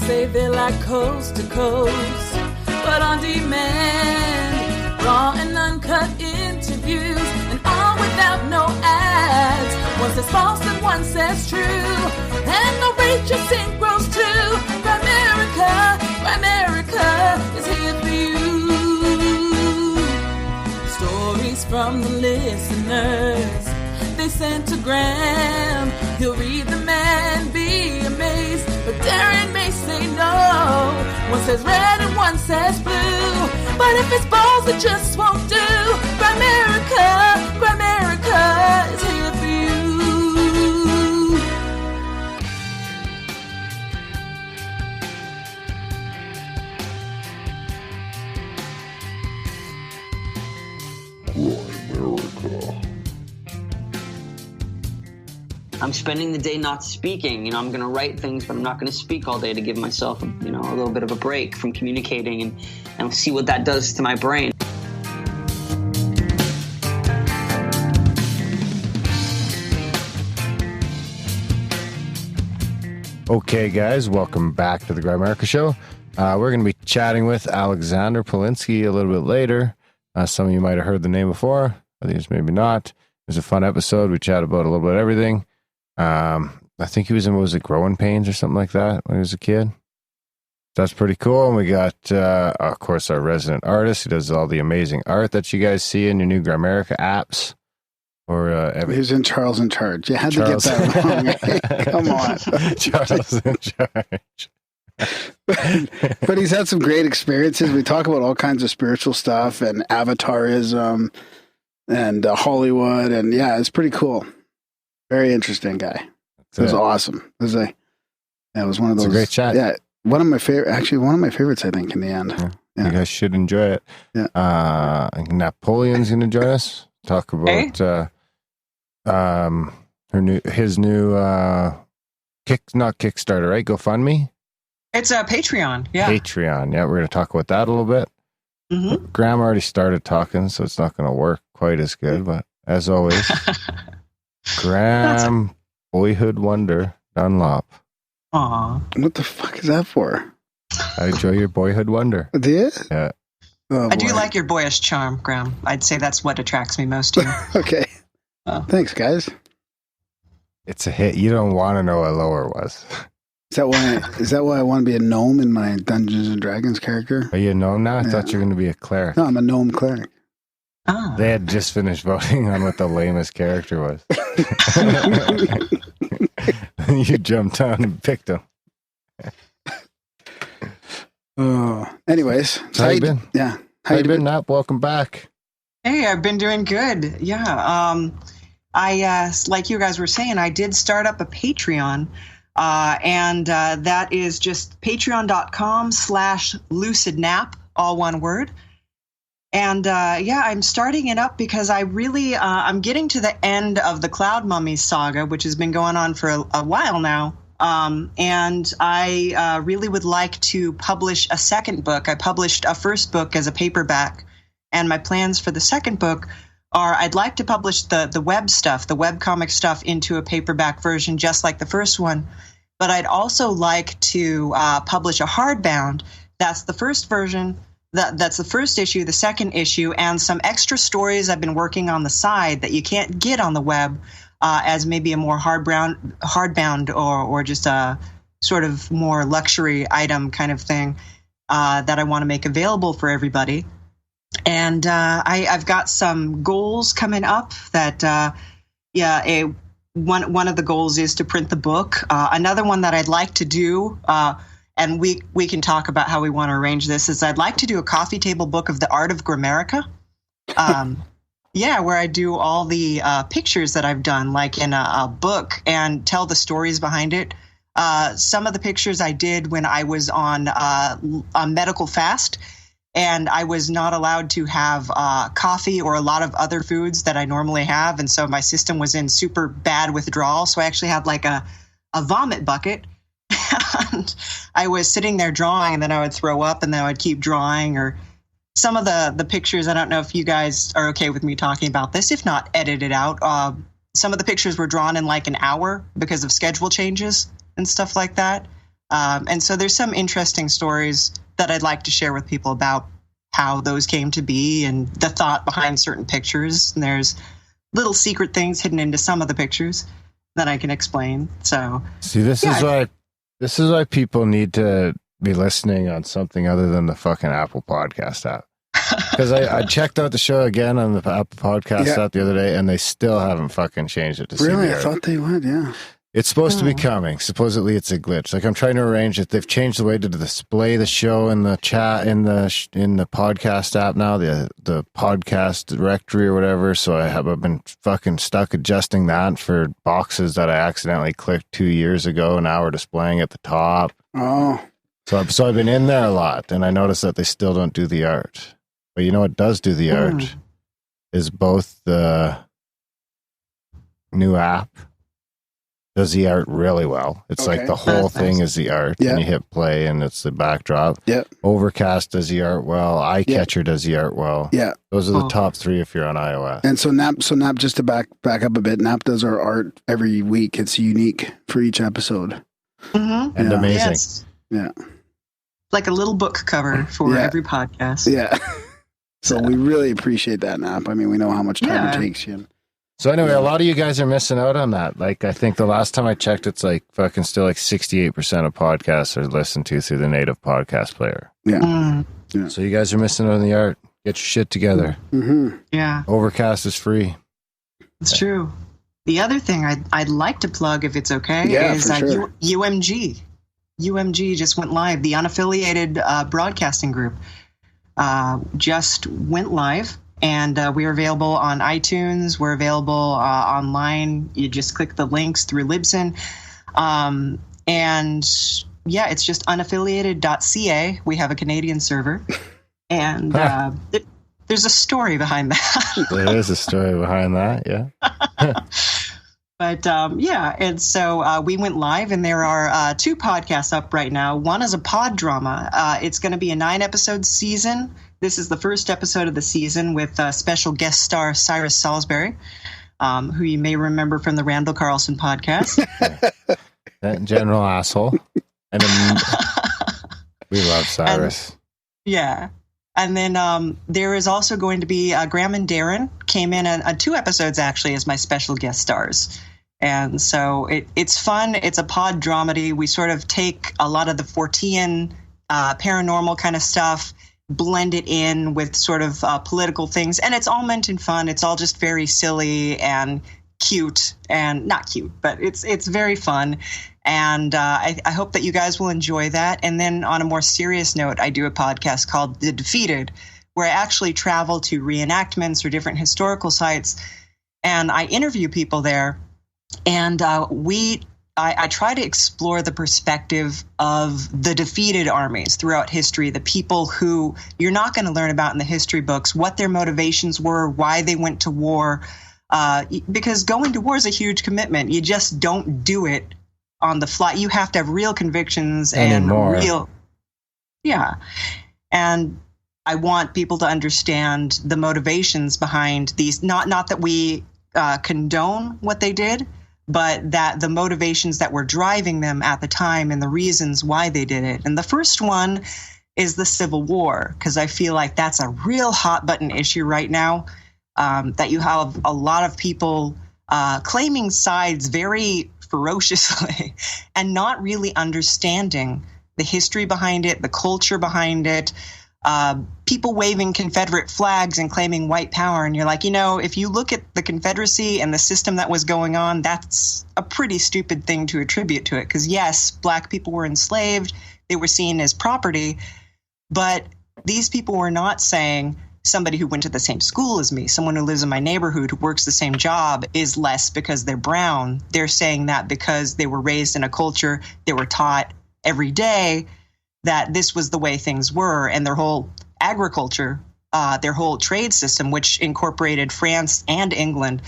say they like coast to coast, but on demand, raw and uncut interviews, and all without no ads. One says false and one says true, and the rate your sync grows too. Grimerica is here for you. Stories from the listeners, they sent to Graham. He'll read them and be amazed, but Darren may say no. One says red and one says blue, but if it's balls it just won't do. Grimerica is here for you. I'm spending the day not speaking. I'm going to write things, but I'm not going to speak all day to give myself, a little bit of a break from communicating and see what that does to my brain. Okay, guys, welcome back to the Grimerica Show. We're going to be chatting with Alexander Polinsky a little bit later. Some of you might have heard the name before, others maybe not. It was a fun episode. We chat about a little bit of everything. I think he was in, what was it, Growing Pains or something like that when he was a kid. That's pretty cool. And we got, of course, our resident artist. He does all the amazing art that you guys see in your new Grimerica apps. Or he's in Charles in Charge. You had to get that wrong. Hey, come on. Charles in Charge. But he's had some great experiences. We talk about all kinds of spiritual stuff and Avatarism and Hollywood. And yeah, it's pretty cool. Very interesting guy. It was awesome. It was one of those. It's a great chat. Yeah. One of my favorites, I think, in the end. Yeah. You guys should enjoy it. Yeah. Napoleon's going to join us. Talk about his new not Kickstarter, right? GoFundMe? It's a Patreon. Yeah. Patreon. Yeah. We're going to talk about that a little bit. Mm-hmm. Graham already started talking, so it's not going to work quite as good, but as always, Graham, boyhood wonder, Dunlop. Aw. What the fuck is that for? I enjoy your boyhood wonder. Do you? Yeah. Oh, I do like your boyish charm, Graham. I'd say that's what attracts me most to you. Okay. Thanks, guys. It's a hit. You don't want to know what lower was. Is that why I want to be a gnome in my Dungeons and Dragons character? Are you a gnome now? I thought you were going to be a cleric. No, I'm a gnome cleric. Ah. They had just finished voting on what the lamest character was. You jumped on and picked him. Anyways, so how you been? Yeah. How you been, Nap? Welcome back. Hey, I've been doing good. Yeah. I like you guys were saying, I did start up a Patreon, and that is just patreon.com/lucidnap, all one word. And I'm starting it up because I really I'm getting to the end of the Cloud Mummies saga, which has been going on for a while now. And I really would like to publish a second book. I published a first book as a paperback, and my plans for the second book are I'd like to publish the web stuff, the webcomic stuff, into a paperback version just like the first one. But I'd also like to publish a hardbound. That's the first version. That's the first issue, the second issue, and some extra stories I've been working on the side that you can't get on the web as maybe a more hardbound or just a sort of more luxury item kind of thing that I want to make available for everybody. And I've got some goals coming up that, one of the goals is to print the book. Another one that I'd like to do, and we can talk about how we want to arrange this, is I'd like to do a coffee table book of the art of Grimerica. Where I do all the pictures that I've done, like in a book, and tell the stories behind it. Some of the pictures I did when I was on medical fast, and I was not allowed to have coffee or a lot of other foods that I normally have, and so my system was in super bad withdrawal, so I actually had like a vomit bucket. And I was sitting there drawing, and then I would throw up, and then I would keep drawing. Or some of the pictures, I don't know if you guys are okay with me talking about this. If not, edit it out. Some of the pictures were drawn in like an hour because of schedule changes and stuff like that. And so there's some interesting stories that I'd like to share with people about how those came to be and the thought behind certain pictures. And there's little secret things hidden into some of the pictures that I can explain. So see, this is why people need to be listening on something other than the fucking Apple Podcast app. Because I checked out the show again on the Apple Podcast app the other day, and they still haven't fucking changed it to really? CBR. I thought they would, yeah. It's supposed to be coming. Supposedly it's a glitch. Like, I'm trying to arrange it. They've changed the way to display the show in the chat in the podcast app now, the podcast directory or whatever. So I've been fucking stuck adjusting that for boxes that I accidentally clicked 2 years ago. Now we're displaying at the top. Oh. So I've been in there a lot, and I noticed that they still don't do the art. But you know what does do the art is both the new app does the art really well. It's like the whole thing is the art. And you hit play and it's the backdrop. Overcast does the art well. Eyecatcher does the art well. Those are the top three if you're on iOS. And so Nap, just to back up a bit, Nap does our art every week. It's unique for each episode. And amazing. Yes. Yeah. Like a little book cover for every podcast. Yeah. So we really appreciate that, Nap. I mean, we know how much time it takes you. So anyway, a lot of you guys are missing out on that. Like, I think the last time I checked, it's like fucking still like 68% of podcasts are listened to through the native podcast player. Yeah. So you guys are missing out on the art. Get your shit together. Yeah. Overcast is free. It's true. The other thing I'd like to plug, if it's okay, is UMG. UMG just went live. The unaffiliated broadcasting group just went live. And we are available on iTunes. We're available online. You just click the links through Libsyn. And yeah, it's just unaffiliated.ca. We have a Canadian server. And there's a story behind that. There is a story behind that, yeah. But yeah, and so we went live, and there are 2 podcasts up right now. One is a pod drama. It's going to be a 9-episode season. This is the first episode of the season with special guest star Cyrus Salisbury, who you may remember from the Randall Carlson podcast. That general asshole. And we love Cyrus. And then there is also going to be Graham and Darren came in on 2 episodes, actually, as my special guest stars. And so it's fun. It's a pod dramedy. We sort of take a lot of the Fortean paranormal kind of stuff, blend it in with sort of political things, and it's all meant in fun. It's all just very silly and cute, and not cute, but it's very fun. And I hope that you guys will enjoy that. And then on a more serious note, I do a podcast called The Defeated, where I actually travel to reenactments or different historical sites, and I interview people there. And I try to explore the perspective of the defeated armies throughout history, the people who you're not going to learn about in the history books, what their motivations were, why they went to war, because going to war is a huge commitment. You just don't do it on the fly. You have to have real convictions and real. Yeah. And I want people to understand the motivations behind these, not that we condone what they did, but that the motivations that were driving them at the time and the reasons why they did it. And the first one is the Civil War, because I feel like that's a real hot button issue right now, that you have a lot of people claiming sides very ferociously and not really understanding the history behind it, the culture behind it, people waving Confederate flags and claiming white power. And you're like, if you look at the Confederacy and the system that was going on, that's a pretty stupid thing to attribute to it. Because yes, black people were enslaved. They were seen as property. But these people were not saying somebody who went to the same school as me, someone who lives in my neighborhood, who works the same job, is less because they're brown. They're saying that because they were raised in a culture, they were taught every day that this was the way things were, and their whole agriculture, their whole trade system, which incorporated France and England,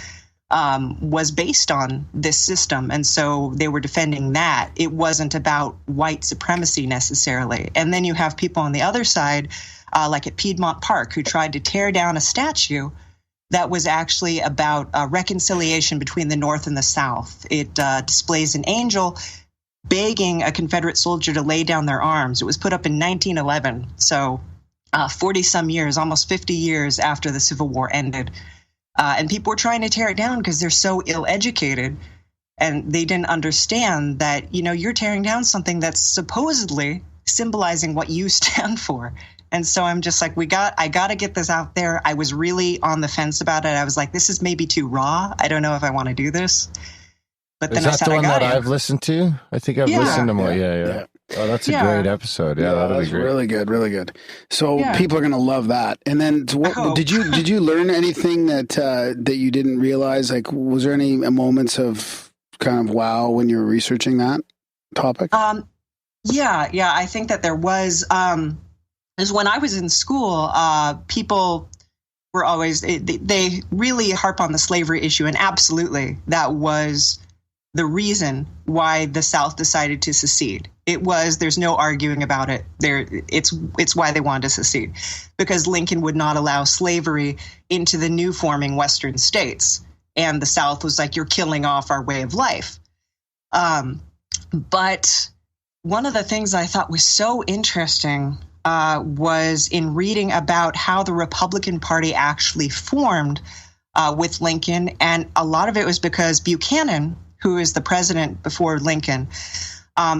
was based on this system. And so they were defending that. It wasn't about white supremacy necessarily. And then you have people on the other side, like at Piedmont Park, who tried to tear down a statue that was actually about reconciliation between the North and the South. It displays an angel begging a Confederate soldier to lay down their arms. It was put up in 1911, so 40-some years, almost 50 years after the Civil War ended. And people were trying to tear it down because they're so ill-educated, and they didn't understand that, you're tearing down something that's supposedly symbolizing what you stand for. And so I'm just like, I got to get this out there. I was really on the fence about it. I was like, this is maybe too raw. I don't know if I want to do this. But then is that the one that I've listened to? I think I've listened to more. Yeah. Oh, that's a great episode. Yeah, that'll be great. Really good, really good. So people are going to love that. And then, did you learn anything that you didn't realize? Like, was there any moments of kind of wow when you were researching that topic? Yeah. I think that there was. Is when I was in school, people were always they really harp on the slavery issue, and absolutely that was the reason why the South decided to secede. There's no arguing about it. It's why they wanted to secede, because Lincoln would not allow slavery into the new forming Western states. And the South was like, you're killing off our way of life. But one of the things I thought was so interesting was in reading about how the Republican Party actually formed with Lincoln. And a lot of it was because Buchanan, who is the president before Lincoln,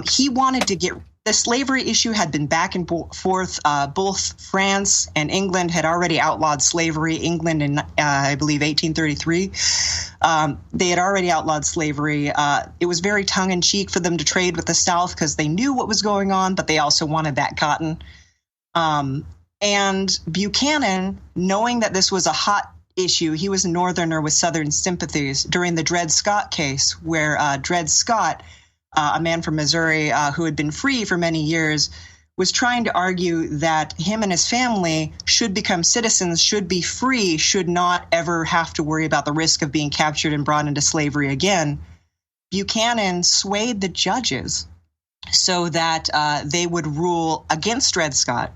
he wanted to get the slavery issue had been back and forth. Both France and England had already outlawed slavery. England in, I believe, 1833. They had already outlawed slavery. It was very tongue-in-cheek for them to trade with the South because they knew what was going on, but they also wanted that cotton. And Buchanan, knowing that this was a hot issue, he was a Northerner with Southern sympathies during the Dred Scott case, where Dred Scott, a man from Missouri who had been free for many years, was trying to argue that him and his family should become citizens, should be free, should not ever have to worry about the risk of being captured and brought into slavery again. Buchanan swayed the judges so that they would rule against Dred Scott,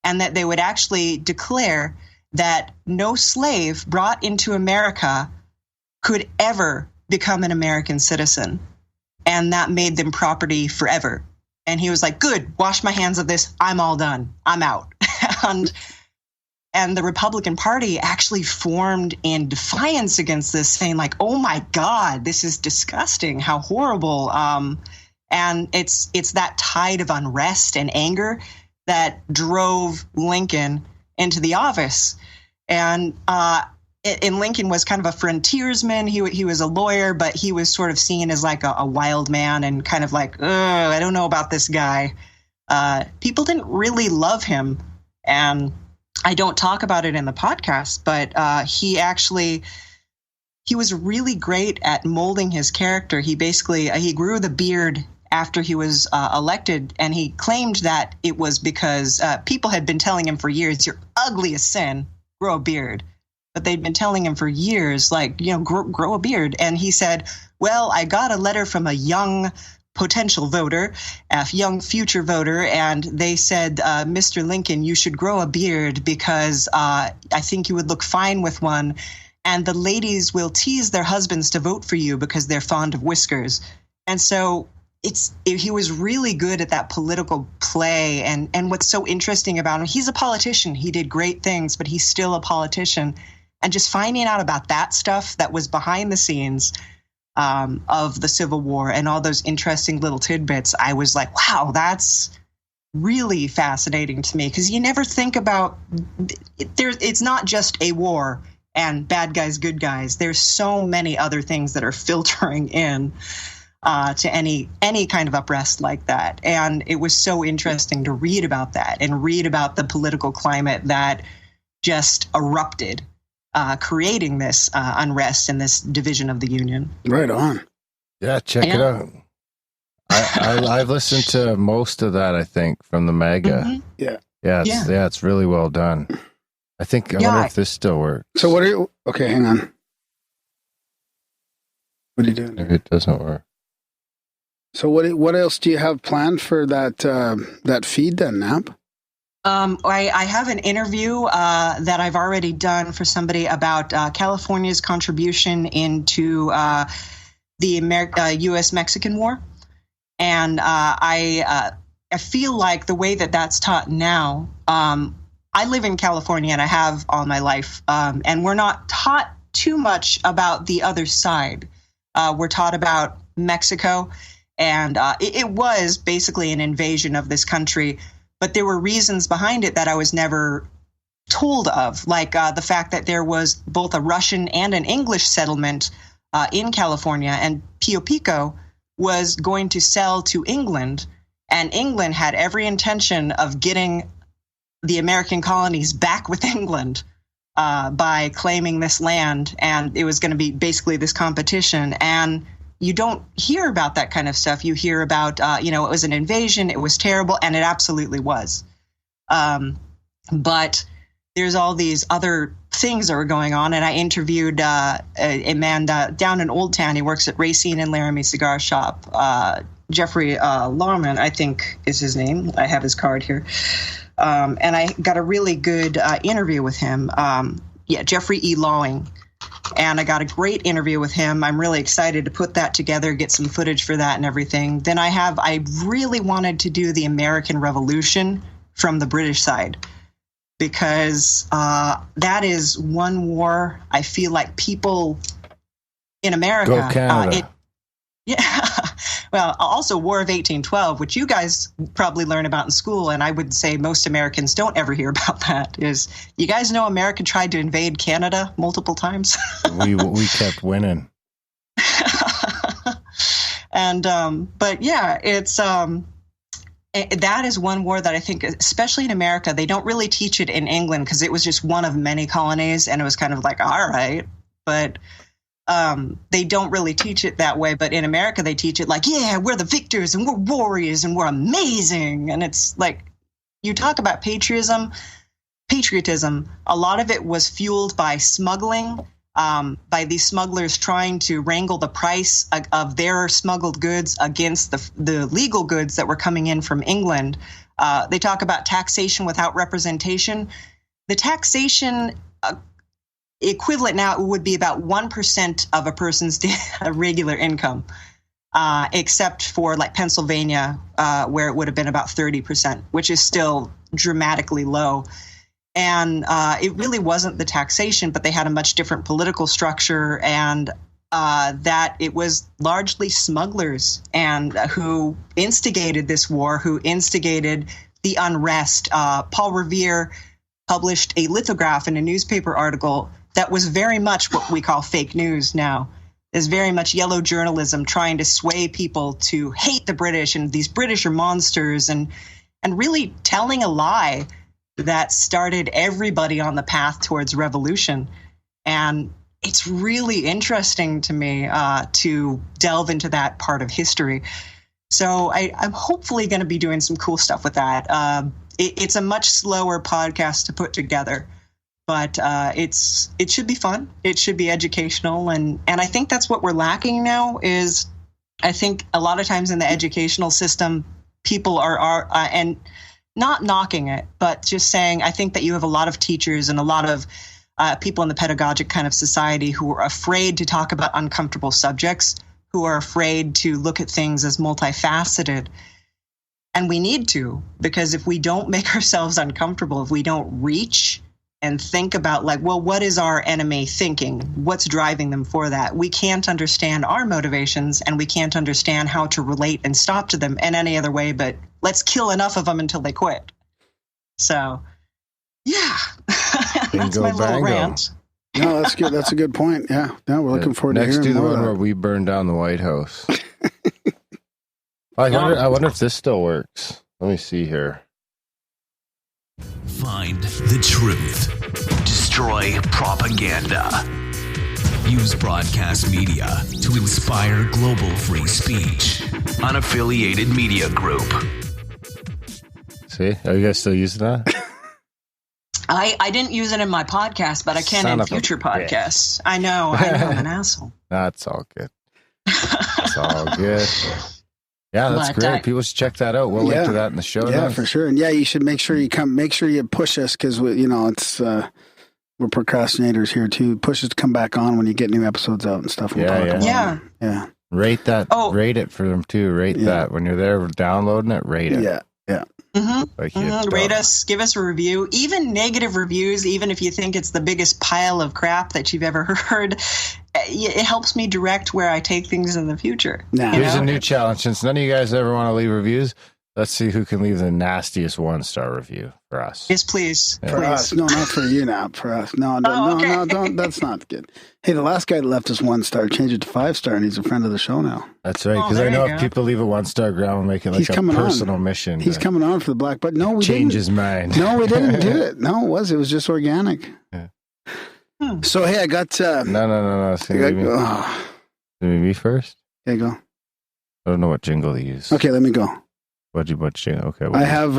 and that they would actually declare that no slave brought into America could ever become an American citizen. And that made them property forever. And he was like, good, wash my hands of this. I'm all done. I'm out. and the Republican Party actually formed in defiance against this, saying like, oh my God, this is disgusting. How horrible. And it's that tide of unrest and anger that drove Lincoln into the office. And Lincoln was kind of a frontiersman. He was a lawyer, but he was sort of seen as like a wild man and kind of like, I don't know about this guy. People didn't really love him. And I don't talk about it in the podcast, but he was really great at molding his character. He basically, he grew the beard after he was elected, and he claimed that it was because people had been telling him for years, you're ugly as sin, grow a beard. But they'd been telling him for years, like, grow a beard. And he said, well, I got a letter from a young potential voter, a young future voter, and they said, Mr. Lincoln, you should grow a beard because I think you would look fine with one. And the ladies will tease their husbands to vote for you because they're fond of whiskers. And so he was really good at that political play. And what's so interesting about him, he's a politician. He did great things, but he's still a politician. And just finding out about that stuff that was behind the scenes of the Civil War and all those interesting little tidbits, I was like, wow, that's really fascinating to me, because you never think about it's not just a war and bad guys, good guys. There's so many other things that are filtering in to any kind of unrest like that. And it was so interesting to read about that and read about the political climate that just erupted, creating this unrest and this division of the Union. Right on. Yeah, check it out. I've listened to most of that, I think, from the MAGA. Mm-hmm. Yeah, it's really well done. I wonder if this still works. So what are you, okay, hang on. What are you doing? Maybe it doesn't work. So what else do you have planned for that feed then, Nap? I have an interview that I've already done for somebody about California's contribution into the U.S.-Mexican War. And I feel like the way that that's taught now, I live in California and I have all my life, and we're not taught too much about the other side. We're taught about Mexico, and it was basically an invasion of this country, but there were reasons behind it that I was never told of, like the fact that there was both a Russian and an English settlement in California, and Pio Pico was going to sell to England, and England had every intention of getting the American colonies back with England by claiming this land, and it was going to be basically this competition. And you don't hear about that kind of stuff. You hear about, it was an invasion, it was terrible, and it absolutely was. But there's all these other things that were going on, and I interviewed a man down in Old Town. He works at Racine and Laramie Cigar Shop. Jeffrey Lawman, I think is his name. I have his card here. And I got a really good interview with him. Jeffrey E. Lawing. And I got a great interview with him. I'm really excited to put that together, get some footage for that and everything. Then I really wanted to do the American Revolution from the British side, because that is one war I feel like people in America. Go Canada. Well, also War of 1812, which you guys probably learn about in school, and I would say most Americans don't ever hear about that, is you guys know America tried to invade Canada multiple times? we kept winning. And, but yeah, it's, that is one war that I think, especially in America, they don't really teach it in England because it was just one of many colonies, and it was kind of like, all right, but they don't really teach it that way. But in America, they teach it like, yeah, we're the victors and we're warriors and we're amazing. And it's like, you talk about patriotism, a lot of it was fueled by smuggling, by these smugglers trying to wrangle the price of their smuggled goods against the legal goods that were coming in from England. They talk about taxation without representation. The taxation equivalent now would be about 1% of a person's regular income, except for like Pennsylvania, where it would have been about 30%, which is still dramatically low. And it really wasn't the taxation, but they had a much different political structure, and that it was largely smugglers and who instigated this war, who instigated the unrest. Paul Revere published a lithograph in a newspaper article that was very much what we call fake news now. Is very much yellow journalism trying to sway people to hate the British, and these British are monsters, and really telling a lie that started everybody on the path towards revolution. And it's really interesting to me to delve into that part of history. So I'm hopefully going to be doing some cool stuff with that. It's a much slower podcast to put together, but it should be fun. It should be educational. And I think that's what we're lacking now is I think a lot of times in the educational system, people are and not knocking it, but just saying, I think that you have a lot of teachers and a lot of people in the pedagogic kind of society who are afraid to talk about uncomfortable subjects, who are afraid to look at things as multifaceted. And we need to, because if we don't make ourselves uncomfortable, if we don't reach and think about like, well, what is our enemy thinking? What's driving them for that? We can't understand our motivations, and we can't understand how to relate and stop to them in any other way, but let's kill enough of them until they quit. So, yeah, that's my little rant. No, that's good. That's a good point. Yeah. No, we're looking forward to hearing more. Next to the one where we burned down the White House. I wonder if this still works. Let me see here. Find the truth. Destroy propaganda. Use broadcast media to inspire global free speech. Unaffiliated media group. See? Are you guys still using that? I didn't use it in my podcast, but I can in future podcasts. I know, I'm an asshole. That's all good. That's all good. Yeah, that's great. People should check that out. We'll link to that in the show notes. Yeah, for sure. And yeah, you should make sure you push us, because it's we're procrastinators here too. Push us to come back on when you get new episodes out and stuff. Yeah. Yeah. Rate that. Oh. Rate it for them too. Rate that when you're there downloading it. Rate it. Yeah. Rate us, give us a review, even negative reviews, even if you think it's the biggest pile of crap that you've ever heard. It helps me direct where I take things in the future. Here's a new challenge. Since none of you guys ever want to leave reviews, let's see who can leave the nastiest 1-star review for us. Yes, please. Yeah. For us. No, not for you now. For us. No, don't. That's not good. Hey, the last guy that left us 1-star, changed it to 5-star, and he's a friend of the show now. That's right, because I know if people leave a 1-star ground, we'll make it like a personal mission. He's coming on for the black button. No, we change didn't. His mind. No, we didn't do it. No, it was just organic. Yeah. So, hey, I got... No. It's gonna be me first? Okay, go. I don't know what jingle to use. Okay, let me go. What jingle? Okay. I have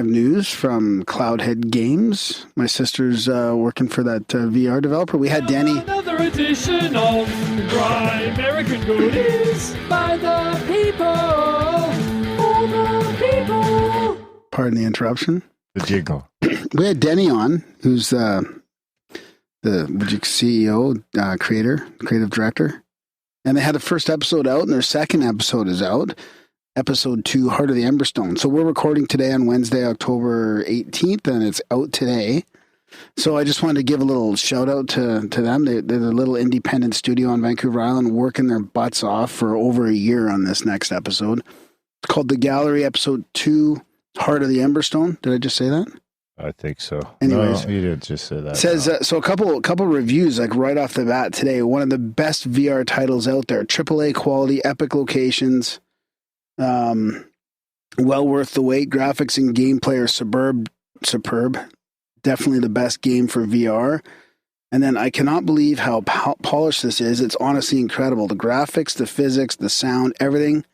news from Cloudhead Games. My sister's working for that VR developer. We had Danny. Another edition of Grimerican goodies by the people, for the people. Pardon the interruption. The jingle. We had Denny on, who's the CEO, creative director. And they had the first episode out, and their second episode is out. Episode 2, Heart of the Emberstone. So we're recording today on Wednesday, October 18th, and it's out today. So I just wanted to give a little shout out to them. They're a little independent studio on Vancouver Island, working their butts off for over a year on this next episode. It's called The Gallery, Episode 2, Heart of the Emberstone. Did I just say that? I think so. Anyways, no, you did just say that. It says so. A couple reviews, like right off the bat today. One of the best VR titles out there. AAA quality, epic locations. Well worth the wait. Graphics and gameplay are superb. Definitely the best game for VR. And then I cannot believe how polished this is. It's honestly incredible. The graphics, the physics, the sound, everything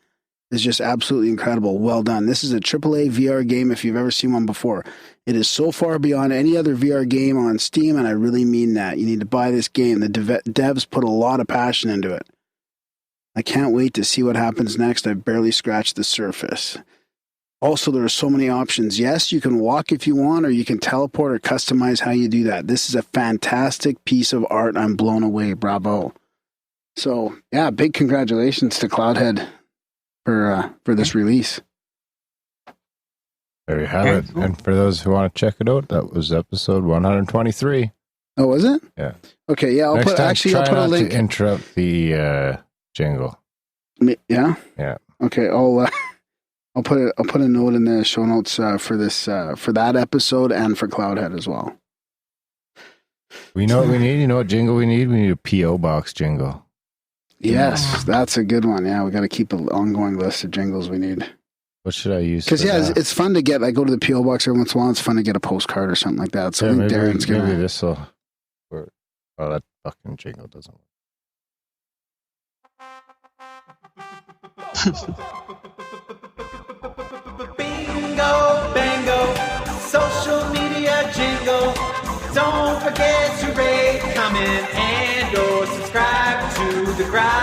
is just absolutely incredible. Well done. This is a AAA VR game if you've ever seen one before. It is so far beyond any other VR game on Steam, and I really mean that. You need to buy this game. The devs put a lot of passion into it. I can't wait to see what happens next. I've barely scratched the surface. Also, there are so many options. Yes, you can walk if you want, or you can teleport or customize how you do that. This is a fantastic piece of art. I'm blown away. Bravo. So, yeah, big congratulations to Cloudhead for this release. There you have it. And for those who want to check it out, that was episode 123. Oh, was it? Yeah. Okay, yeah, I'll put a link. To interrupt the jingle. Yeah? Yeah. Okay, I'll put a note in the show notes for this for that episode and for Cloudhead as well. We know what we need. You know what jingle we need? We need a P.O. box jingle. Yes, that's a good one. Yeah, we got to keep an ongoing list of jingles we need. What should I use? Because it's fun to get. I go to the P.O. box every once in a while. It's fun to get a postcard or something like that. So I think Darren's gonna. Maybe this will work. Oh, that fucking jingle doesn't work. Bingo, bango, social media jingle. Don't forget to rate, comment, and or subscribe to the Grimerica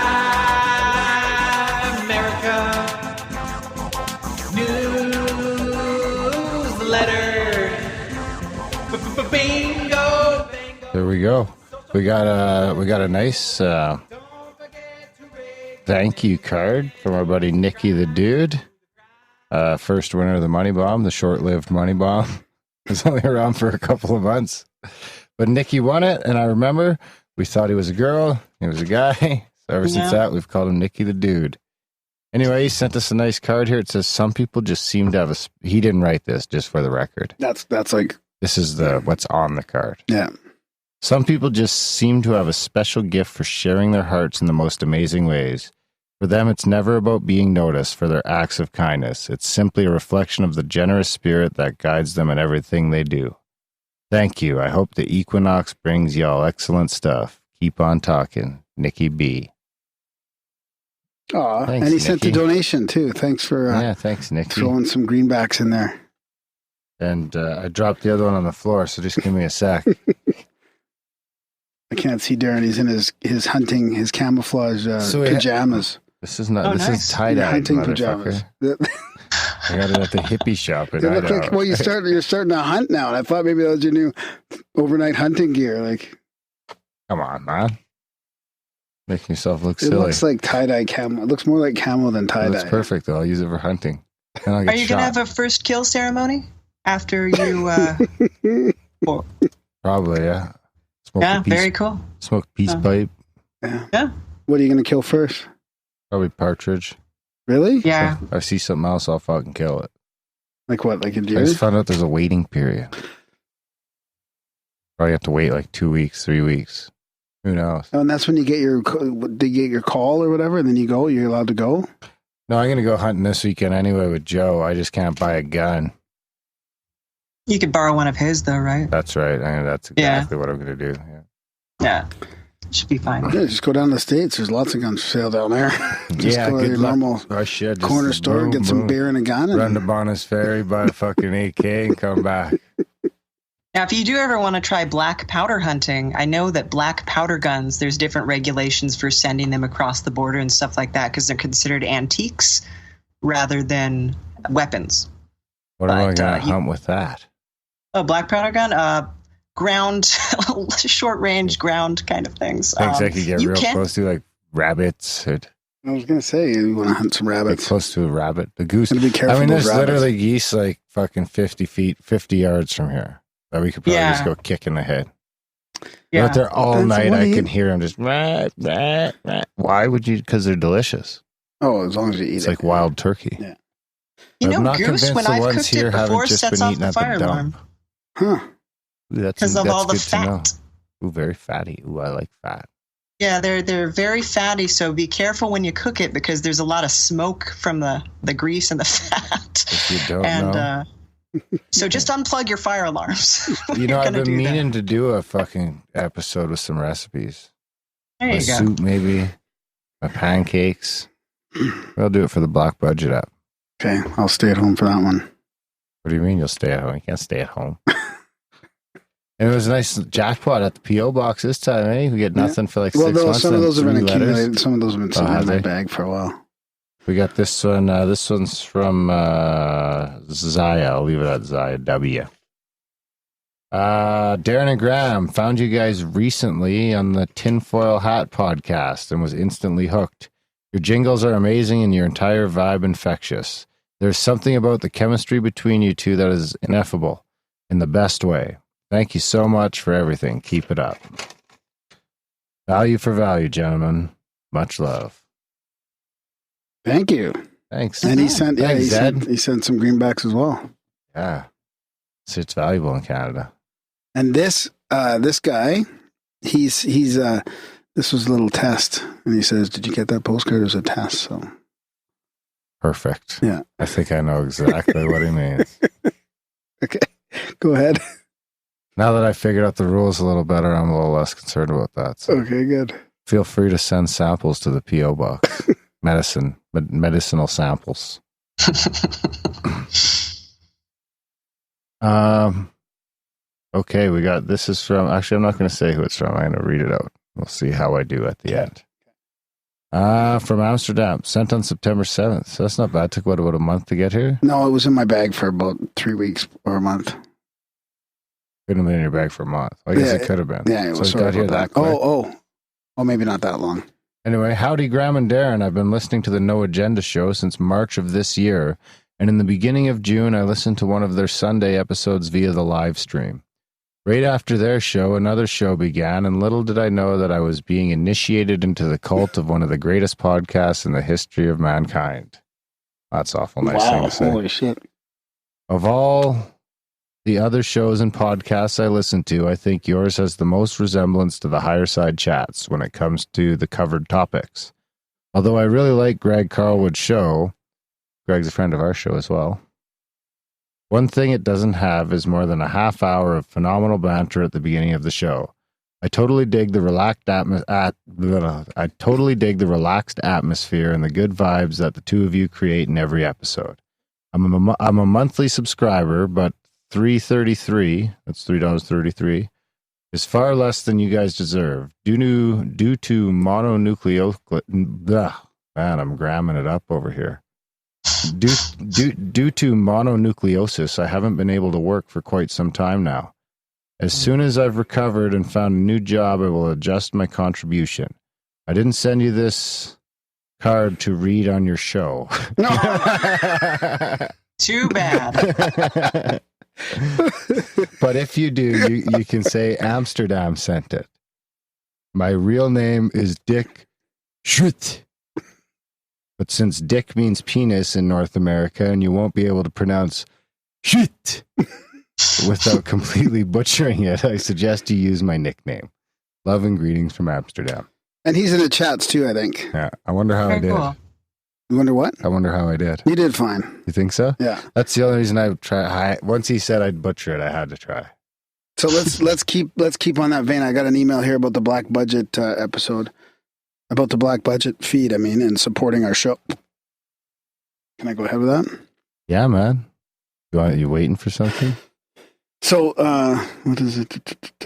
newsletter. Bingo, bango. There we go. We got a nice thank you card from our buddy Nicky the Dude. First winner of the Money Bomb, the short-lived Money Bomb. It was only around for a couple of months. But Nicky won it, and I remember we thought he was a girl, he was a guy. So ever since that, we've called him Nicky the Dude. Anyway, he sent us a nice card here. It says, some people just seem to have he didn't write this, just for the record. That's like... This is what's on the card. Yeah. Some people just seem to have a special gift for sharing their hearts in the most amazing ways. For them, it's never about being noticed for their acts of kindness. It's simply a reflection of the generous spirit that guides them in everything they do. Thank you. I hope the equinox brings y'all excellent stuff. Keep on talking. Nicky B. Aw, and he sent the donation too. Thanks for thanks, Nicky. Throwing some greenbacks in there. And I dropped the other one on the floor, so just give me a sec. I can't see Darren. He's in his hunting, his camouflage pajamas. This is not. This is tie-dye, hunting pajamas. I got it at the hippie shop. Well, you're starting to hunt now, and I thought maybe that was your new overnight hunting gear. Like, come on, man. Making yourself look It silly. looks like tie-dye camo. It looks more like camo than tie-dye. That's perfect, though. I'll use it for hunting. And I'll get Are you going to have a first kill ceremony after you? Probably, yeah. Smoke very cool. Smoke peace pipe. Yeah. What are you going to kill first? Probably partridge. Really? Yeah. If I see something else, I'll fucking kill it. Like what? Like a I deer? just found out there's a waiting period. Probably have to wait like 2 weeks, 3 weeks. Who knows? Oh, and that's when you get your call or whatever, and then you go. You're allowed to go. No, I'm gonna go hunting this weekend anyway with Joe. I just can't buy a gun. You could borrow one of his, though, right? That's right. That's exactly what I'm gonna do. Yeah. Should be fine. Yeah, just go down to the States. There's lots of guns for sale down there. Just go to your normal corner store, get some beer and a gun. Run to Bonus Ferry, buy a fucking AK, and come back. Now, if you do ever want to try black powder hunting, I know that black powder guns, there's different regulations for sending them across the border and stuff like that because they're considered antiques rather than weapons. What am I going to hunt with that? A black powder gun? Ground, short range ground kind of things. Things I could get real close to, like rabbits. I was going to say, you want to hunt some rabbits. Like close to a rabbit. The goose. Be careful. I mean, there's literally geese like fucking 50 yards from here. That we could probably just go kick in the head. Yeah. But they're all night. I can hear them just. Rah, rah, rah. Why would you? Because they're delicious. Oh, as long as you eat it. It's like wild turkey. Yeah. You know, goose, when I've cooked it before, sets off the fire alarm. Huh. Because of all the fat. Ooh, very fatty. Ooh, I like fat. Yeah, they're very fatty, so be careful when you cook it because there's a lot of smoke from the grease and the fat. If you don't know. So just unplug your fire alarms. You know, I've been meaning to do a fucking episode with some recipes. There you go. Soup, maybe. My pancakes. I'll do it for the Black Budget app. Okay, I'll stay at home for that one. What do you mean you'll stay at home? You can't stay at home. And it was a nice jackpot at the P.O. box this time, eh? We get nothing for like 6 months. Some of those have been accumulated. Some of those have been sitting in my bag for a while. We got this one. This one's from Zaya. I'll leave it at Zaya W. Darren and Graham found you guys recently on the Tinfoil Hat podcast and was instantly hooked. Your jingles are amazing and your entire vibe infectious. There's something about the chemistry between you two that is ineffable in the best way. Thank you so much for everything. Keep it up. Value for value, gentlemen. Much love. Thank you. Thanks. And he sent some greenbacks as well. Yeah. So it's valuable in Canada. And this guy, he's this was a little test. And he says, "Did you get that postcard?" It was a test, so perfect. Yeah. I think I know exactly what he means. Okay. Go ahead. Now that I figured out the rules a little better, I'm a little less concerned about that. So okay, good. Feel free to send samples to the P.O. box. Medicinal samples. Okay, we got, this is from, actually, I'm not going to say who it's from. I'm going to read it out. We'll see how I do at the end. From Amsterdam, sent on September 7th. So that's not bad. Took about a month to get here? No, it was in my bag for about 3 weeks or a month. Couldn't have been in your bag for a month. I guess it could have been. Yeah, it was. So it got here that quick. Oh, maybe not that long. Anyway, howdy, Graham and Darren. I've been listening to the No Agenda show since March of this year, and in the beginning of June, I listened to one of their Sunday episodes via the live stream. Right after their show, another show began, and little did I know that I was being initiated into the cult of one of the greatest podcasts in the history of mankind. That's awful nice thing to say. Holy shit. Of all the other shows and podcasts I listen to, I think yours has the most resemblance to the Higher Side Chats when it comes to the covered topics. Although I really like Greg Carlwood's show, Greg's a friend of our show as well. One thing it doesn't have is more than a half hour of phenomenal banter at the beginning of the show. I totally dig the relaxed atmosphere and the good vibes that the two of you create in every episode. I'm a monthly subscriber, but $3.33, that's $3.33, is far less than you guys deserve. Due to mononucleosis, man, I'm gramming it up over here. Due to mononucleosis, I haven't been able to work for quite some time now. As soon as I've recovered and found a new job, I will adjust my contribution. I didn't send you this card to read on your show. Too bad. But if you do, you can say Amsterdam sent it. My real name is Dick Schut. But since Dick means penis in North America, and you won't be able to pronounce shit without completely butchering it, I suggest you use my nickname. Love and greetings from Amsterdam. And he's in the chats too, I think. Yeah, I wonder how I did. Cool. You wonder what? I wonder how I did. You did fine. You think so? Yeah. That's the only reason I try. Once he said I'd butcher it, I had to try. So let's keep on that vein. I got an email here about the Black Budget episode, about the Black Budget feed. I mean, and supporting our show. Can I go ahead with that? Yeah, man. You waiting for something? So, what is it?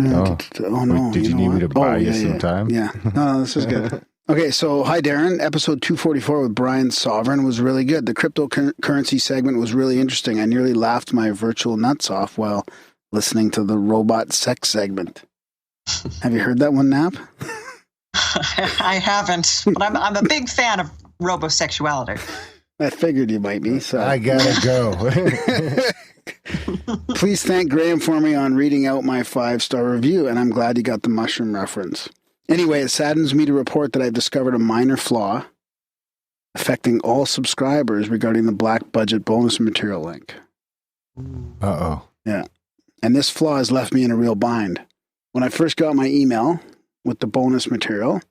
Oh no! Did you need me to buy you some time? Yeah. No, this is good. Okay, so hi Darren. Episode 244 with Brian Sovereign was really good. The cryptocurrency segment was really interesting. I nearly laughed my virtual nuts off while listening to the robot sex segment. Have you heard that one, Nap? I haven't, but I'm a big fan of robosexuality. I figured you might be. So I gotta go. Please thank Graham for me on reading out my 5-star review, and I'm glad you got the mushroom reference. Anyway, it saddens me to report that I've discovered a minor flaw affecting all subscribers regarding the Black Budget bonus material link. Uh-oh. Yeah. And this flaw has left me in a real bind. When I first got my email with the bonus material,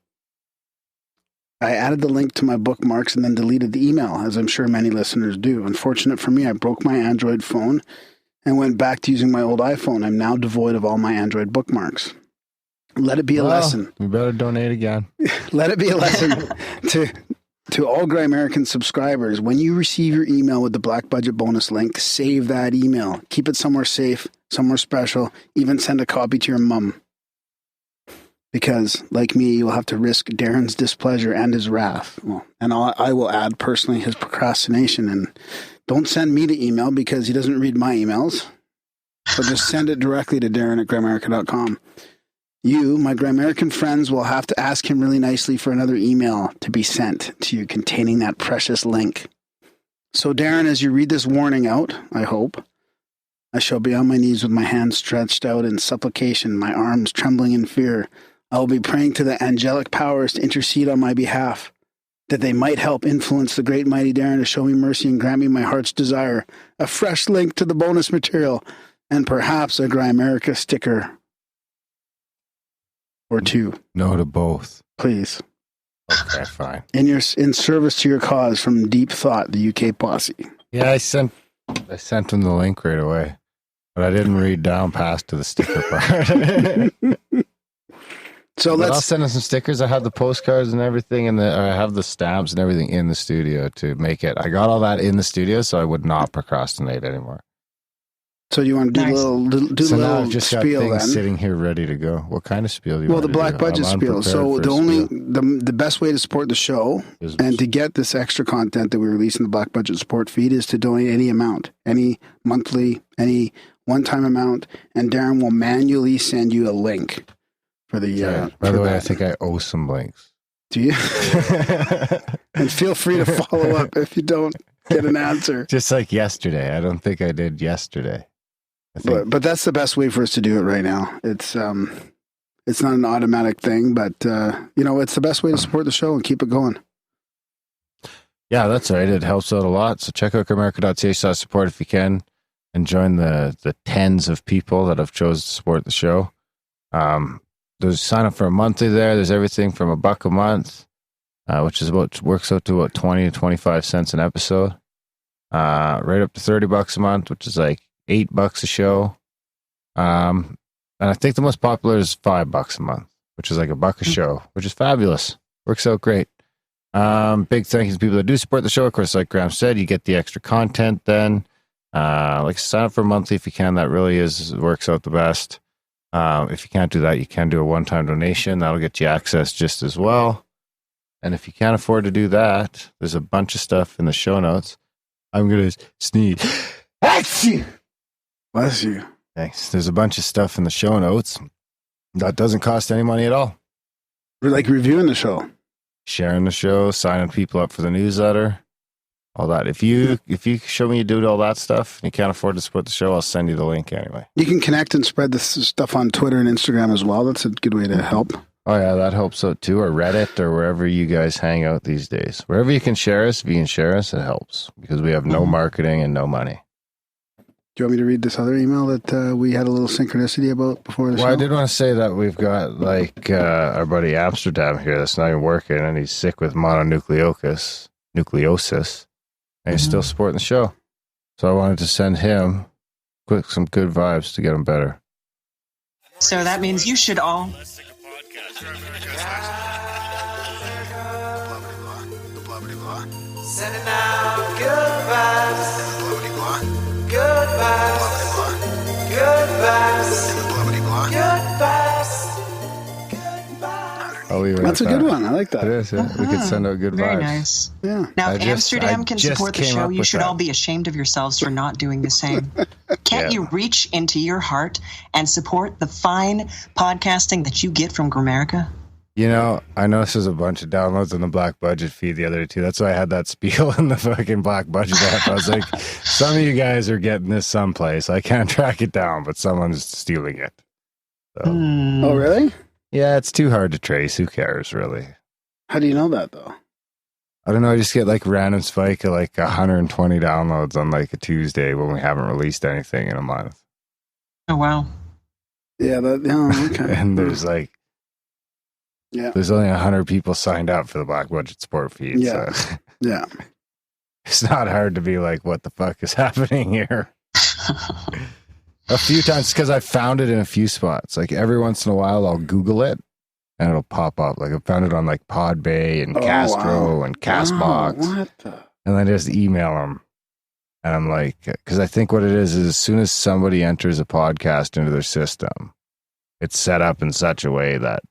I added the link to my bookmarks and then deleted the email, as I'm sure many listeners do. Unfortunate for me, I broke my Android phone and went back to using my old iPhone. I'm now devoid of all my Android bookmarks. Let it be a lesson. We better donate again. Let it be a lesson to all Grimerican subscribers. When you receive your email with the Black Budget bonus link, save that email. Keep it somewhere safe, somewhere special. Even send a copy to your mum. Because, like me, you'll have to risk Darren's displeasure and his wrath. Well, and I will add, personally, his procrastination. And don't send me the email because he doesn't read my emails. So just send it directly to Darren at Grimerica.com. You, my Grimerican friends, will have to ask him really nicely for another email to be sent to you containing that precious link. So, Darren, as you read this warning out, I hope, I shall be on my knees with my hands stretched out in supplication, my arms trembling in fear. I will be praying to the angelic powers to intercede on my behalf, that they might help influence the great mighty Darren to show me mercy and grant me my heart's desire, a fresh link to the bonus material, and perhaps a Grimerica sticker or two. No to both. Please. Okay, fine. In service to your cause from Deep Thought, the UK posse. Yeah, I sent him the link right away, but I didn't read down past to the sticker part. So I'll send him some stickers. I have the postcards and everything, and I have the stamps and everything in the studio to make it. I got all that in the studio, so I would not procrastinate anymore. So you want to do a little now I've just spiel got things then? sitting here ready to go. What kind of spiel do you want Well, the Black Budget spiel. So the best way to support the show and to get this extra content that we release in the Black Budget support feed is to donate any amount, any monthly, any one-time amount, and Darren will manually send you a link for the. By the way, I think I owe some links. Do you? And feel free to follow up if you don't get an answer. Just like yesterday. I don't think I did yesterday. But that's the best way for us to do it right now. It's not an automatic thing, but it's the best way to support the show and keep it going. Yeah, that's right. It helps out a lot. So check out Grimerica.ca/support if you can, and join the tens of people that have chosen to support the show. There's sign up for a monthly there. There's everything from $1 a month, which works out to about 20 to 25 cents an episode, right up to $30 a month, which is like $8 a show. And I think the most popular is $5 a month, which is like $1 a show, which is fabulous. Works out great. Big thank you to people that do support the show. Of course, like Graham said, you get the extra content then. Sign up for a monthly if you can. That really works out the best. If you can't do that, you can do a one-time donation. That'll get you access just as well. And if you can't afford to do that, there's a bunch of stuff in the show notes. I'm going to sneeze. Bless you. Thanks. There's a bunch of stuff in the show notes that doesn't cost any money at all. We're like reviewing the show. sharing the show, signing people up for the newsletter, all that. If you show me you do all that stuff and you can't afford to support the show, I'll send you the link anyway. You can connect and spread this stuff on Twitter and Instagram as well. That's a good way to help. Oh yeah, that helps out too, or Reddit, or wherever you guys hang out these days. Wherever you can share us, if you can share us, it helps because we have no marketing and no money. Do you want me to read this other email that we had a little synchronicity about before the show? Well, I did want to say that we've got our buddy Amsterdam here that's not even working, and he's sick with mononucleosis, and he's still supporting the show. So I wanted to send him some good vibes to get him better. So that means you should all. Sending out good vibes. Good vibes. Good vibes. Good vibes. I'll leave it That's at a good that. one. I like that. It is, yeah. We could send out good Very vibes. nice. Yeah. Now, I if just Amsterdam can support the came show, up you with should that. all be ashamed of yourselves for not doing the same. Can't Yeah. you reach into your heart and support the fine podcasting that you get from Grimerica? You know, I noticed there's a bunch of downloads on the Black Budget feed the other day, too. That's why I had that spiel in the fucking Black Budget app. I was like, some of you guys are getting this someplace. I can't track it down, but someone's stealing it. So, Oh, really? yeah, it's too hard to trace. Who cares, really? How do you know that, though? I don't know. I just get like random spike of like 120 downloads on like a Tuesday when we haven't released anything in a month. Oh, wow. Yeah, okay. And there's like, Yeah. there's only 100 people signed up for the Black Budget support feed. Yeah. So Yeah. it's not hard to be like, what the fuck is happening here? A few times, because I found it in a few spots. Like every once in a while, I'll Google it and it'll pop up. Like I found it on like Podbay and Castro and Castbox. Wow, what the? And I just email them. And I'm like, because I think what it is as soon as somebody enters a podcast into their system, it's set up in such a way that,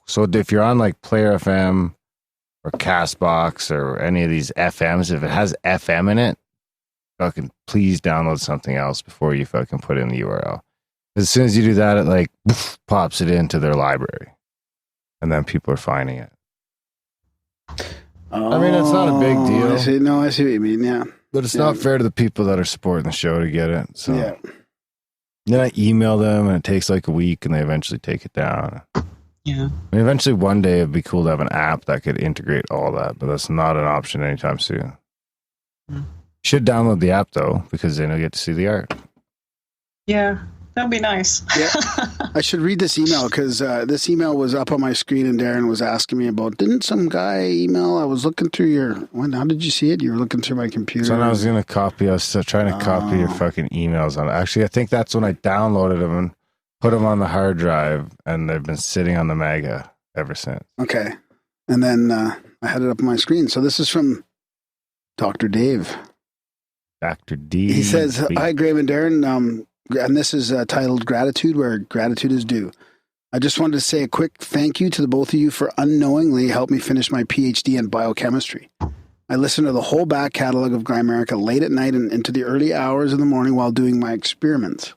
so if you're on like Player FM or Castbox or any of these FMs, if it has FM in it, fucking please download something else before you fucking put in the URL. As soon as you do that, it like pops it into their library. And then people are finding it. I mean, it's not a big deal. I see what you mean, yeah. But it's not fair to the people that are supporting the show to get it. So Yeah. then I email them and it takes like a week and they eventually take it down. Yeah. I mean, eventually one day it'd be cool to have an app that could integrate all that, but that's not an option anytime soon. Mm. Should download the app though, because then you'll get to see the art. Yeah. That'd be nice. Yeah. I should read this email because this email was up on my screen and Darren was asking me about, didn't some guy email? I was looking through how did you see it? You were looking through my computer. So I was going to copy, I was trying to copy your fucking emails on it. Actually, I think that's when I downloaded them and put them on the hard drive and they've been sitting on the Mega ever since. Okay. And then I had it up on my screen. So this is from Dr. Dave. Dr. D. He says, hi, Graham and Darren. And this is titled Gratitude, where gratitude is due. I just wanted to say a quick thank you to the both of you for unknowingly helping me finish my PhD in biochemistry. I listened to the whole back catalog of Grimerica late at night and into the early hours of the morning while doing my experiments.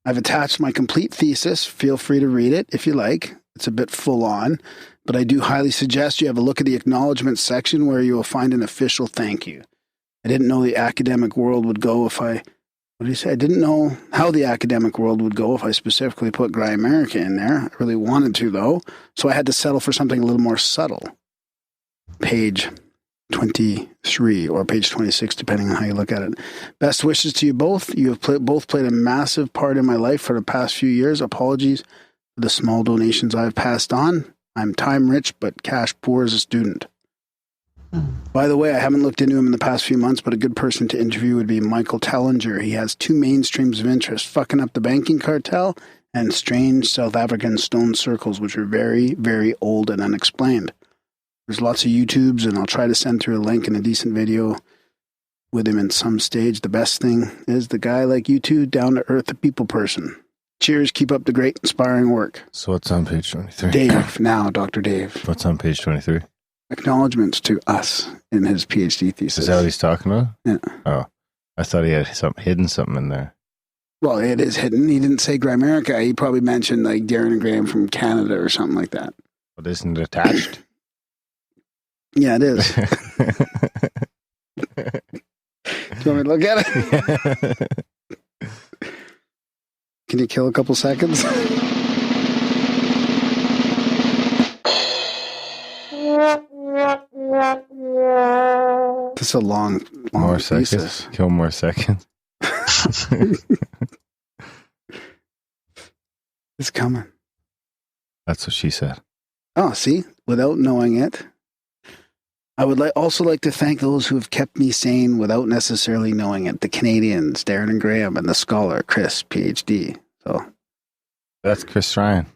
I've attached my complete thesis. Feel free to read it if you like. It's a bit full on, but I do highly suggest you have a look at the acknowledgement section where you will find an official thank you. I didn't know the academic world would go if I... What did he say? I didn't know how the academic world would go if I specifically put Grimerica in there. I really wanted to, though, so I had to settle for something a little more subtle. Page 23 or page 26, depending on how you look at it. Best wishes to you both. You have both played a massive part in my life for the past few years. Apologies for the small donations I've passed on. I'm time rich, but cash poor as a student. By the way, I haven't looked into him in the past few months, but a good person to interview would be Michael Tellinger. He has two main streams of interest, fucking up the banking cartel and strange South African stone circles, which are very, very old and unexplained. There's lots of YouTubes, and I'll try to send through a link and a decent video with him in some stage. The best thing is the guy like you two, down to earth, a people person. Cheers, keep up the great, inspiring work. So what's on page 23? Dave, now, Dr. Dave. What's on page 23? Acknowledgements to us in his PhD thesis. Is that what he's talking about? Yeah. Oh, I thought he had hidden something in there. Well, it is hidden. He didn't say Grimerica. He probably mentioned like Darren and Graham from Canada or something like that. But isn't it attached? Yeah, it is. Do you want me to look at it? Can you kill a couple seconds? That's a long More thesis. seconds. Kill more seconds. It's coming. That's what she said. Oh, see? Without knowing it. I would also like to thank those who have kept me sane without necessarily knowing it. The Canadians, Darren and Graham, and the scholar, Chris, PhD. So That's Chris Ryan.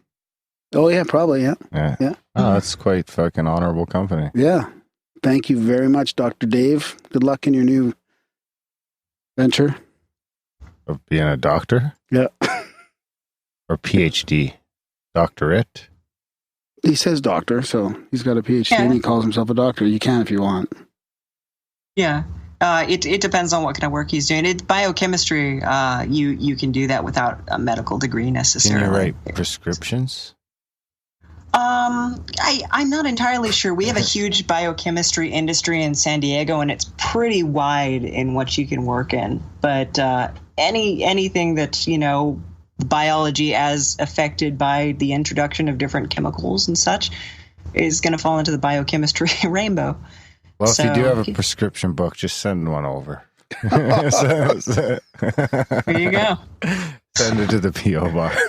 Oh, yeah, probably, yeah. Yeah. Oh, that's quite fucking honorable company. Yeah. Thank you very much, Dr. Dave. Good luck in your new venture. Of being a doctor? Yeah. Or PhD? Doctorate? He says doctor, so he's got a PhD and he calls himself a doctor. You can if you want. Yeah. It depends on what kind of work he's doing. It's biochemistry. You can do that without a medical degree necessarily. Can you write prescriptions? I'm not entirely sure. We have a huge biochemistry industry in San Diego, and it's pretty wide in what you can work in. But anything that, biology as affected by the introduction of different chemicals and such is going to fall into the biochemistry rainbow. Well, if you do have a prescription book, just send one over. There you go. Send it to the P.O. box.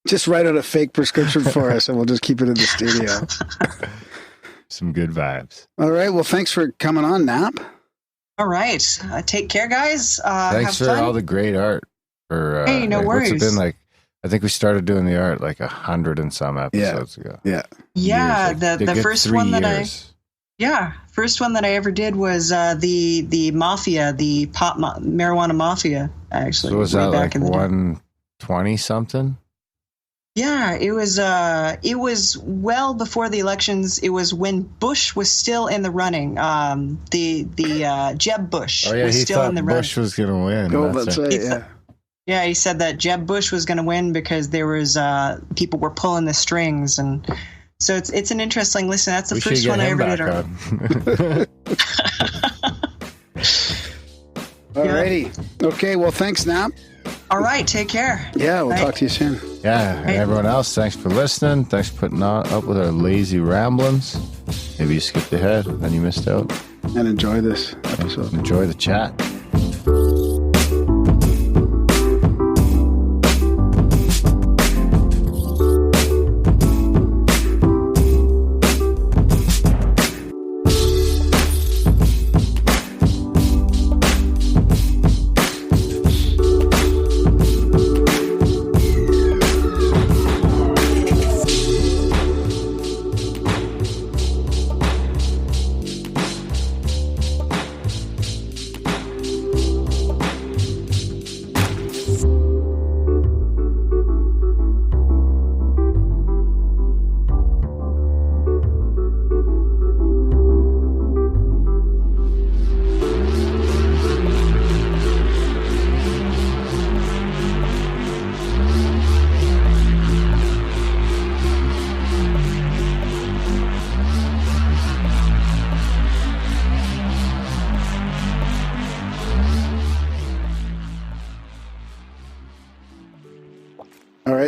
Just write out a fake prescription for us and we'll just keep it in the studio. Some good vibes. All right. Well, thanks for coming on, Nap. All right. Take care, guys. Thanks for all the great art. Hey, no worries. What's it been like? I think we started doing the art like 100 and some episodes ago. Yeah. Yeah. The first one that first one that I ever did was the Mafia, the marijuana Mafia, actually. So was that like 120 something? Yeah, it was well before the elections. It was when Bush was still in the running. The Jeb Bush was still in the running. Bush was going to win. Oh, that's right, yeah. Yeah, he said that Jeb Bush was going to win because there was people were pulling the strings, and so it's an interesting listen. That's the first one I ever did. Alrighty. Okay. Well, thanks, Nap. All right. Take care. Yeah, we'll talk to you soon. Yeah, and everyone else, thanks for listening. Thanks for putting up with our lazy ramblings. Maybe you skipped ahead and you missed out. And enjoy this episode. Enjoy the chat.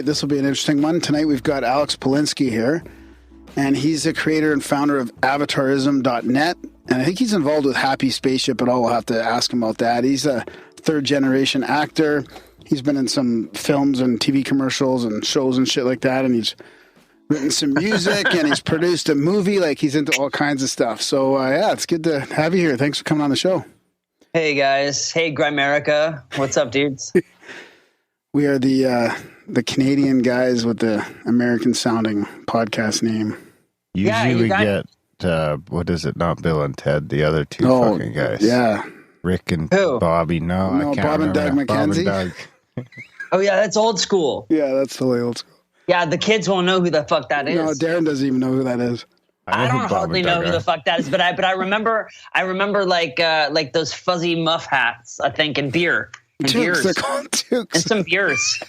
This will be an interesting one. Tonight we've got Alex Polinsky here, and he's the creator and founder of Avatarism.net, and I think he's involved with Happy Spaceship, but we'll have to ask him about that. He's a third-generation actor. He's been in some films and TV commercials and shows and shit like that, and he's written some music, and he's produced a movie. Like, he's into all kinds of stuff. So, yeah, it's good to have you here. Thanks for coming on the show. Hey, guys. Hey, Grimerica. What's up, dudes? We are the Canadian guys with the American-sounding podcast name. Usually we get, what is it, not Bill and Ted, the other two fucking guys. Yeah. Rick and Who? Bobby. No, I can't Bob remember. and Doug McKenzie. Bob and Doug. Oh, yeah, that's old school. Yeah, that's totally old school. Yeah, the kids won't know who the fuck that is. No, Darren doesn't even know who that is. I don't hardly know who the fuck that is, but I remember like those fuzzy muff hats, I think, and beer. And Tukes, beers. they're called Tukes. And some beers.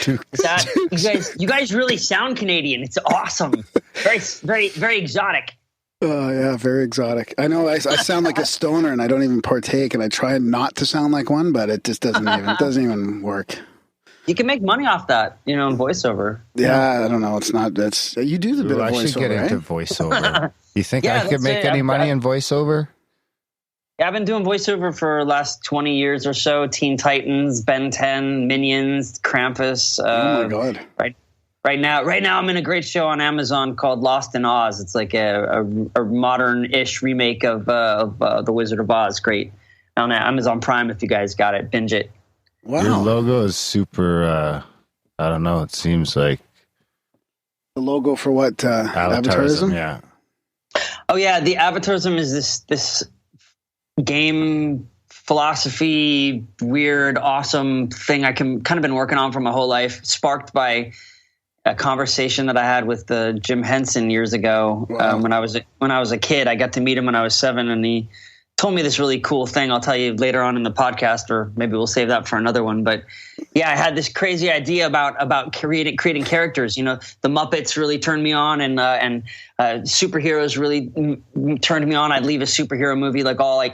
You guys really sound Canadian. It's awesome. very exotic. Oh yeah, very exotic. I know I sound like a stoner and I don't even partake, and I try not to sound like one, but it just doesn't even work. You can make money off that, in voiceover. Yeah, I don't know. It's not. That's you do the bit of voiceover. I should get into voiceover. You think I could make any money in voiceover? Yeah, I've been doing voiceover for the last 20 years or so. Teen Titans, Ben 10, Minions, Krampus. Oh my god! Right now, I'm in a great show on Amazon called Lost in Oz. It's like a modern-ish remake of The Wizard of Oz. Great on Amazon Prime if you guys got it. Binge it. Wow. Your logo is super. I don't know. It seems like the logo for what? Avatarism. Yeah. Oh yeah, the Avatarism is this game philosophy, weird, awesome thing I kind of been working on for my whole life, sparked by a conversation that I had with Jim Henson years ago. Wow. When I was a kid. I got to meet him when I was 7, and he told me this really cool thing. I'll tell you later on in the podcast, or maybe we'll save that for another one. But yeah, I had this crazy idea about creating characters. The Muppets really turned me on, and superheroes really turned me on. I'd leave a superhero movie all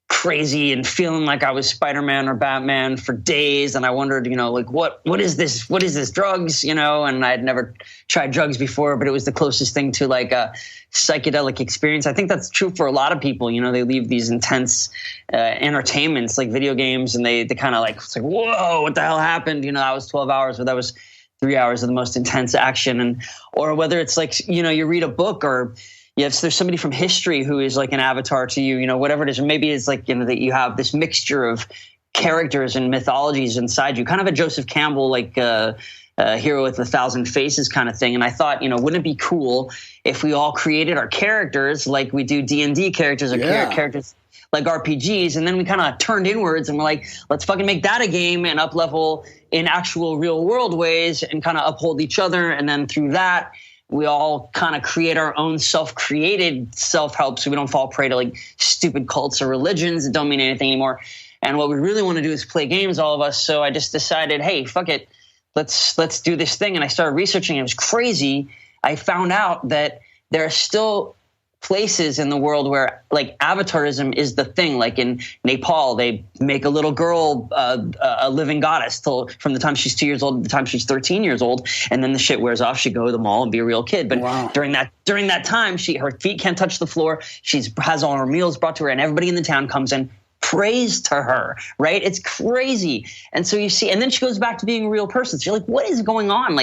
crazy and feeling like I was Spider-Man or Batman for days. And I wondered, what is this? What is this? Drugs, and I'd never tried drugs before, but it was the closest thing to a psychedelic experience. I think that's true for a lot of people. They leave these intense entertainments like video games, and they kind of it's like, whoa, what the hell happened? That was 12 hours, but that was 3 hours of the most intense action. Or whether it's you read a book, or yes, there's somebody from history who is like an avatar to you, whatever it is. Or maybe it's that you have this mixture of characters and mythologies inside you, kind of a Joseph Campbell, hero with 1,000 faces kind of thing. And I thought, wouldn't it be cool if we all created our characters like we do D&D characters or characters like RPGs, and then we kind of turned inwards and we're like, let's fucking make that a game and up level in actual real world ways and kind of uphold each other. And then through that, we all kind of create our own self-created self-help, so we don't fall prey to stupid cults or religions that don't mean anything anymore. And what we really want to do is play games, all of us. So I just decided, hey, fuck it, let's do this thing. And I started researching. It was crazy. I found out that there are still places in the world where avatarism is the thing. Like in Nepal, they make a little girl a living goddess from the time she's 2 years old to the time she's 13 years old, and then the shit wears off. She go to the mall and be a real kid. But during that time, her feet can't touch the floor. She has all her meals brought to her, and everybody in the town comes in, prays to her, right? It's crazy. And so you see, and then she goes back to being a real person. So you're like, what is going on?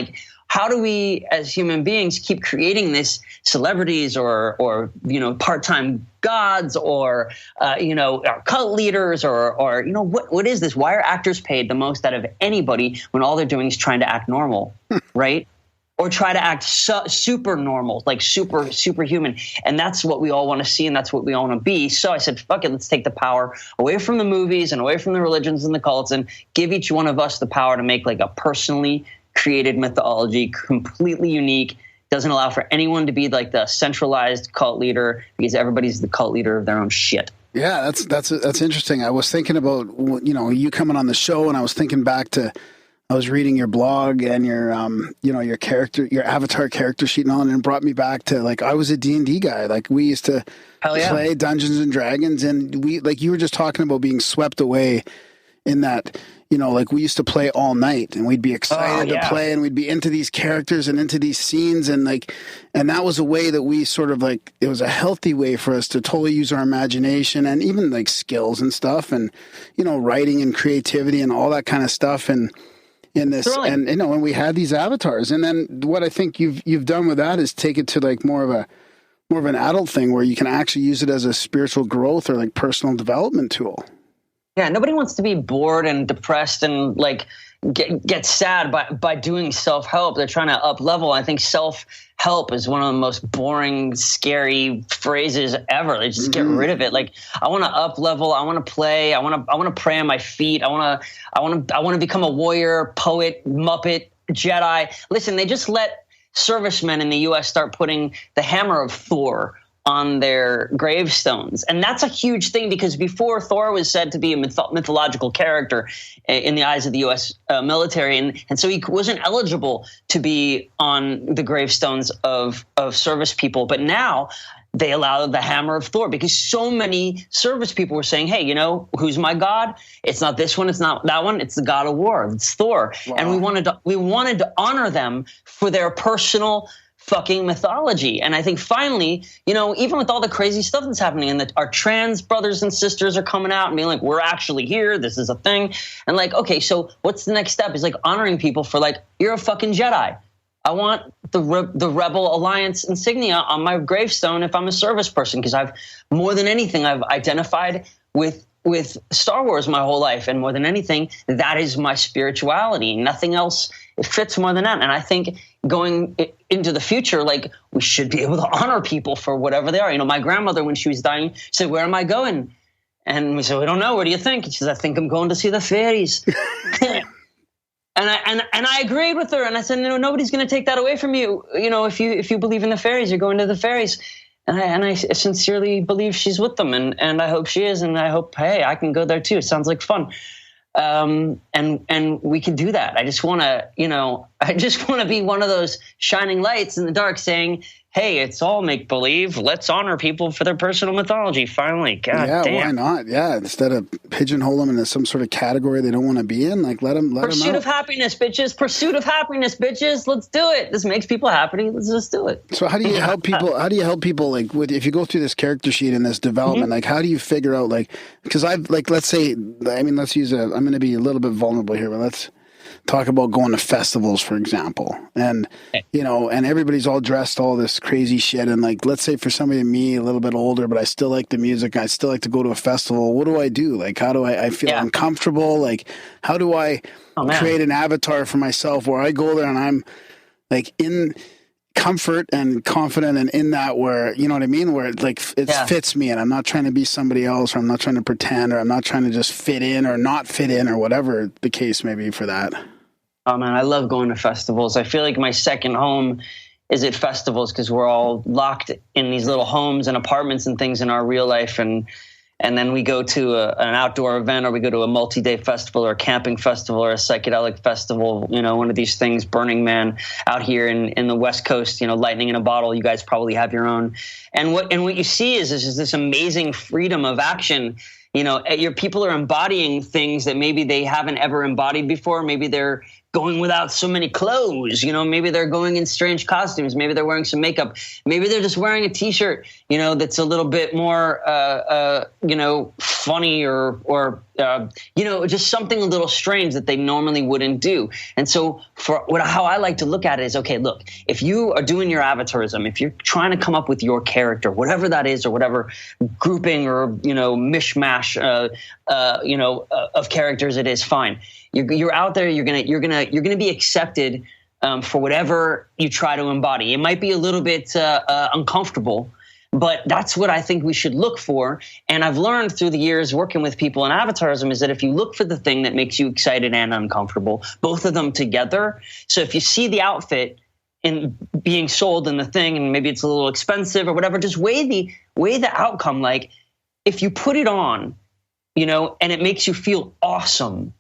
How do we as human beings keep creating this celebrities or part-time gods or our cult leaders or what is this? Why are actors paid the most out of anybody when all they're doing is trying to act normal, right? Or try to act super normal, superhuman. And that's what we all want to see, and that's what we all want to be. So I said, fuck it, let's take the power away from the movies and away from the religions and the cults and give each one of us the power to make a personally created mythology, completely unique, doesn't allow for anyone to be the centralized cult leader, because everybody's the cult leader of their own shit. Yeah, that's interesting. I was thinking about you coming on the show, and I was thinking back to I was reading your blog and your your avatar character sheet and all, and it brought me back to I was a D&D guy. We used to play Dungeons and Dragons, and we you were just talking about being swept away in that. We used to play all night, and we'd be excited to play, and we'd be into these characters and into these scenes, and that was a way that we sort of it was a healthy way for us to totally use our imagination and even skills and stuff, and writing and creativity and all that kind of stuff, and in this, totally. And when we had these avatars, and then what I think you've done with that is take it to more of an adult thing where you can actually use it as a spiritual growth or personal development tool. Yeah, nobody wants to be bored and depressed and get sad by doing self-help. They're trying to up level. I think self-help is one of the most boring, scary phrases ever. They just get rid of it. I want to up level. I want to play. I want to pray on my feet. I want to become a warrior, poet, Muppet, Jedi. Listen, they just let servicemen in the U.S. start putting the hammer of Thor on their gravestones. And that's a huge thing, because before, Thor was said to be a mythological character in the eyes of the U.S. Military. And so he wasn't eligible to be on the gravestones of service people. But now they allow the hammer of Thor, because so many service people were saying, hey, you know, who's my god? It's not this one. It's not that one. It's the god of war. It's Thor. Wow. And we wanted to honor them for their personal fucking mythology. And I think finally, you know, even with all the crazy stuff that's happening, and our trans brothers and sisters are coming out and being like, we're actually here. This is a thing. And like, okay, so what's the next step? Is like honoring people for like, you're a fucking Jedi. I want the Rebel Alliance insignia on my gravestone if I'm a service person, because I've more than anything, I've identified with Star Wars my whole life. And more than anything, that is my spirituality. Nothing else fits more than that. And I think going into the future, like, we should be able to honor people for whatever they are. You know, my grandmother, when she was dying, said, where am I going? And we said, we don't know. Where do you think? And she said, I think I'm going to see the fairies. And I agreed with her, and I said, no, nobody's going to take that away from you. You know, if you believe in the fairies, you're going to the fairies. And I sincerely believe she's with them, and I hope she is, and I hope, hey, I can go there too. It sounds like fun. And we can do that. I just want to be one of those shining lights in the dark saying, hey, it's all make believe. Let's honor people for their personal mythology. Finally. God damn. Why not? Yeah. Instead of pigeonhole them into some sort of category they don't want to be in, like let them out. Pursuit of happiness, bitches. Pursuit of happiness, bitches. Let's do it. This makes people happy. Let's just do it. So how do you help people? How do you help people, like, if you go through this character sheet and this development, like, how do you figure out, like, because I've, like, let's say, I mean, let's use I'm going to be a little bit vulnerable here, but let's talk about going to festivals, for example, and you know, and everybody's all dressed all this crazy shit, and like, let's say for somebody me, a little bit older, but I still like the music, I still like to go to a festival. What do I do? Like, how do I feel uncomfortable? Like, how do I create an avatar for myself where I go there and I'm like in comfort and confident and in that, where, you know what I mean, where it fits me, and I'm not trying to be somebody else, or I'm not trying to pretend, or I'm not trying to just fit in or not fit in, or whatever the case may be for that. Oh man, I love going to festivals. I feel like my second home is at festivals, because we're all locked in these little homes and apartments and things in our real life, and then we go to an outdoor event, or we go to a multi-day festival, or a camping festival, or a psychedelic festival, you know, one of these things. Burning Man out here in the West Coast, you know, lightning in a bottle. You guys probably have your own. And what you see is this amazing freedom of action. You know, your people are embodying things that maybe they haven't ever embodied before. Maybe they're going without so many clothes, you know, maybe they're going in strange costumes. Maybe they're wearing some makeup. Maybe they're just wearing a t-shirt, you know, that's a little bit more, you know, funny or you know, just something a little strange that they normally wouldn't do. And so how I like to look at it is, okay, look, if you are doing your avatarism, if you're trying to come up with your character, whatever that is, or whatever grouping or, you know, mishmash, you know, of characters it is, fine. You're out there. You're gonna be accepted for whatever you try to embody. It might be a little bit uncomfortable, but that's what I think we should look for. And I've learned through the years working with people in avatarism is that if you look for the thing that makes you excited and uncomfortable, both of them together. So if you see the outfit in being sold in the thing, and maybe it's a little expensive or whatever, just weigh the outcome. Like, if you put it on, you know, and it makes you feel awesome,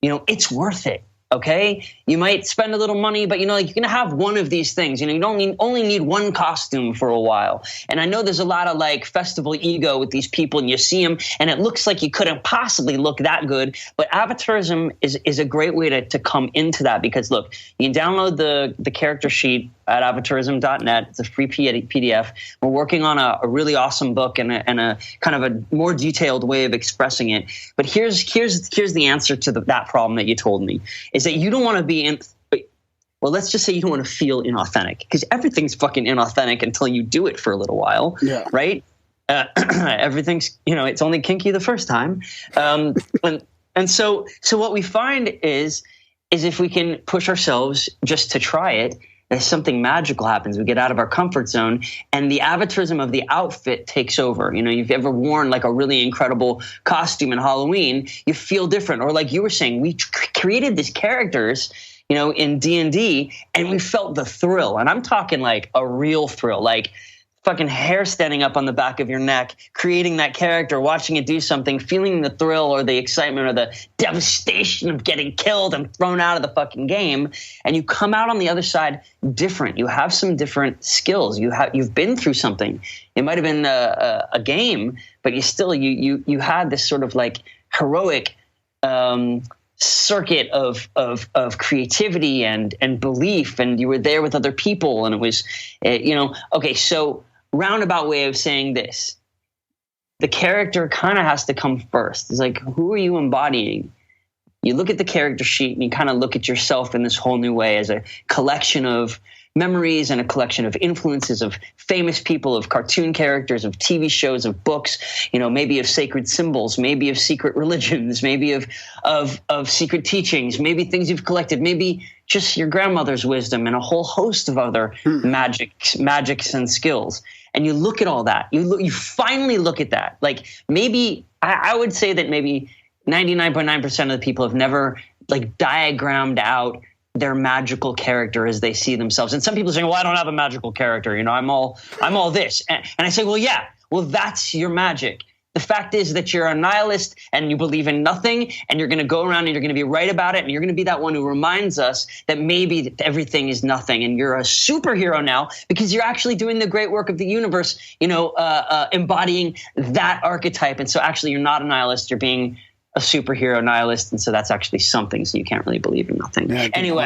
you know, it's worth it. Okay. You might spend a little money, but you know, like, you're going to have one of these things, you know, you don't only need one costume for a while. And I know there's a lot of like festival ego with these people, and you see them and it looks like you couldn't possibly look that good. But avatarism is a great way to come into that, because look, you can download the character sheet at avatarism.net. It's a free PDF. We're working on a really awesome book and a kind of a more detailed way of expressing it. But here's the answer to that problem that you told me, is that you don't want to be well, let's just say you don't want to feel inauthentic, because everything's fucking inauthentic until you do it for a little while, right? Everything's, you know, it's only kinky the first time. And so what we find is if we can push ourselves just to try it, there's something magical happens. We get out of our comfort zone, and the avatarism of the outfit takes over. You know, you've ever worn like a really incredible costume in Halloween, you feel different. Or like you were saying, we created these characters, you know, in D&D, and we felt the thrill. And I'm talking like a real thrill, like fucking hair standing up on the back of your neck, creating that character, watching it do something, feeling the thrill or the excitement or the devastation of getting killed and thrown out of the fucking game. And you come out on the other side different. You have some different skills. You've been through something. It might have been a game, but you had this sort of like heroic circuit of creativity and belief, and you were there with other people, and it was, okay, so roundabout way of saying this, the character kind of has to come first. It's like, who are you embodying? You look at the character sheet and you kind of look at yourself in this whole new way as a collection of memories and a collection of influences of famous people, of cartoon characters, of TV shows, of books, maybe of sacred symbols, maybe of secret religions, maybe of secret teachings, maybe things you've collected, maybe just your grandmother's wisdom and a whole host of other magics and skills. And you look at all that. You finally look at that. Like maybe I would say that maybe 99.9% of the people have never like diagrammed out their magical character as they see themselves. And some people say, well, I don't have a magical character. I'm all this. And I say, well, that's your magic. The fact is that you're a nihilist and you believe in nothing, and you're going to go around and you're going to be right about it. And you're going to be that one who reminds us that maybe everything is nothing. And you're a superhero now because you're actually doing the great work of the universe, embodying that archetype. And so actually you're not a nihilist. You're being a superhero nihilist, and so that's actually something. So you can't really believe in nothing. Yeah, anyway,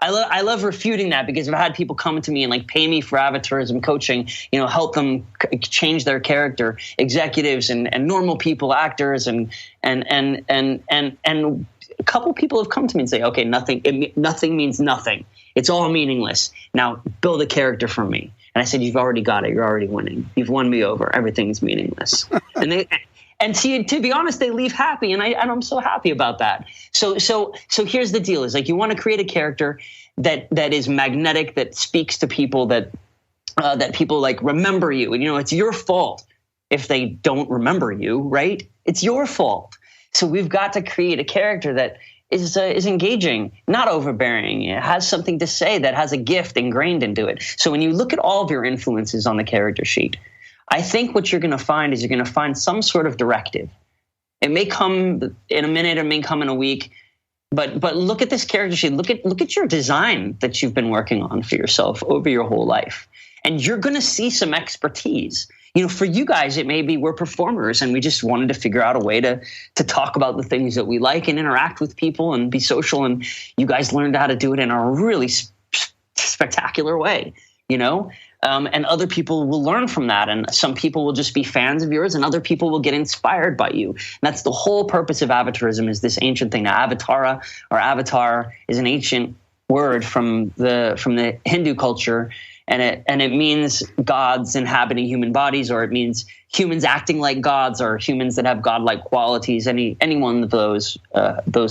I love refuting that, because I've had people come to me and like pay me for avatarism coaching, help them change their character, executives and normal people, actors, and a couple people have come to me and say, okay, nothing means nothing. It's all meaningless. Now build a character for me. And I said, you've already got it. You're already winning. You've won me over. Everything's meaningless. And to be honest, they leave happy, and I'm so happy about that. So here's the deal: is like you want to create a character that is magnetic, that speaks to people, that people like remember you, and it's your fault if they don't remember you, right? It's your fault. So we've got to create a character that is engaging, not overbearing. It has something to say, that has a gift ingrained into it. So when you look at all of your influences on the character sheet, I think what you're going to find is you're going to find some sort of directive. It may come in a minute, it may come in a week, but look at this character sheet. Look at your design that you've been working on for yourself over your whole life, and you're going to see some expertise. For you guys, it may be we're performers and we just wanted to figure out a way to talk about the things that we like and interact with people and be social, and you guys learned how to do it in a really spectacular way. And other people will learn from that. And some people will just be fans of yours, and other people will get inspired by you. And that's the whole purpose of avatarism, is this ancient thing. Now, avatara or avatar is an ancient word from the Hindu culture, and it means gods inhabiting human bodies, or it means humans acting like gods, or humans that have godlike qualities. Any one of those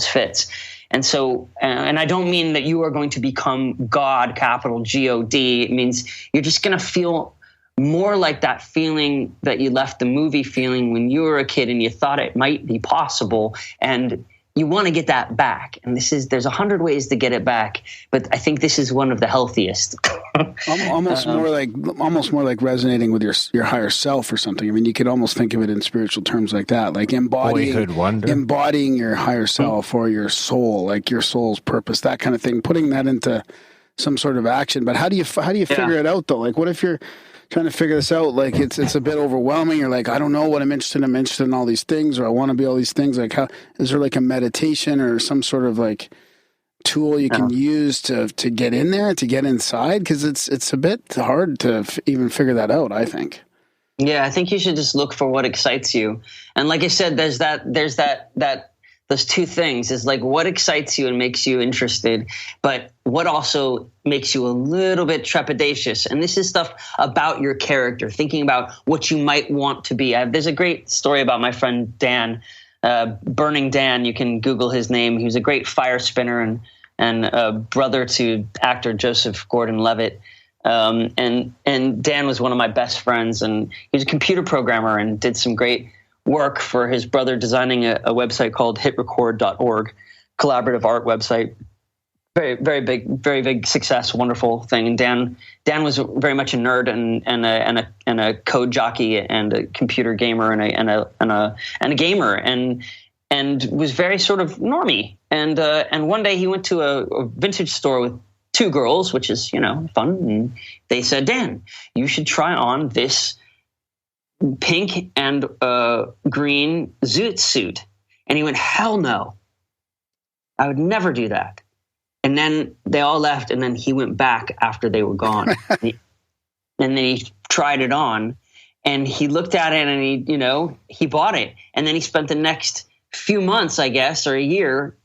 fits. And so, and I don't mean that you are going to become God, capital G-O-D. It means you're just going to feel more like that feeling that you left the movie feeling when you were a kid and you thought it might be possible. And you want to get that back. And there's 100 ways to get it back, but I think this is one of the healthiest. almost more like resonating with your higher self or something. I mean, you could almost think of it in spiritual terms like that, like embodying your higher self or your soul, like your soul's purpose, that kind of thing, putting that into some sort of action. But how do you figure it out though? Like, what if you're trying to figure this out? Like it's a bit overwhelming. You're like, I don't know what I'm interested in. I'm interested in all these things, or I want to be all these things. Like, how is there like a meditation or some sort of like tool you can use to get in there, to get inside? Because it's a bit hard to even figure that out, I think. Yeah, I think you should just look for what excites you. And like I said, there's those two things, is like what excites you and makes you interested, but what also makes you a little bit trepidatious. And this is stuff about your character, thinking about what you might want to be. There's a great story about my friend Dan, Burning Dan. You can Google his name. He was a great fire spinner and brother to actor Joseph Gordon-Levitt. And Dan was one of my best friends, and he was a computer programmer and did some great work for his brother, designing a website called hitrecord.org, collaborative art website. very big success, wonderful thing. And Dan was very much a nerd and a code jockey and a computer gamer and a gamer and was very sort of normie. And one day he went to a vintage store with two girls, which is, fun. And they said, Dan, you should try on this pink and green zoot suit. And he went, hell no, I would never do that. And then they all left, and then he went back after they were gone. And then he tried it on, and he looked at it, and he bought it. And then he spent the next few months, I guess, or a year,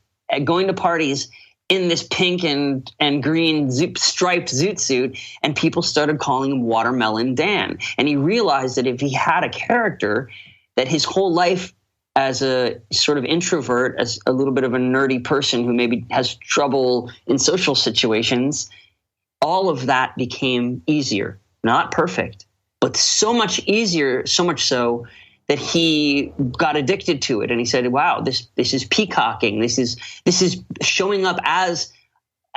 going to parties in this pink and green striped zoot suit, and people started calling him Watermelon Dan. And he realized that if he had a character, that his whole life as a sort of introvert, as a little bit of a nerdy person who maybe has trouble in social situations, all of that became easier. Not perfect, but so much easier, so much so that he got addicted to it. And he said, wow, this is peacocking. This is showing up as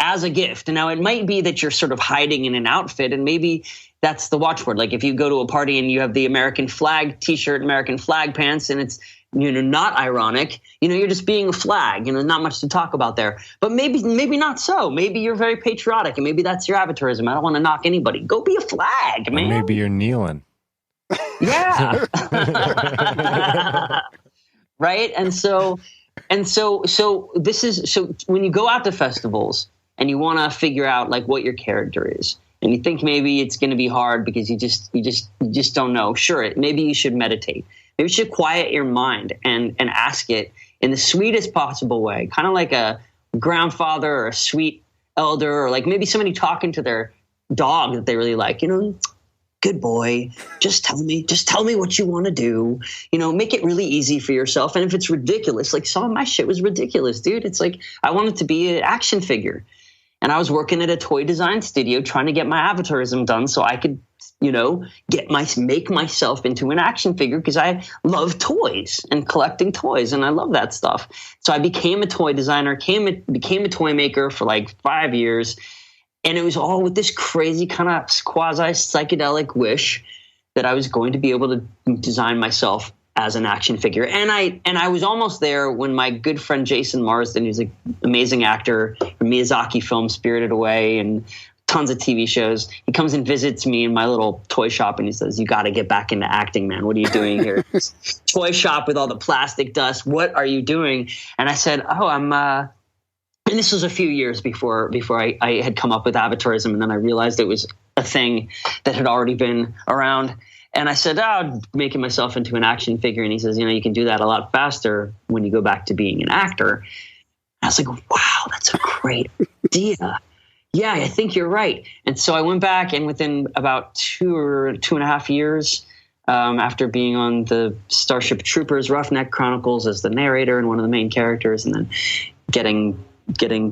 a gift. And now it might be that you're sort of hiding in an outfit, and maybe that's the watchword. Like if you go to a party and you have the American flag t-shirt, American flag pants, and it's not ironic, you're just being a flag, not much to talk about there. But maybe not so. Maybe you're very patriotic, and maybe that's your avatarism. I don't want to knock anybody. Go be a flag, man. Or maybe you're kneeling. Yeah. Right. And so this is, so when you go out to festivals and you want to figure out like what your character is, and you think maybe it's going to be hard because you just don't know. Sure. Maybe you should meditate. Maybe you should quiet your mind and ask it in the sweetest possible way, kind of like a grandfather or a sweet elder, or like maybe somebody talking to their dog that they really like, good boy, just tell me what you want to do, make it really easy for yourself. And if it's ridiculous, like some of my shit was ridiculous, dude. It's like, I wanted to be an action figure, and I was working at a toy design studio trying to get my avatarism done so I could, make myself into an action figure, because I love toys and collecting toys, and I love that stuff. So I became a toy designer, became a toy maker for like 5 years. And it was all with this crazy kind of quasi psychedelic wish that I was going to be able to design myself as an action figure. And I was almost there when my good friend Jason Marsden, who's an amazing actor from Miyazaki film Spirited Away and tons of TV shows, he comes and visits me in my little toy shop, and he says, you got to get back into acting, man. What are you doing here? Toy shop with all the plastic dust. What are you doing? And I said, and this was a few years before I had come up with avatarism, and then I realized it was a thing that had already been around. And I said, making myself into an action figure. And he says, you can do that a lot faster when you go back to being an actor. And I was like, wow, that's a great idea. Yeah, I think you're right. And so I went back, and within about 2.5 years, after being on the Starship Troopers Roughneck Chronicles as the narrator and one of the main characters, and then getting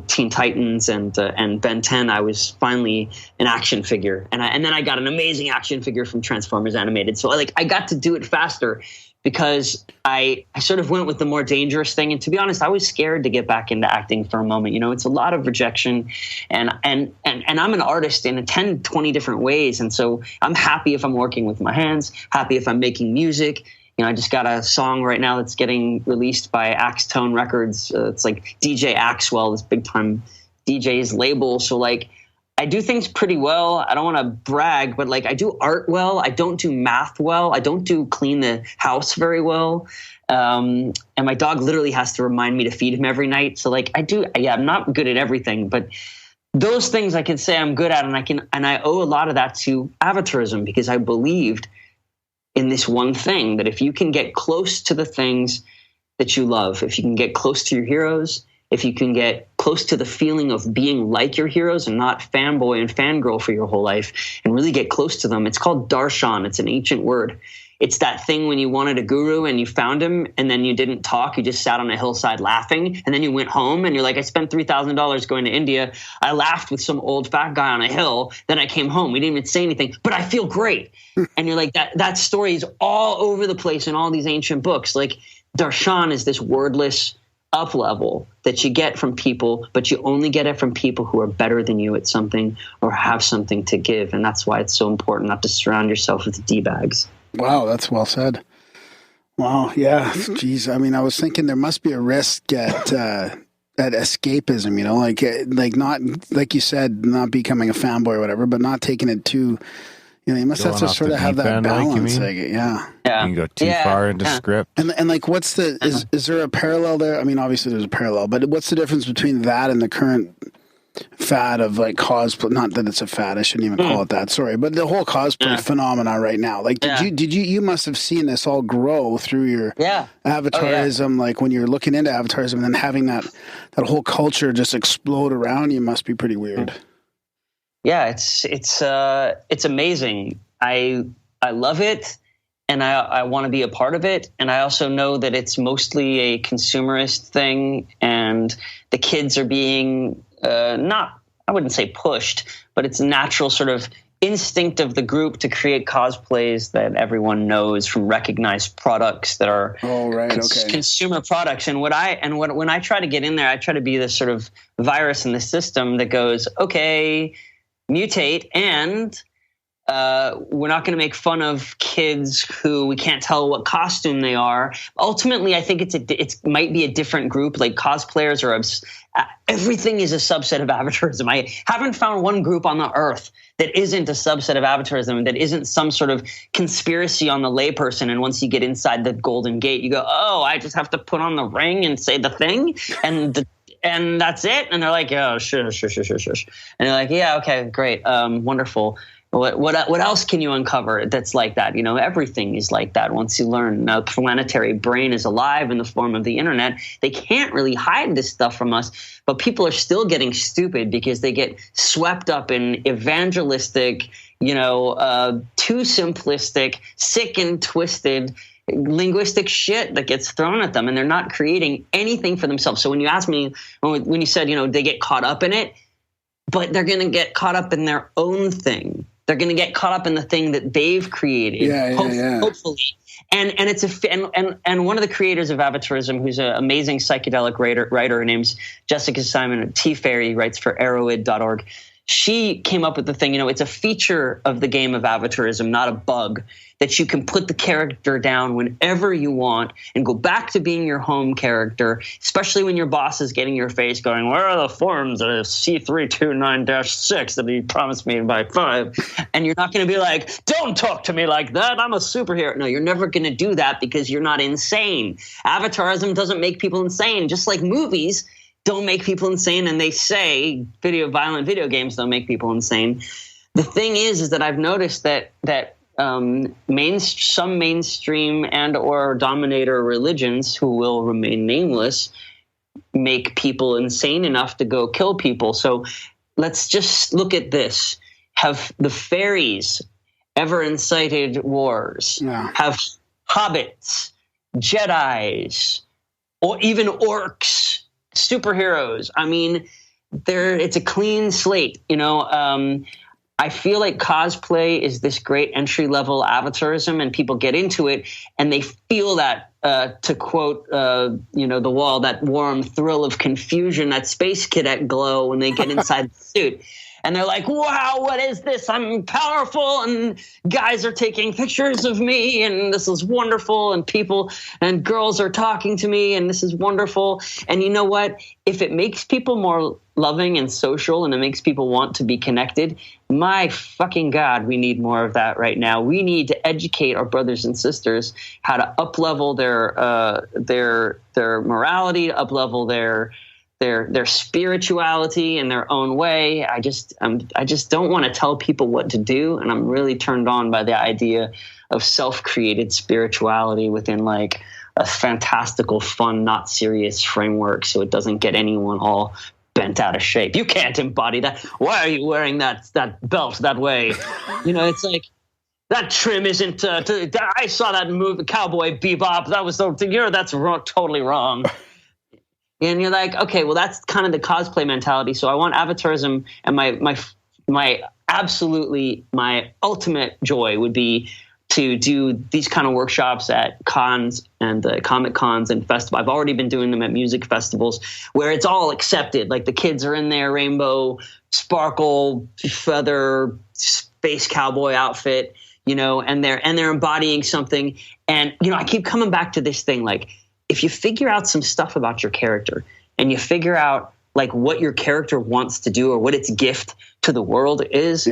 Teen Titans and Ben 10, I was finally an action figure, and then I got an amazing action figure from Transformers Animated. So I got to do it faster because I sort of went with the more dangerous thing. And to be honest, I was scared to get back into acting for a moment. It's a lot of rejection, and I'm an artist in 10, 20 different ways, and so I'm happy if I'm working with my hands, happy if I'm making music. I just got a song right now that's getting released by Axe Tone Records. It's like DJ Axwell, this big time DJ's label. So I do things pretty well. I don't want to brag, but I do art well. I don't do math well. I don't do clean the house very well. And my dog literally has to remind me to feed him every night. So I'm not good at everything, but those things I can say I'm good at, and I owe a lot of that to avatarism, because I believed in this one thing, that if you can get close to the things that you love, if you can get close to your heroes, if you can get close to the feeling of being like your heroes and not fanboy and fangirl for your whole life, and really get close to them. It's called Darchon. It's an ancient word. It's that thing when you wanted a guru and you found him, and then you didn't talk. You just sat on a hillside laughing, and then you went home and you're like, I spent $3,000 going to India. I laughed with some old fat guy on a hill. Then I came home. We didn't even say anything, but I feel great. And you're like, that story is all over the place in all these ancient books. Like Darchon is this wordless up level that you get from people, but you only get it from people who are better than you at something or have something to give. And that's why it's so important not to surround yourself with D-bags. Wow, that's well said. Wow, yeah. Geez, I mean, I was thinking there must be a risk at escapism, you know, like not, like you said, not becoming a fanboy or whatever, but not taking it too, you know, you must have to sort of have that balance. Yeah. You can go too far into script. And like, what's the, is there a parallel there? I mean, obviously there's a parallel, but what's the difference between that and the current fad of like cosplay? Not that it's a fad, I shouldn't even call it that, sorry, but the whole cosplay phenomenon right now. Like, you must have seen this all grow through your avatarism, like when you're looking into avatarism and then having that whole culture just explode around you must be pretty weird. Yeah, it's amazing. I love it, and I want to be a part of it. And I also know that it's mostly a consumerist thing, and the kids are being I wouldn't say pushed, but it's a natural sort of instinct of the group to create cosplays that everyone knows from recognized products that are consumer products. And when I try to get in there, I try to be this sort of virus in the system that goes, okay, mutate, and we're not going to make fun of kids who we can't tell what costume they are. Ultimately, I think it might be a different group. Like cosplayers everything is a subset of avatarism. I haven't found one group on the earth that isn't a subset of avatarism, that isn't some sort of conspiracy on the layperson. And once you get inside the Golden Gate, you go, oh, I just have to put on the ring and say the thing, and that's it. And they're like, oh, shush. And you're like, yeah, okay, great, wonderful. What else can you uncover that's like that? You know, everything is like that once you learn. Now, planetary brain is alive in the form of the internet. They can't really hide this stuff from us, but people are still getting stupid because they get swept up in evangelistic, too simplistic, sick and twisted linguistic shit that gets thrown at them, and they're not creating anything for themselves. So when you ask me, when you said, they get caught up in it, but they're going to get caught up in their own thing. They're going to get caught up in the thing that they've created, hopefully. And it's and one of the creators of Avatarism, who's an amazing psychedelic writer, her name's Jessica Simon, T Fairy, writes for arrowid.org. She came up with the thing, it's a feature of the game of Avatarism, not a bug, that you can put the character down whenever you want and go back to being your home character, especially when your boss is getting your face going, where are the forms of C329-6 that he promised me by 5? And you're not going to be like, don't talk to me like that, I'm a superhero. No, you're never going to do that because you're not insane. Avatarism doesn't make people insane, just like movies don't make people insane, and they say violent video games don't make people insane. The thing is that I've noticed that some mainstream and or dominator religions, who will remain nameless, make people insane enough to go kill people. So let's just look at this. Have the fairies ever incited wars? Yeah. Have hobbits, Jedis, or even orcs, superheroes? I mean, it's a clean slate, I feel like cosplay is this great entry-level avatarism, and people get into it, and they feel that, to quote, The Wall, that warm thrill of confusion, that space cadet glow when they get inside the suit. And they're like, wow, what is this? I'm powerful, and guys are taking pictures of me, and this is wonderful, and people and girls are talking to me, and this is wonderful. And you know what? If it makes people more loving and social, and it makes people want to be connected, my fucking God, we need more of that right now. We need to educate our brothers and sisters how to up-level their morality, up-level their spirituality in their own way. I just don't want to tell people what to do, and I'm really turned on by the idea of self-created spirituality within like a fantastical, fun, not serious framework, so it doesn't get anyone all bent out of shape. You can't embody that. Why are you wearing that belt that way? It's like, that trim isn't. I saw that movie, Cowboy Bebop. That was that's wrong, totally wrong. And you're like, okay, well, that's kind of the cosplay mentality. So I want avatarism, and my ultimate joy would be to do these kind of workshops at cons and comic cons and festivals. I've already been doing them at music festivals where it's all accepted. Like the kids are in their rainbow, sparkle, feather, space cowboy outfit, and they're embodying something. And, I keep coming back to this thing. Like if you figure out some stuff about your character and you figure out like what your character wants to do or what its gift to the world is,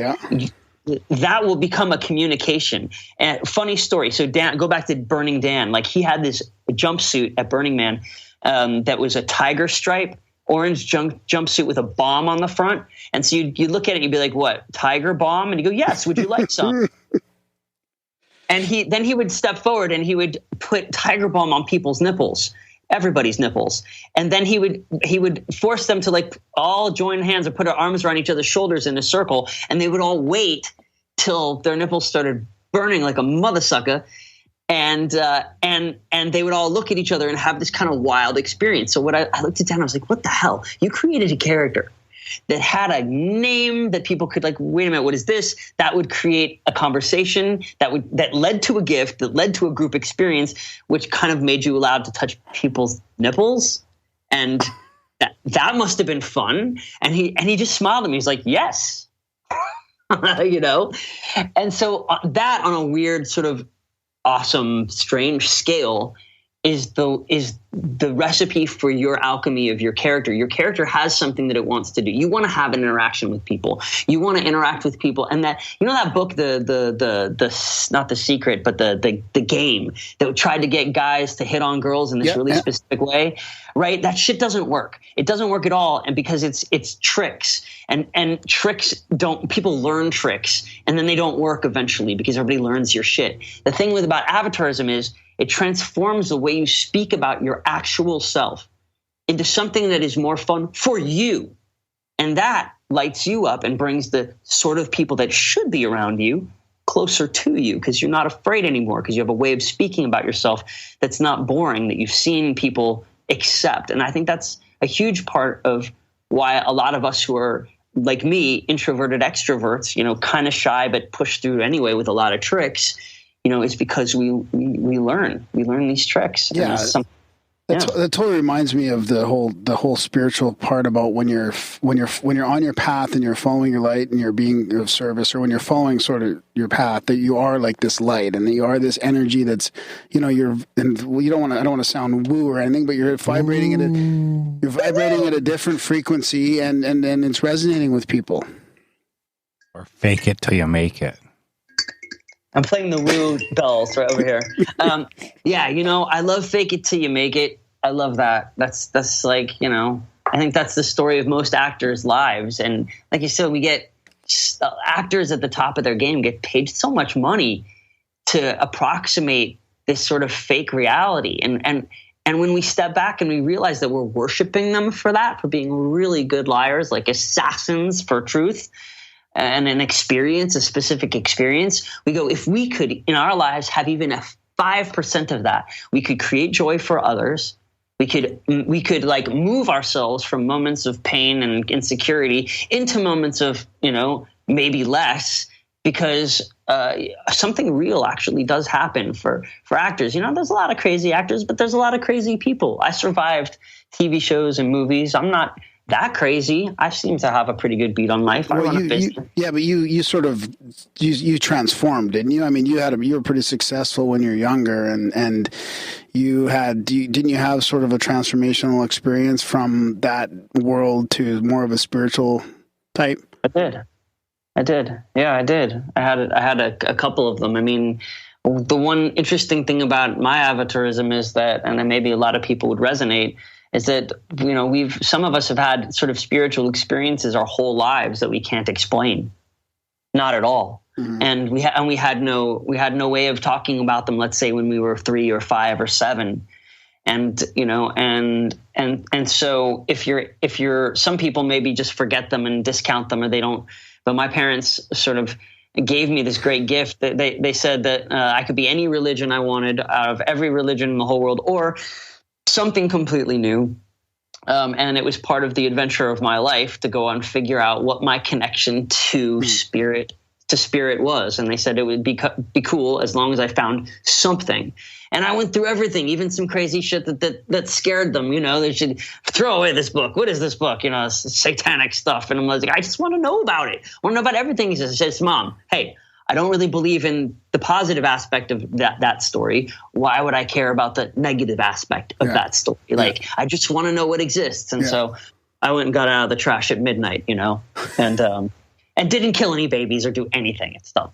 that will become a communication. And funny story. So go back to Burning Dan. Like he had this jumpsuit at Burning Man that was a tiger stripe, orange jumpsuit with a bomb on the front. And so you look at it and you'd be like, what, tiger bomb? And you go, yes, would you like some? And he would step forward and he would put tiger bomb on people's nipples, everybody's nipples. And then he would force them to like all join hands or put their arms around each other's shoulders in a circle. And they would all wait till their nipples started burning like a mother sucker. And they would all look at each other and have this kind of wild experience. So I looked at Dan, I was like, what the hell? You created a character that had a name that people could like, wait a minute, what is this? That would create a conversation that led to a gift, that led to a group experience, which kind of made you allowed to touch people's nipples. And that must have been fun. And he just smiled at me. He's like, yes, And so that on a weird sort of awesome, strange scale is the recipe for your alchemy of your character. Your character has something that it wants to do. You want to have an interaction with people. You want to interact with people. And that, that book, the not The Secret, but the game that tried to get guys to hit on girls in this specific way, right? That shit doesn't work. It doesn't work at all. And because it's tricks and tricks people learn tricks and then they don't work eventually because everybody learns your shit. The thing about avatarism is, it transforms the way you speak about your actual self into something that is more fun for you. And that lights you up and brings the sort of people that should be around you closer to you because you're not afraid anymore because you have a way of speaking about yourself that's not boring, that you've seen people accept. And I think that's a huge part of why a lot of us who are like me, introverted extroverts, kind of shy but push through anyway with a lot of tricks, is because we learn these tricks. Yeah. That totally reminds me of the whole spiritual part about when you're on your path and you're following your light and you're being of service, or when you're following sort of your path, that you are like this light and that you are this energy that's, I don't want to sound woo or anything, but you're vibrating at a different frequency and it's resonating with people. Or fake it till you make it. I'm playing the woo bells right over here. I love fake it till you make it. I love that. That's like, I think that's the story of most actors' lives. And like you said, we get actors at the top of their game get paid so much money to approximate this sort of fake reality. And when we step back and we realize that we're worshiping them for that, for being really good liars, like assassins for truth, and a specific experience, we go, if we could in our lives have even a 5% of that, we could create joy for others. We could like move ourselves from moments of pain and insecurity into moments of, maybe less, because something real actually does happen for actors. There's a lot of crazy actors, but there's a lot of crazy people. I survived TV shows and movies. I'm not that crazy. I seem to have a pretty good beat on life. But you sort of you transformed, didn't you? I mean, you were pretty successful when you were younger, and didn't you have sort of a transformational experience from that world to more of a spiritual type? I did. Yeah, I did. I had a couple of them. I mean, the one interesting thing about my avatarism is that, and then maybe a lot of people would resonate, is that, some of us have had sort of spiritual experiences our whole lives that we can't explain. Not at all. Mm-hmm. And we had no way of talking about them, let's say when we were 3 or 5 or 7. And, and so if you're, some people maybe just forget them and discount them, or they don't, but my parents sort of gave me this great gift. They said that I could be any religion I wanted, out of every religion in the whole world, or something completely new. And it was part of the adventure of my life to go and figure out what my connection to spirit, to spirit was. And they said it would be cool as long as I found something. And I went through everything, even some crazy shit that scared them. You know, they should throw away this book. What is this book? You know, satanic stuff. And I'm like, I just want to know about it. I want to know about everything. He says, Mom, hey, I don't really believe in the positive aspect of that story. Why would I care about the negative aspect of that story? Like, I just want to know what exists. And so I went and got out of the trash at midnight, you know, and didn't kill any babies or do anything. It's dumb.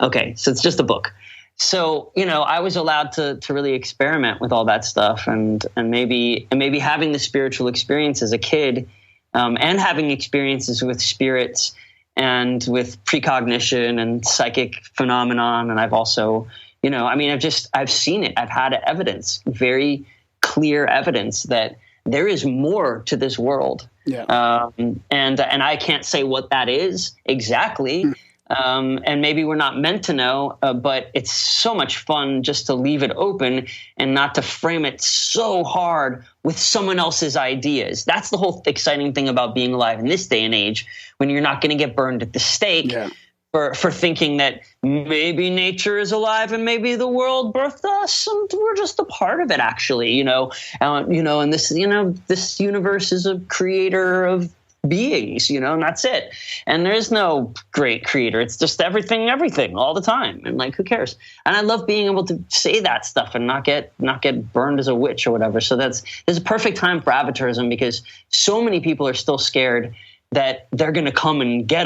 Okay, so it's just a book. So, you know, I was allowed to really experiment with all that stuff and maybe having the spiritual experience as a kid, and having experiences with spirits and with precognition and psychic phenomenon. And I've also, you know, I mean, I've seen it. I've had evidence, very clear evidence that there is more to this world. Yeah. And I can't say what that is exactly. And maybe we're not meant to know, but it's so much fun just to leave it open and not to frame it so hard with someone else's ideas. That's the whole exciting thing about being alive in this day and age, when you're not going to get burned at the stake for thinking that maybe nature is alive and maybe the world birthed us and we're just a part of it, actually, you know, and this universe is a creator of beings, you know, and that's it. And there is no great creator. It's just everything all the time. And like, who cares? And I love being able to say that stuff and not get burned as a witch or whatever. So there's a perfect time for Avatarism, because so many people are still scared that they're going to come and get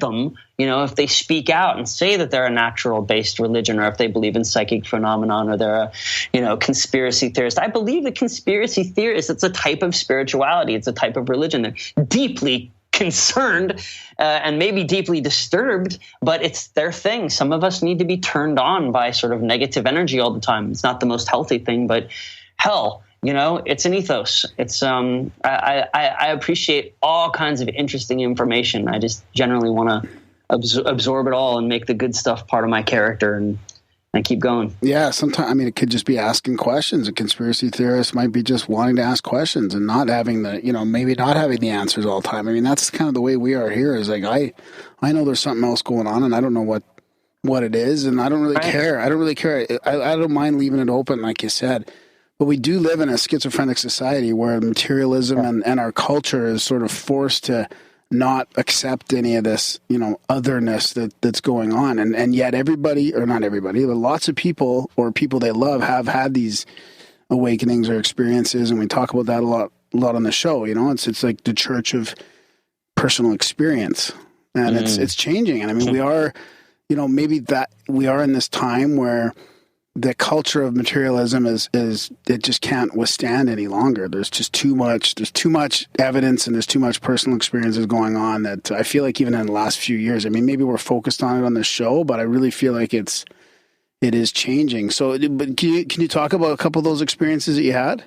them, you know, if they speak out and say that they're a natural based religion, or if they believe in psychic phenomenon, or they're a, you know, conspiracy theorist. I believe that conspiracy theorists, it's a type of spirituality. It's a type of religion. They're deeply concerned and maybe deeply disturbed, but it's their thing. Some of us need to be turned on by sort of negative energy all the time. It's not the most healthy thing, but hell, you know, it's an ethos. It's I appreciate all kinds of interesting information. I just generally want to absorb it all and make the good stuff part of my character and keep going. Yeah, sometimes, I mean, it could just be asking questions. A conspiracy theorist might be just wanting to ask questions and not having maybe not having the answers all the time. I mean, that's kind of the way we are here, is like, I know there's something else going on and I don't know what it is, and I don't really care. I don't really care. I don't mind leaving it open, like you said. But we do live in a schizophrenic society where materialism and our culture is sort of forced to not accept any of this, you know, otherness that's going on. And yet everybody, or not everybody, but lots of people or people they love have had these awakenings or experiences. And we talk about that a lot on the show. You know, it's like the church of personal experience. And it's changing. And I mean, we are, you know, maybe that we are in this time where the culture of materialism is it just can't withstand any longer. There's just too much evidence and there's too much personal experiences going on that I feel like even in the last few years, I mean, maybe we're focused on it on this show, but I really feel like it is changing. So, but can you talk about a couple of those experiences that you had?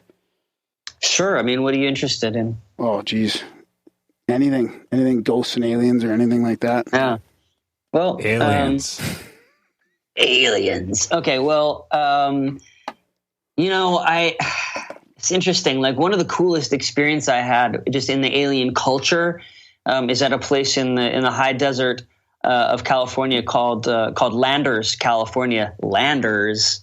Sure. I mean, what are you interested in? Oh, geez. Anything ghosts and aliens or anything like that? Yeah. Well, aliens. Aliens. Okay, well, you know, it's interesting. Like, one of the coolest experience I had just in the alien culture is at a place in the high desert of California called Landers, California. Landers,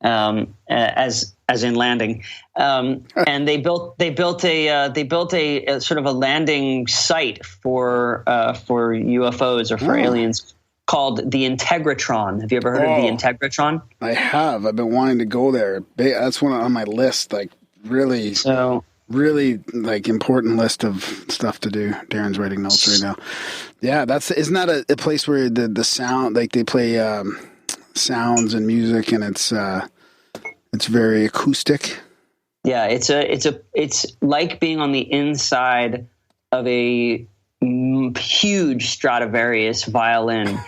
as in landing. And they built a sort of a landing site for UFOs or for aliens, called the Integratron. Have you ever heard of the Integratron? I have. I've been wanting to go there. That's one on my list, like really like important list of stuff to do. Darren's writing notes right now. Yeah, isn't that a place where the sound, like they play sounds and music, and it's very acoustic. Yeah, it's like being on the inside of a huge Stradivarius violin.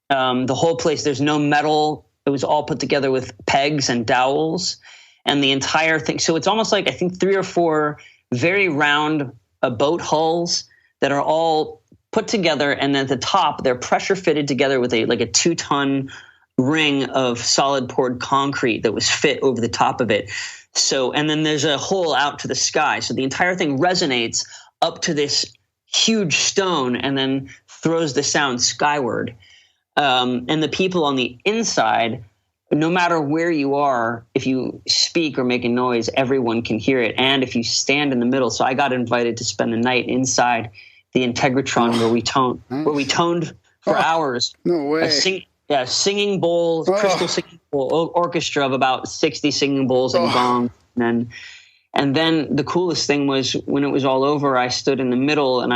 The whole place, there's no metal. It was all put together with pegs and dowels, and the entire thing. So it's almost like, I think, 3 or 4 very round boat hulls that are all put together, and at the top they're pressure fitted together with a 2-ton ring of solid poured concrete that was fit over the top of it. So, and then there's a hole out to the sky. So the entire thing resonates up to this huge stone and then throws the sound skyward. And the people on the inside, no matter where you are, if you speak or make a noise, everyone can hear it. And if you stand in the middle, so I got invited to spend the night inside the Integratron where we toned for hours. No way. Singing bowl, crystal singing bowl, orchestra of about 60 singing bowls and gongs. And then the coolest thing was when it was all over, I stood in the middle, and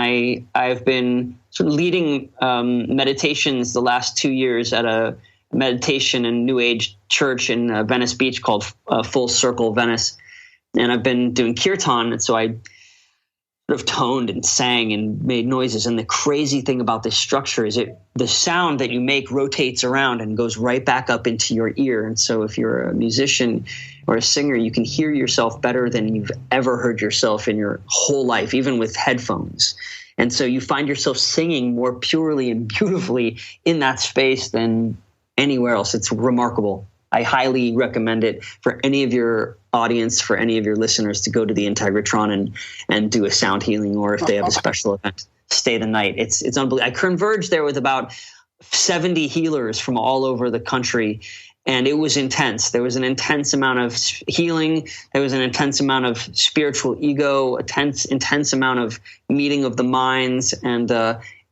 I've been sort of leading meditations the last 2 years at a meditation and New Age church in Venice Beach called Full Circle Venice. And I've been doing kirtan, and so I sort of toned and sang and made noises. And the crazy thing about this structure is the sound that you make rotates around and goes right back up into your ear. And so if you're a musician or a singer, you can hear yourself better than you've ever heard yourself in your whole life, even with headphones. And so you find yourself singing more purely and beautifully in that space than anywhere else. It's remarkable. I highly recommend it for any of your audience, for any of your listeners, to go to the Integratron and do a sound healing, or if they have a special event, stay the night. It's unbelievable. I converged there with about 70 healers from all over the country, and it was intense. There was an intense amount of healing. There was an intense amount of spiritual ego, intense amount of meeting of the minds, and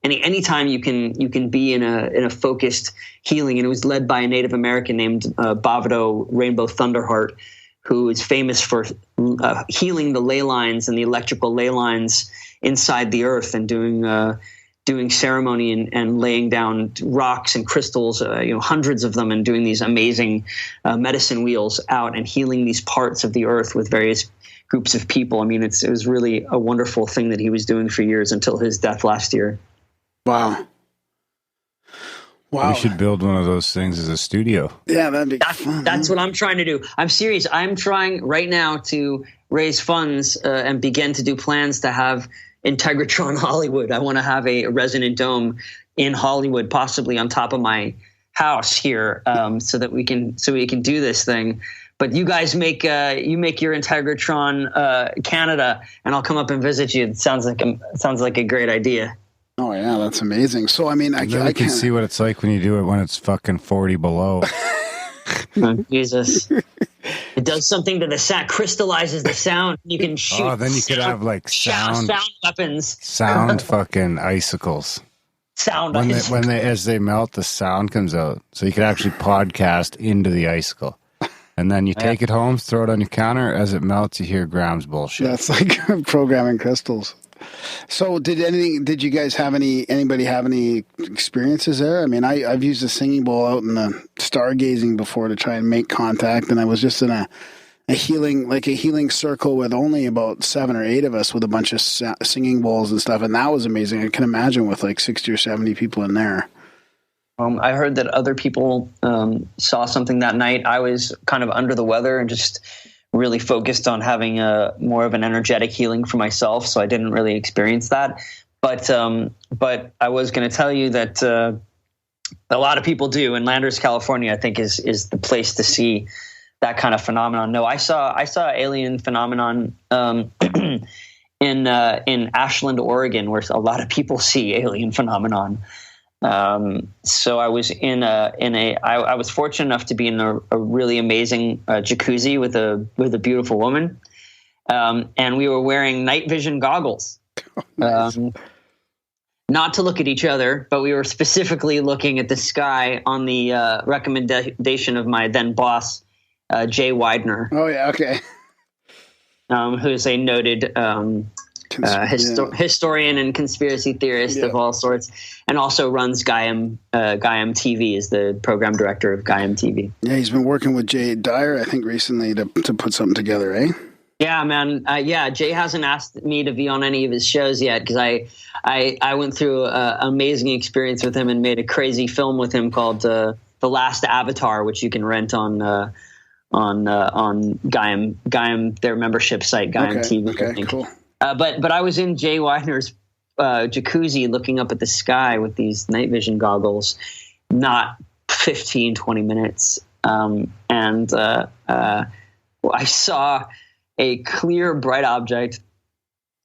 anytime you can be in a focused healing. And it was led by a Native American named DoBeDoBeDo Rainbow Thunderheart, who is famous for healing the ley lines and the electrical ley lines inside the earth, and doing ceremony and laying down rocks and crystals, hundreds of them, and doing these amazing medicine wheels out and healing these parts of the earth with various groups of people. I mean, it was really a wonderful thing that he was doing for years until his death last year. Wow. We should build one of those things as a studio. Yeah, that'd be fun. That's what I'm trying to do. I'm serious. I'm trying right now to raise funds and begin to do plans to have Integratron Hollywood. I want to have a resonant dome in Hollywood, possibly on top of my house here, so we can do this thing. But you guys make your Integratron Canada, and I'll come up and visit you. It sounds like a great idea. Oh yeah, that's amazing. So I mean, I can see what it's like when you do it when it's fucking 40 below. Oh, Jesus. It does something to the sound, crystallizes the sound. You can shoot. Oh, then you could have like sound weapons. Sound fucking icicles. When as they melt, the sound comes out. So you could actually podcast into the icicle. And then you take it home, throw it on your counter. As it melts, you hear Graham's bullshit. That's like programming crystals. So did you guys anybody have any experiences there? I mean, I've used a singing bowl out in the stargazing before to try and make contact, and I was just in a healing circle with only about 7 or 8 of us with a bunch of singing bowls and stuff, and that was amazing. I can imagine with like 60 or 70 people in there. I heard that other people saw something that night. I was kind of under the weather and just really focused on having more of an energetic healing for myself, so I didn't really experience that. But I was going to tell you that a lot of people do, and Landers, California, I think is the place to see that kind of phenomenon. No, I saw alien phenomenon in Ashland, Oregon, where a lot of people see alien phenomenon. So I was I was fortunate enough to be in a really amazing jacuzzi with a beautiful woman. And we were wearing night vision goggles, Nice. Not to look at each other, but we were specifically looking at the sky on the recommendation of my then boss, Jay Widener. Oh yeah. Okay. Who's a noted, historian and conspiracy theorist of all sorts, and also runs Gaiam TV, is the program director of Gaiam TV. Yeah, he's been working with Jay Dyer, I think, recently to put something together, eh? Yeah, man. Jay hasn't asked me to be on any of his shows yet because I went through an amazing experience with him and made a crazy film with him called The Last Avatar, which you can rent on Gaiam, their membership site, Gaiam TV. Okay, I think. cool. But I was in Jay Widener's jacuzzi looking up at the sky with these night vision goggles, not 15, 20 minutes. I saw a clear, bright object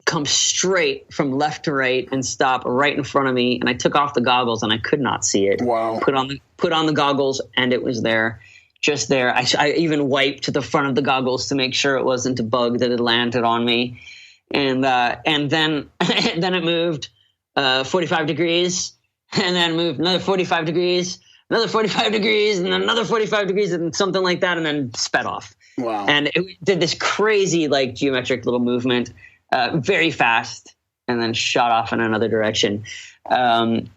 come straight from left to right and stop right in front of me. And I took off the goggles and I could not see it. Wow. Put on the goggles and it was there, just there. I even wiped the front of the goggles to make sure it wasn't a bug that had landed on me. And then it moved 45 degrees, and then moved another 45 degrees, another 45 degrees, and then another 45 degrees, and something like that, and then sped off. Wow. And it did this crazy, like, geometric little movement, very fast, and then shot off in another direction. And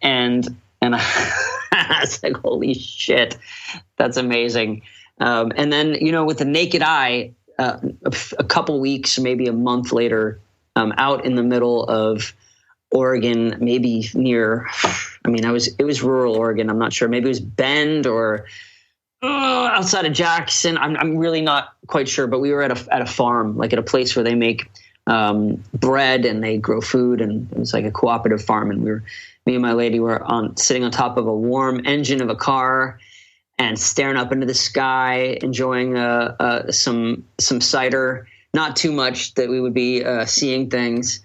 I was like, holy shit, that's amazing. And then, with the naked eye, a couple weeks, maybe a month later, out in the middle of Oregon, maybe near, it was rural Oregon. I'm not sure. Maybe it was Bend or outside of Jackson. I'm really not quite sure, but we were at a farm, like at a place where they make bread and they grow food, and it was like a cooperative farm. And me and my lady were sitting on top of a warm engine of a car and staring up into the sky, enjoying some cider. Not too much that we would be seeing things.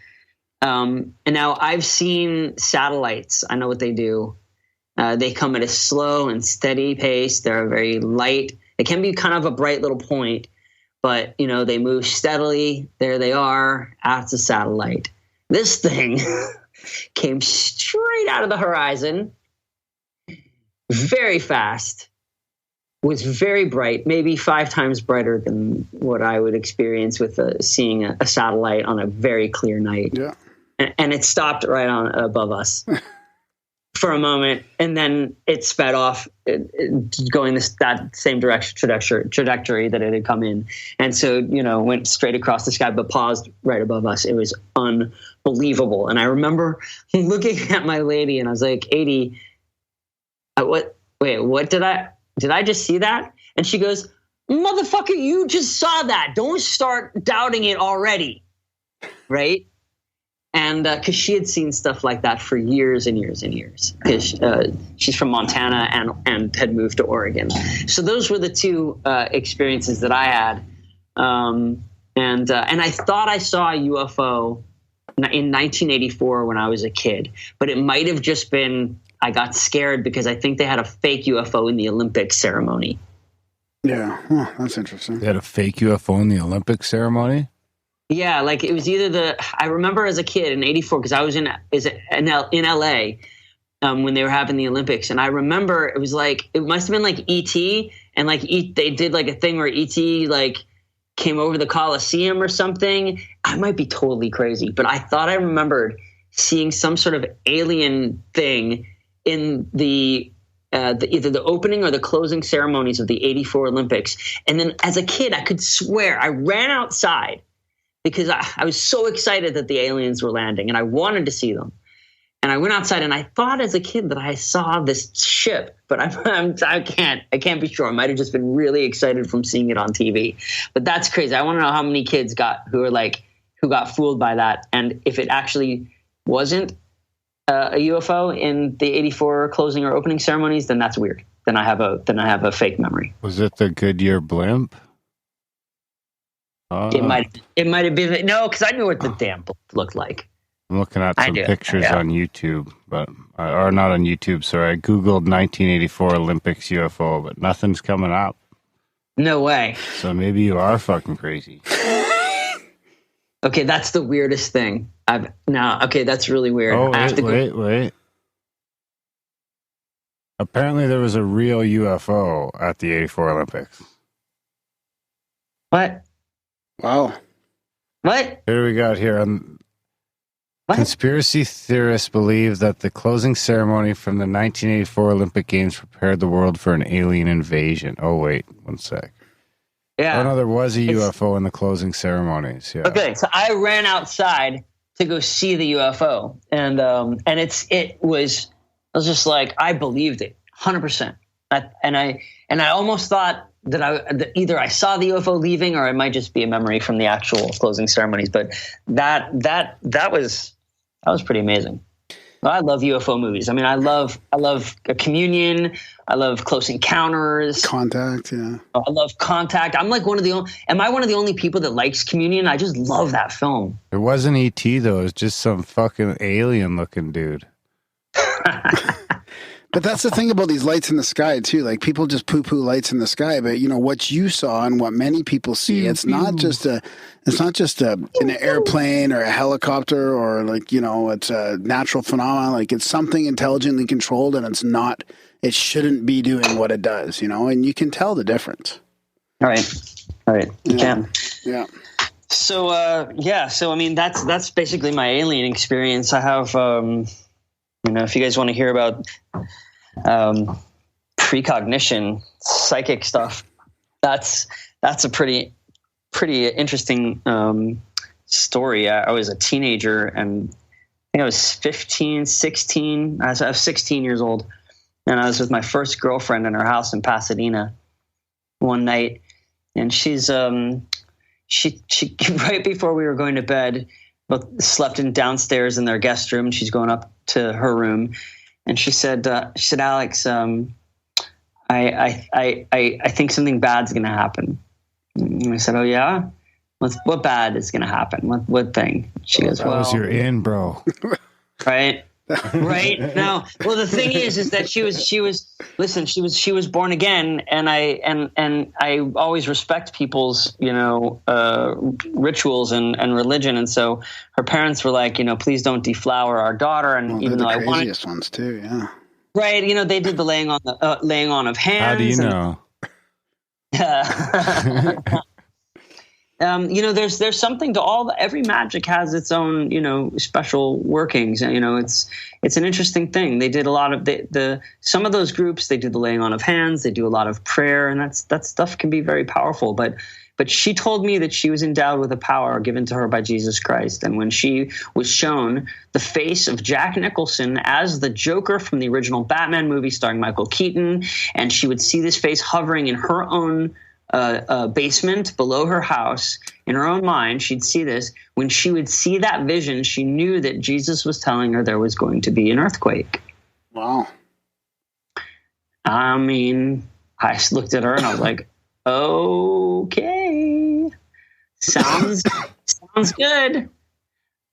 And now I've seen satellites. I know what they do. They come at a slow and steady pace. They're very light. They can be kind of a bright little point, but they move steadily. There they are. That's a satellite. This thing came straight out of the horizon, very fast. Was very bright, maybe 5 times brighter than what I would experience with seeing a satellite on a very clear night. Yeah. And it stopped right on above us for a moment, and then it sped off, going that same trajectory that it had come in. And so, went straight across the sky, but paused right above us. It was unbelievable. And I remember looking at my lady, and I was like, 80, what did I just see that? And she goes, motherfucker, you just saw that. Don't start doubting it already. Right? And because she had seen stuff like that for years and years and years. Because she's from Montana and had moved to Oregon. So those were the two experiences that I had. And I thought I saw a UFO in 1984 when I was a kid. But it might have just been, I got scared because I think they had a fake UFO in the Olympics ceremony. Yeah, that's interesting. They had a fake UFO in the Olympics ceremony? Yeah, like it was either I remember as a kid in 84, because I was in LA when they were having the Olympics. And I remember it was like, it must have been like E.T. and like they did like a thing where E.T. like came over the Coliseum or something. I might be totally crazy, but I thought I remembered seeing some sort of alien thing in the either the opening or the closing ceremonies of the 84 Olympics. And then as a kid, I could swear I ran outside because I was so excited that the aliens were landing and I wanted to see them. And I went outside and I thought as a kid that I saw this ship, but I can't be sure. I might have just been really excited from seeing it on TV. But that's crazy. I want to know how many kids who got fooled by that, and if it actually wasn't a UFO in the 84 closing or opening ceremonies, then that's weird. Then I have a fake memory. Was it the Goodyear blimp? It might have been. No, because I knew what the damn blimp looked like. I'm looking at some pictures on YouTube, or not on YouTube, sorry. I Googled 1984 Olympics UFO, but nothing's coming up. No way. So maybe you are fucking crazy. Okay, that's the weirdest thing. That's really weird. Oh, wait. Apparently there was a real UFO at the 84 Olympics. What? Wow. What? Here we got here. What? Conspiracy theorists believe that the closing ceremony from the 1984 Olympic Games prepared the world for an alien invasion. Oh, wait, one sec. Yeah. Oh, no, there was a UFO in the closing ceremonies. Yeah. Okay, so I ran outside to go see the UFO, and I was just like, I believed it 100%, and I almost thought that either I saw the UFO leaving or it might just be a memory from the actual closing ceremonies. But that was pretty amazing. Well, I love UFO movies. I mean, I love Communion. I love Close Encounters. Contact, yeah. I love Contact. I'm like am I one of the only people that likes Communion? I just love that film. It wasn't E.T. though. It was just some fucking alien looking dude. But that's the thing about these lights in the sky too. Like people just poo-poo lights in the sky, but you know what you saw and what many people see. It's not just an airplane or a helicopter or like, you know, it's a natural phenomenon. Like it's something intelligently controlled, and it shouldn't be doing what it does, you know, and you can tell the difference. All right. You can. Yeah. So, so I mean, that's basically my alien experience. I have, if you guys want to hear about precognition, psychic stuff, that's a pretty interesting story. I was a teenager, and I think I was 15, 16. I was 16 years old, and I was with my first girlfriend in her house in Pasadena one night, and she's she right before we were going to bed, both slept downstairs in their guest room. She's going up to her room. And she said, Alex, I think something bad's going to happen. And I said, oh yeah? What bad is going to happen? What thing? She goes, well, you're in, bro. Right. Right. Now, well, the thing is that she was born again, and I always respect people's, rituals and religion. And so her parents were like, please don't deflower our daughter. And even though I wanted, craziest ones too. Yeah. Right. They did the laying on of hands. How do you know? There's something to every magic has its own, special workings. It's an interesting thing. They did a lot of some of those groups, they do the laying on of hands, they do a lot of prayer, and that stuff can be very powerful. But she told me that she was endowed with a power given to her by Jesus Christ. And when she was shown the face of Jack Nicholson as the Joker from the original Batman movie starring Michael Keaton, and she would see this face hovering in her own basement below her house, in her own mind, she'd see this. When she would see that vision, she knew that Jesus was telling her there was going to be an earthquake. Wow. I mean, I looked at her and I was like, okay, sounds good.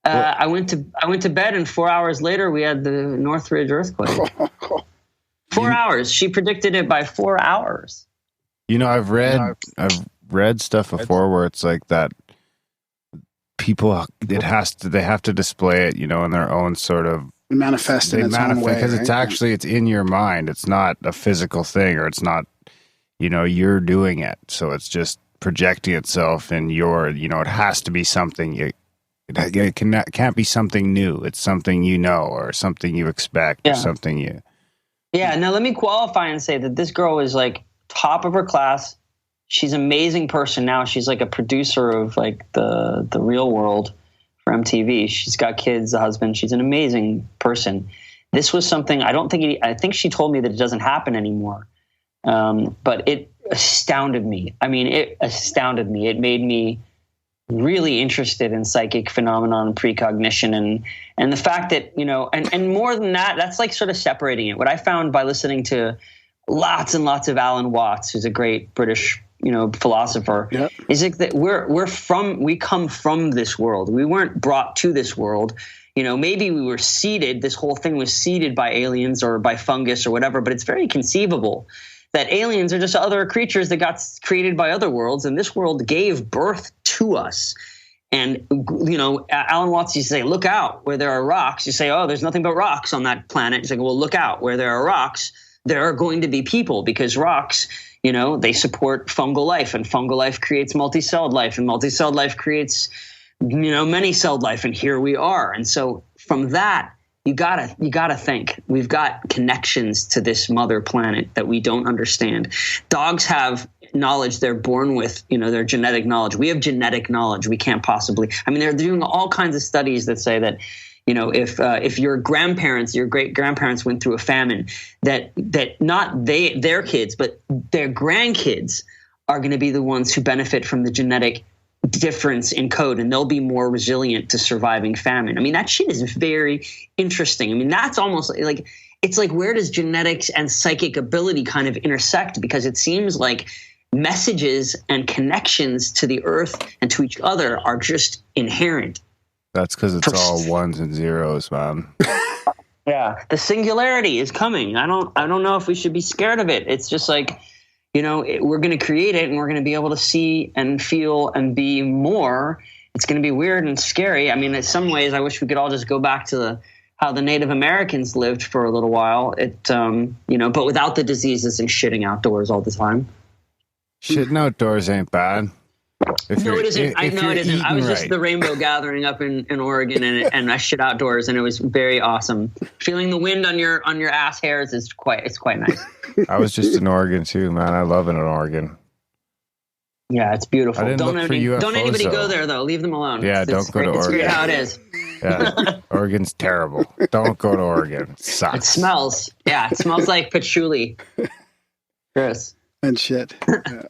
I went to bed, and 4 hours later we had the Northridge earthquake. 4 hours. She predicted it by 4 hours. I've read stuff before where it's like that people they have to display it, in their own sort of manifest in its own way, because right? it's in your mind. It's not a physical thing, or it's not, you're doing it. So it's just projecting itself, and it has to be something. It can't be something new. It's something or something you expect, or something you. Yeah. Now let me qualify and say that this girl is like top of her class. She's an amazing person now. She's like a producer of like the Real World for MTV. She's got kids, a husband. She's an amazing person. This was something I think she told me that it doesn't happen anymore. But it astounded me. I mean, it astounded me. It made me really interested in psychic phenomenon and precognition, and the fact that, and more than that, that's like sort of separating it. What I found by listening to lots and lots of Alan Watts, who's a great British, philosopher, is like that we come from this world. We weren't brought to this world. Maybe we were seeded. This whole thing was seeded by aliens or by fungus or whatever, but it's very conceivable that aliens are just other creatures that got created by other worlds, and this world gave birth to us. And, Alan Watts used to say, look out where there are rocks. You say, oh, there's nothing but rocks on that planet. He's like, well, look out where there are rocks. There are going to be people, because rocks, they support fungal life, and fungal life creates multi-celled life, and multi-celled life creates, many-celled life. And here we are. And so from that, you gotta think we've got connections to this mother planet that we don't understand. Dogs have knowledge they're born with, their genetic knowledge. We have genetic knowledge. We can't possibly. I mean, they're doing all kinds of studies that say that, if your grandparents, your great grandparents went through a famine, that not their kids, but their grandkids are going to be the ones who benefit from the genetic difference in code, and they'll be more resilient to surviving famine. I mean, that shit is very interesting. I mean, that's almost like, it's like, where does genetics and psychic ability kind of intersect? Because it seems like messages and connections to the earth and to each other are just inherent. That's because it's all ones and zeros, man. Yeah, the singularity is coming. I don't know if we should be scared of it. It's just like, we're going to create it, and we're going to be able to see and feel and be more. It's going to be weird and scary. I mean, in some ways, I wish we could all just go back to how the Native Americans lived for a little while. But without the diseases and shitting outdoors all the time. Shitting outdoors ain't bad. No, it isn't. I know it isn't. I was just the Rainbow Gathering up in Oregon, and I shit outdoors, and it was very awesome. Feeling the wind on your ass hairs is quite nice. I was just in Oregon too, man. I love it in Oregon. Yeah, it's beautiful. I didn't look for UFOs, don't anybody go there though. Leave them alone. Yeah, don't go to Oregon. It's great how it is. Yeah, Oregon's terrible. Don't go to Oregon. It sucks. It smells. Yeah, it smells like patchouli. Gross. And shit. Yeah.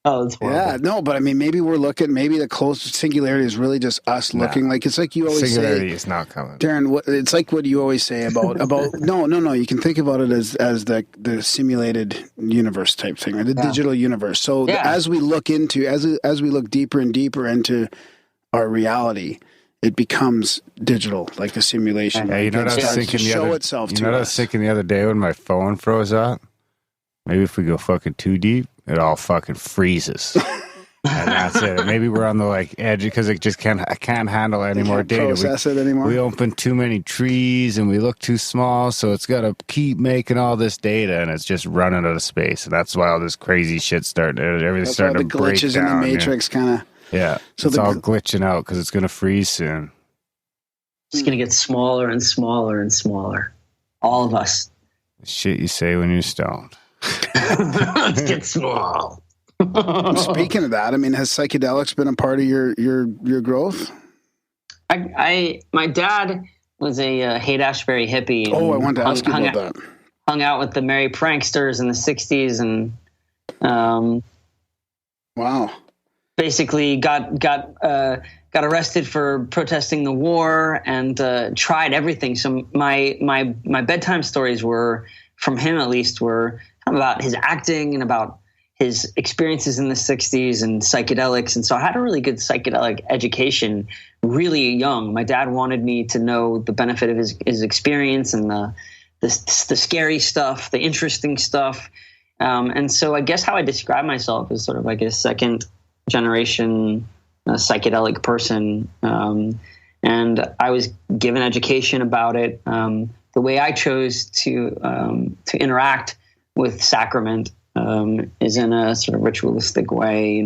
Oh, it's horrible. Yeah, no, but I mean, maybe the closest singularity is really just us looking like, it's like you always singularity say. Is not coming. Darren, it's like what you always say about no, you can think about it as the simulated universe type thing, or the digital universe. So as we look deeper and deeper into our reality, it becomes digital, like a simulation. Yeah, you know what I was thinking the other day when my phone froze up? Maybe if we go fucking too deep, it all fucking freezes. And that's it. Maybe we're on the edge because I can't handle any more data. Process it anymore. We open too many trees and we look too small, so it's got to keep making all this data, and it's just running out of space. And that's why all this crazy shit everything's starting to break down. Glitches in the Matrix kind of. Yeah, so it's all glitching out because it's going to freeze soon. It's going to get smaller and smaller and smaller. All of us. Shit you say when you're stoned. Let's get small. Speaking of that, I mean, has psychedelics been a part of your growth? My dad was a Haight-Ashbury hippie. Oh, I wanted to ask you about that. Hung out with the Merry Pranksters in the 60s and wow. Basically got arrested for protesting the war and tried everything. So my bedtime stories were, from him at least, were about his acting and about his experiences in the 60s and psychedelics. And so I had a really good psychedelic education really young. My dad wanted me to know the benefit of his experience and the scary stuff, the interesting stuff. And so I guess how I describe myself is sort of like a second generation psychedelic person. And I was given education about it. The way I chose to interact with sacrament is in a sort of ritualistic way.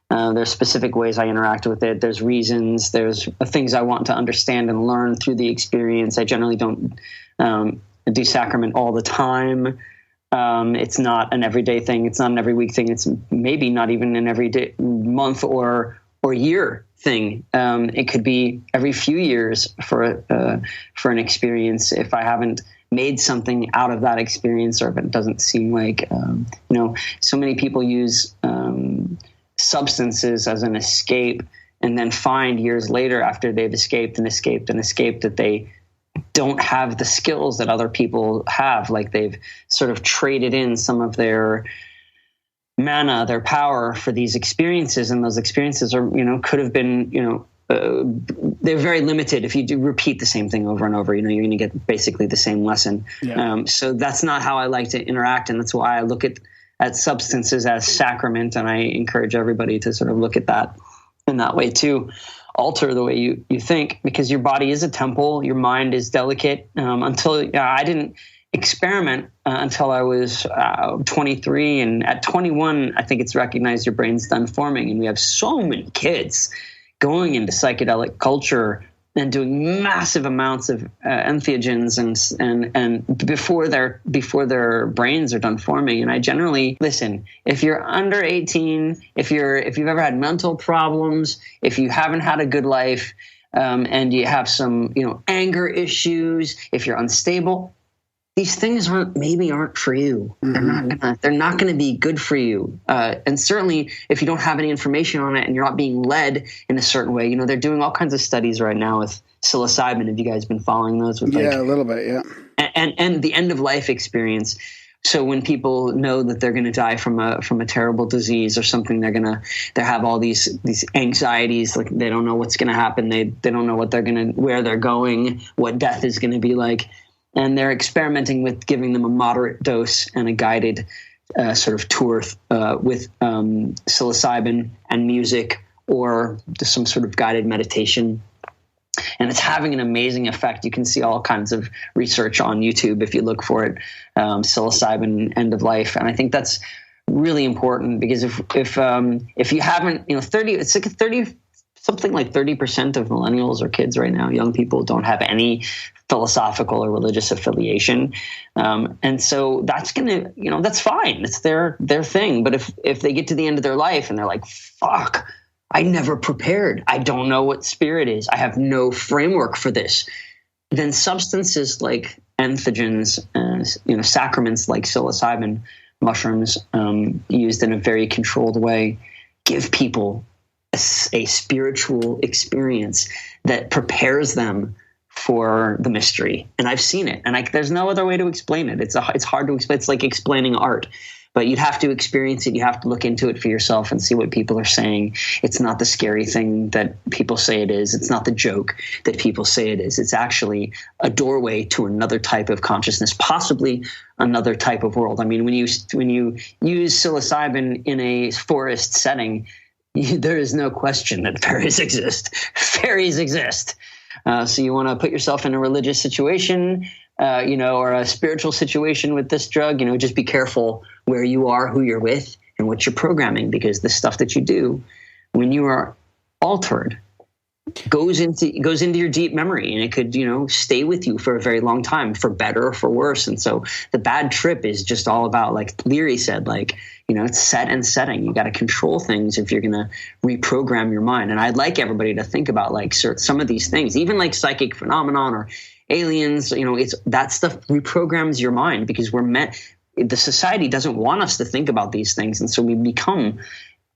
There's specific ways I interact with it. There's reasons. There's things I want to understand and learn through the experience. I generally don't do sacrament all the time. It's not an everyday thing. It's not an every week thing. It's maybe not even an every day, month or year thing. It could be every few years for an experience if I haven't made something out of that experience, or if it doesn't seem like, so many people use substances as an escape and then find years later after they've escaped that they don't have the skills that other people have. Like they've sort of traded in some of their mana, their power for these experiences. And those experiences are, could have been, they're very limited. If you do repeat the same thing over and over, you're going to get basically the same lesson. Yeah. So that's not how I like to interact. And that's why I look at substances as sacrament. And I encourage everybody to sort of look at that in that way too. Alter the way you think, because your body is a temple. Your mind is delicate. Until I didn't experiment until I was 23. And at 21, I think it's recognized your brain's done forming. And we have so many kids going into psychedelic culture and doing massive amounts of entheogens and before their brains are done forming. And I generally listen, if you're under 18, if you've ever had mental problems, if you haven't had a good life, and you have some anger issues, if you're unstable, these things aren't for you. They're not gonna be good for you. And certainly if you don't have any information on it and you're not being led in a certain way, they're doing all kinds of studies right now with psilocybin. Have you guys been following those? With a little bit, yeah. And the end of life experience. So when people know that they're going to die from a terrible disease or something, they have all these anxieties, like they don't know what's going to happen. They don't know where they're going, what death is going to be like. And they're experimenting with giving them a moderate dose and a guided sort of tour with psilocybin and music, or just some sort of guided meditation. And it's having an amazing effect. You can see all kinds of research on YouTube if you look for it, psilocybin end of life. And I think that's really important, because if you haven't, it's like 30% of millennials or kids right now, young people, don't have any philosophical or religious affiliation. And so that's that's fine. It's their thing. But if they get to the end of their life and they're like, fuck, I never prepared, I don't know what spirit is, I have no framework for this, then substances like entheogens, sacraments like psilocybin mushrooms, used in a very controlled way, give people a spiritual experience that prepares them for the mystery. And I've seen it, and there's no other way to explain it. It's hard to explain. It's like explaining art. But you'd have to experience it. You have to look into it for yourself and see what people are saying. It's not the scary thing that people say it is. It's not the joke that people say it is. It's actually a doorway to another type of consciousness, possibly another type of world. I mean, when you use psilocybin in a forest setting, there is no question that fairies exist. Fairies exist. So you want to put yourself in a religious situation, or a spiritual situation with this drug, just be careful where you are, who you're with, and what you're programming, because the stuff that you do when you are altered goes into your deep memory, and it could, stay with you for a very long time, for better or for worse. And so the bad trip is just all about, like Leary said, it's set and setting. You got to control things if you're going to reprogram your mind. And I'd like everybody to think about some of these things, even like psychic phenomenon or aliens, it's that stuff reprograms your mind, because the society doesn't want us to think about these things. And so we become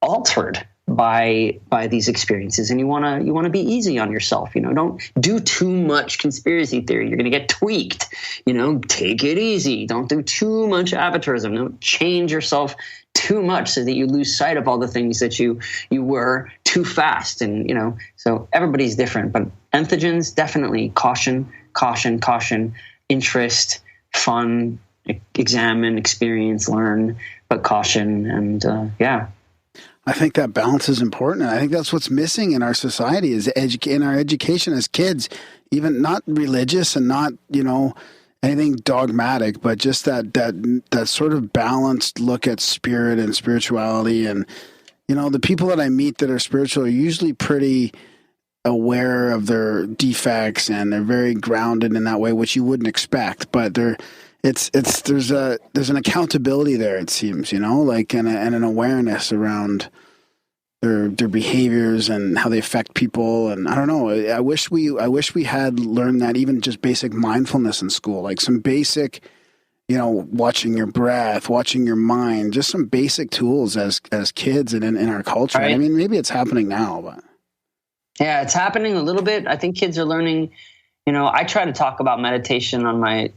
altered by these experiences, and you want to be easy on yourself. Don't do too much conspiracy theory. You're going to get tweaked. Take it easy. Don't do too much avatarism. Don't change yourself too much so that you lose sight of all the things that you were too fast. And so everybody's different, but entheogens, definitely caution, interest, fun, examine, experience, learn, but caution. And I think that balance is important. And I think that's what's missing in our society, is in our education as kids, even not religious and not, anything dogmatic, but just that sort of balanced look at spirit and spirituality. And, the people that I meet that are spiritual are usually pretty aware of their defects, and they're very grounded in that way, which you wouldn't expect, but there's an accountability there, it seems, and an awareness around their behaviors and how they affect people. And I don't know, I wish we had learned that, even just basic mindfulness in school, like some basic, watching your breath, watching your mind, just some basic tools as kids and in our culture. Right. I mean, maybe it's happening now, but yeah, it's happening a little bit. I think kids are learning. I try to talk about meditation on my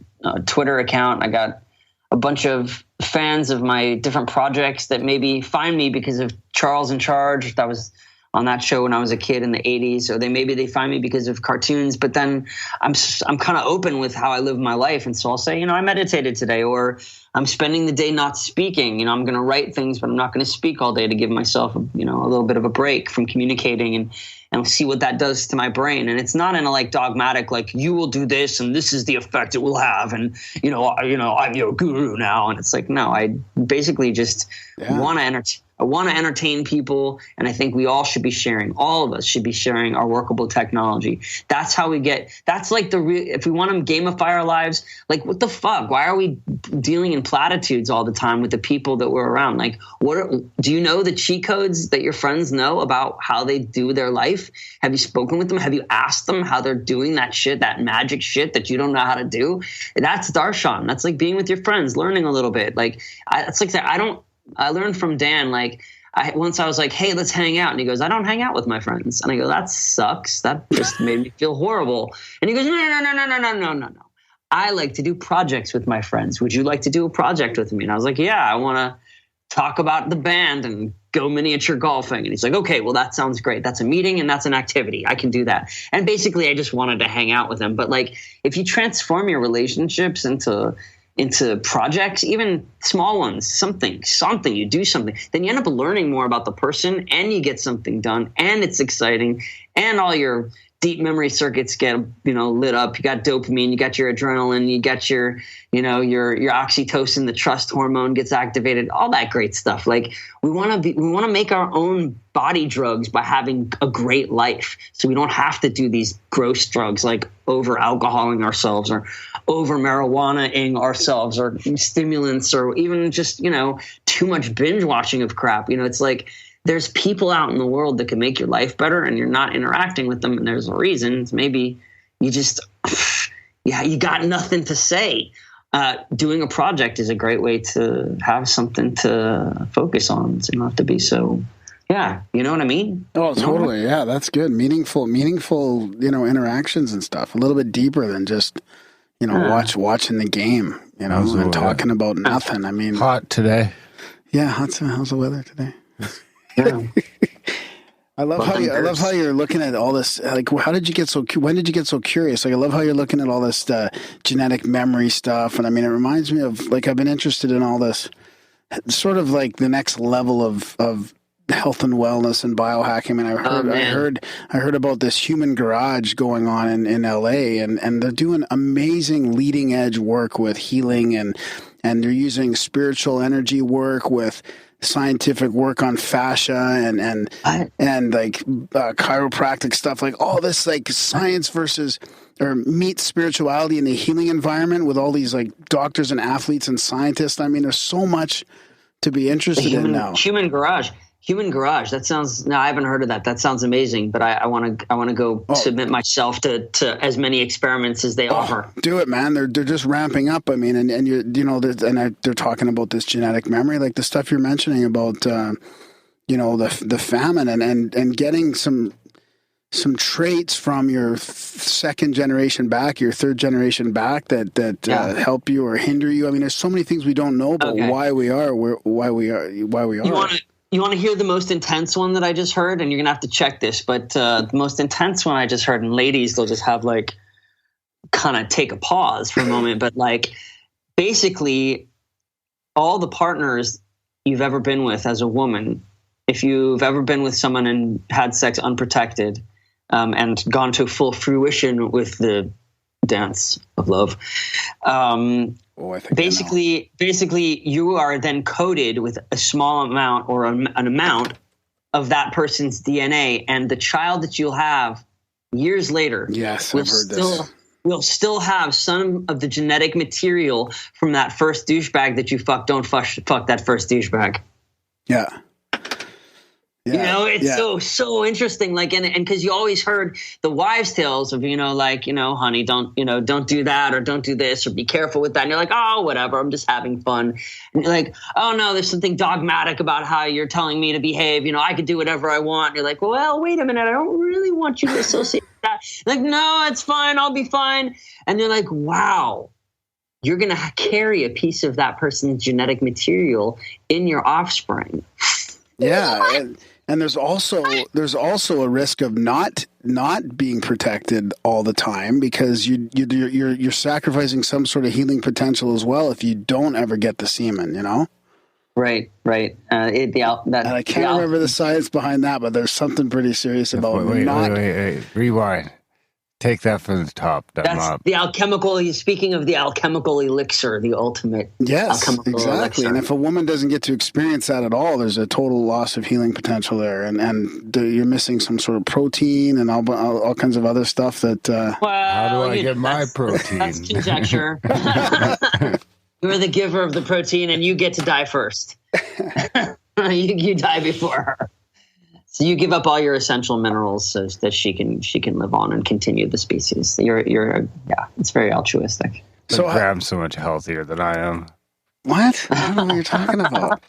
Twitter account. I got a bunch of fans of my different projects that maybe find me because of Charles in Charge. That was on that show when I was a kid in the 80s. Or they find me because of cartoons. But then I'm kind of open with how I live my life. And so I'll say, I meditated today, or I'm spending the day not speaking. I'm going to write things, but I'm not going to speak all day to give myself, a little bit of a break from communicating, and see what that does to my brain. And it's not in a dogmatic, you will do this and this is the effect it will have. And, I'm your guru now. And it's no, I basically just want to I want to entertain people, and I think we all should be sharing. All of us should be sharing our workable technology. That's how we get. That's like if we want to gamify our lives, like what the fuck? Why are we dealing in platitudes all the time with the people that we're around? Like, do you know the cheat codes that your friends know about how they do their life? Have you spoken with them? Have you asked them how they're doing that shit, that magic shit that you don't know how to do? That's Darchon. That's like being with your friends, learning a little bit. Like, it's like that. I learned from Dan, like, once I was like, hey, let's hang out. And he goes, I don't hang out with my friends. And I go, that sucks. That just made me feel horrible. And he goes, no. I like to do projects with my friends. Would you like to do a project with me? And I was like, yeah, I want to talk about the band and go miniature golfing. And he's like, okay, well, that sounds great. That's a meeting and that's an activity. I can do that. And basically, I just wanted to hang out with him. But like, if you transform your relationships into projects, even small ones, something, you do something, then you end up learning more about the person and you get something done and it's exciting and all your deep memory circuits get, lit up. You got dopamine, you got your adrenaline, you got your oxytocin, the trust hormone gets activated, all that great stuff. Like we want to make our own body drugs by having a great life. So we don't have to do these gross drugs like over alcoholing ourselves or over marijuana-ing ourselves or stimulants or even just, too much binge watching of crap. It's like, there's people out in the world that can make your life better and you're not interacting with them. And there's a reason. Maybe you just, you got nothing to say. Doing a project is a great way to have something to focus on. So you don't have to be so, you know what I mean? Oh, totally. Yeah, that's good. Meaningful, interactions and stuff. A little bit deeper than just, watching the game, and talking about nothing. I mean, hot today. Yeah, how's the weather today? Yeah. I love how you're looking at all this. Like, when did you get so curious? Like, I love how you're looking at all this genetic memory stuff. And I mean, it reminds me of, like, I've been interested in all this sort of like the next level of health and wellness and biohacking. I mean, I heard about this human garage going on in LA and they're doing amazing leading edge work with healing and they're using spiritual energy work with scientific work on fascia and like chiropractic stuff, like all this like science meets spirituality in the healing environment with all these like doctors and athletes and scientists. I mean, there's so much to be interested in now. Human garage. That sounds. No, I haven't heard of that. That sounds amazing. But I want to go submit myself to as many experiments as they offer. Do it, man. They're just ramping up. I mean, and they're talking about this genetic memory, like the stuff you're mentioning about, the famine and getting some traits from your second generation back, your third generation back that help you or hinder you. I mean, there's so many things we don't know about why we are. You want to hear the most intense one that I just heard? And you're going to have to check this. But the most intense one I just heard, and ladies, they'll just have like kind of take a pause for a moment. But like basically all the partners you've ever been with as a woman, if you've ever been with someone and had sex unprotected and gone to full fruition with the dance of love, basically you are then coded with a small amount or an amount of that person's DNA, and the child that you'll have years later will still have some of the genetic material from that first douchebag that you fucked. Don't fuck that first douchebag. Yeah. It's so interesting. Like, and because you always heard the wives' tales of, honey, don't do that or don't do this or be careful with that. And you're like, oh, whatever, I'm just having fun. And you're like, oh no, there's something dogmatic about how you're telling me to behave. I could do whatever I want. And you're like, well, wait a minute, I don't really want you to associate with that. Like, no, it's fine, I'll be fine. And you're like, wow, you're going to carry a piece of that person's genetic material in your offspring. Yeah. And there's also a risk of not being protected all the time because you're sacrificing some sort of healing potential as well if you don't ever get the semen, Right. And I can't remember the science behind that, but there's something pretty serious about wait, rewind. Take that from the top. That's the alchemical. Speaking of the alchemical elixir, the ultimate. Yes, alchemical exactly. elixir. And if a woman doesn't get to experience that at all, there's a total loss of healing potential there, and you're missing some sort of protein and all kinds of other stuff that. How do I get my protein? That's conjecture. You're the giver of the protein, and you get to die first. you die before her. So you give up all your essential minerals so that she can live on and continue the species. It's very altruistic. So Graham's so much healthier than I am. What? I don't know what you're talking about.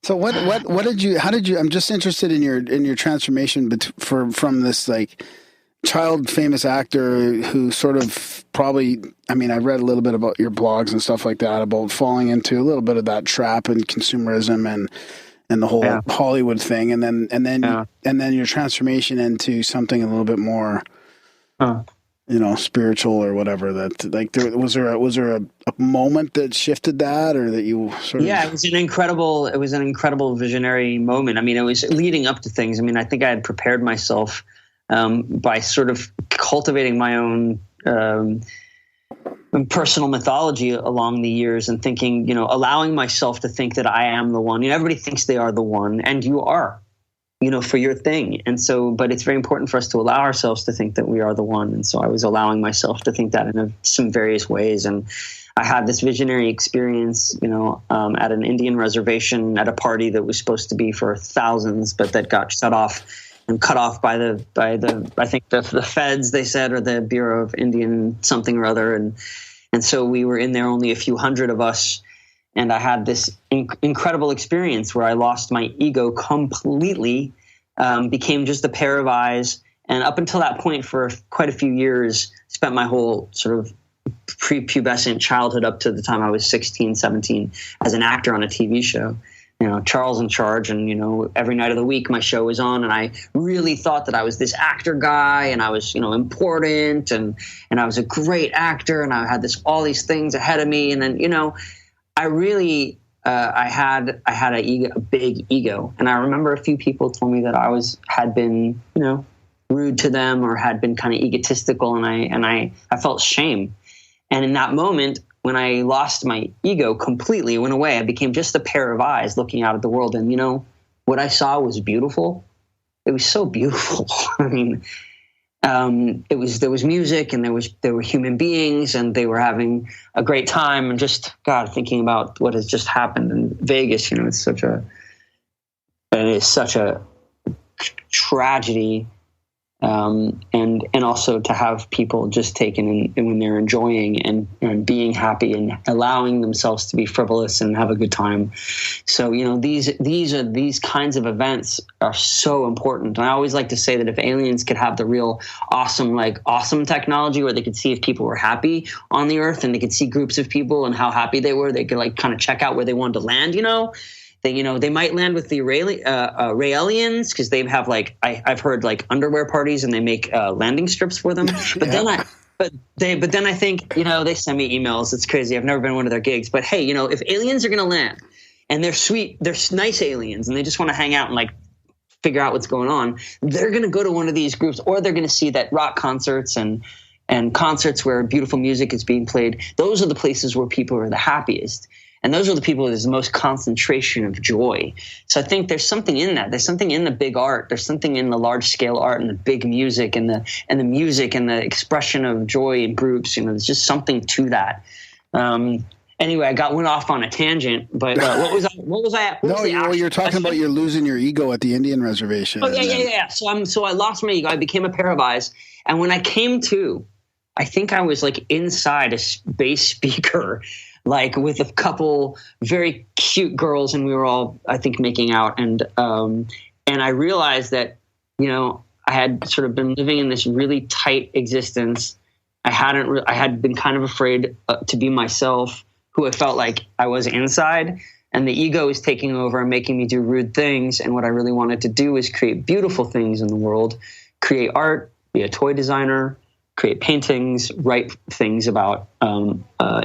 So what did you? How did you? I'm just interested in your transformation from this like child famous actor who sort of probably. I mean, I read a little bit about your blogs and stuff like that about falling into a little bit of that trap and consumerism and the whole Hollywood thing, and then your transformation into something a little bit more, spiritual or whatever. That like was there a moment that shifted that, or that you sort of? Yeah, it was an incredible visionary moment. I mean, it was leading up to things. I mean, I think I had prepared myself by sort of cultivating my own. Personal mythology along the years and thinking, allowing myself to think that I am the one. Everybody thinks they are the one, and you are, for your thing. And so, but it's very important for us to allow ourselves to think that we are the one. And so I was allowing myself to think that in some various ways. And I had this visionary experience, at an Indian reservation at a party that was supposed to be for thousands, but that got shut off and cut off by the I think the feds, they said, or the Bureau of Indian something or other, and so we were in there, only a few hundred of us, and I had this incredible experience where I lost my ego completely, became just a pair of eyes, and up until that point, for quite a few years, spent my whole sort of prepubescent childhood up to the time I was 16, 17 as an actor on a TV show. Charles in Charge, and every night of the week my show was on, and I really thought that I was this actor guy, and I was important, and I was a great actor, and I had all these things ahead of me, and then I really I had a big ego, and I remember a few people told me that I had been rude to them or had been kind of egotistical, and I felt shame, and in that moment, when I lost my ego completely, it went away. I became just a pair of eyes looking out at the world. And, what I saw was beautiful. It was so beautiful. I mean, there was music, and there were human beings, and they were having a great time. And just, God, thinking about what has just happened in Vegas, it is such a tragedy. And also to have people just taken in when they're enjoying and being happy and allowing themselves to be frivolous and have a good time. So, these kinds of events are so important. And I always like to say that if aliens could have the real awesome technology where they could see if people were happy on the earth, and they could see groups of people and how happy they were, they could kind of check out where they wanted to land, They might land with the Raelians because they have I've heard underwear parties, and they make landing strips for them. But then I think they send me emails. It's crazy. I've never been to one of their gigs. But hey, if aliens are going to land and they're sweet, they're nice aliens, and they just want to hang out and figure out what's going on, they're going to go to one of these groups, or they're going to see that rock concerts and concerts where beautiful music is being played. Those are the places where people are the happiest. And those are the people there's the most concentration of joy. So I think there's something in that. There's something in the big art. There's something in the large scale art and the big music and the music and the expression of joy in groups. There's just something to that. Anyway, I went off on a tangent, but what was I? You're talking about you're losing your ego at the Indian reservation. Oh yeah. So I lost my ego. I became a pair of eyes, and when I came to, I think I was inside a space speaker. With a couple very cute girls, and we were all, I think, making out. And I realized that, I had sort of been living in this really tight existence. I had been kind of afraid to be myself, who I felt like I was inside, and the ego was taking over and making me do rude things. And what I really wanted to do is create beautiful things in the world, create art, be a toy designer, create paintings, write things about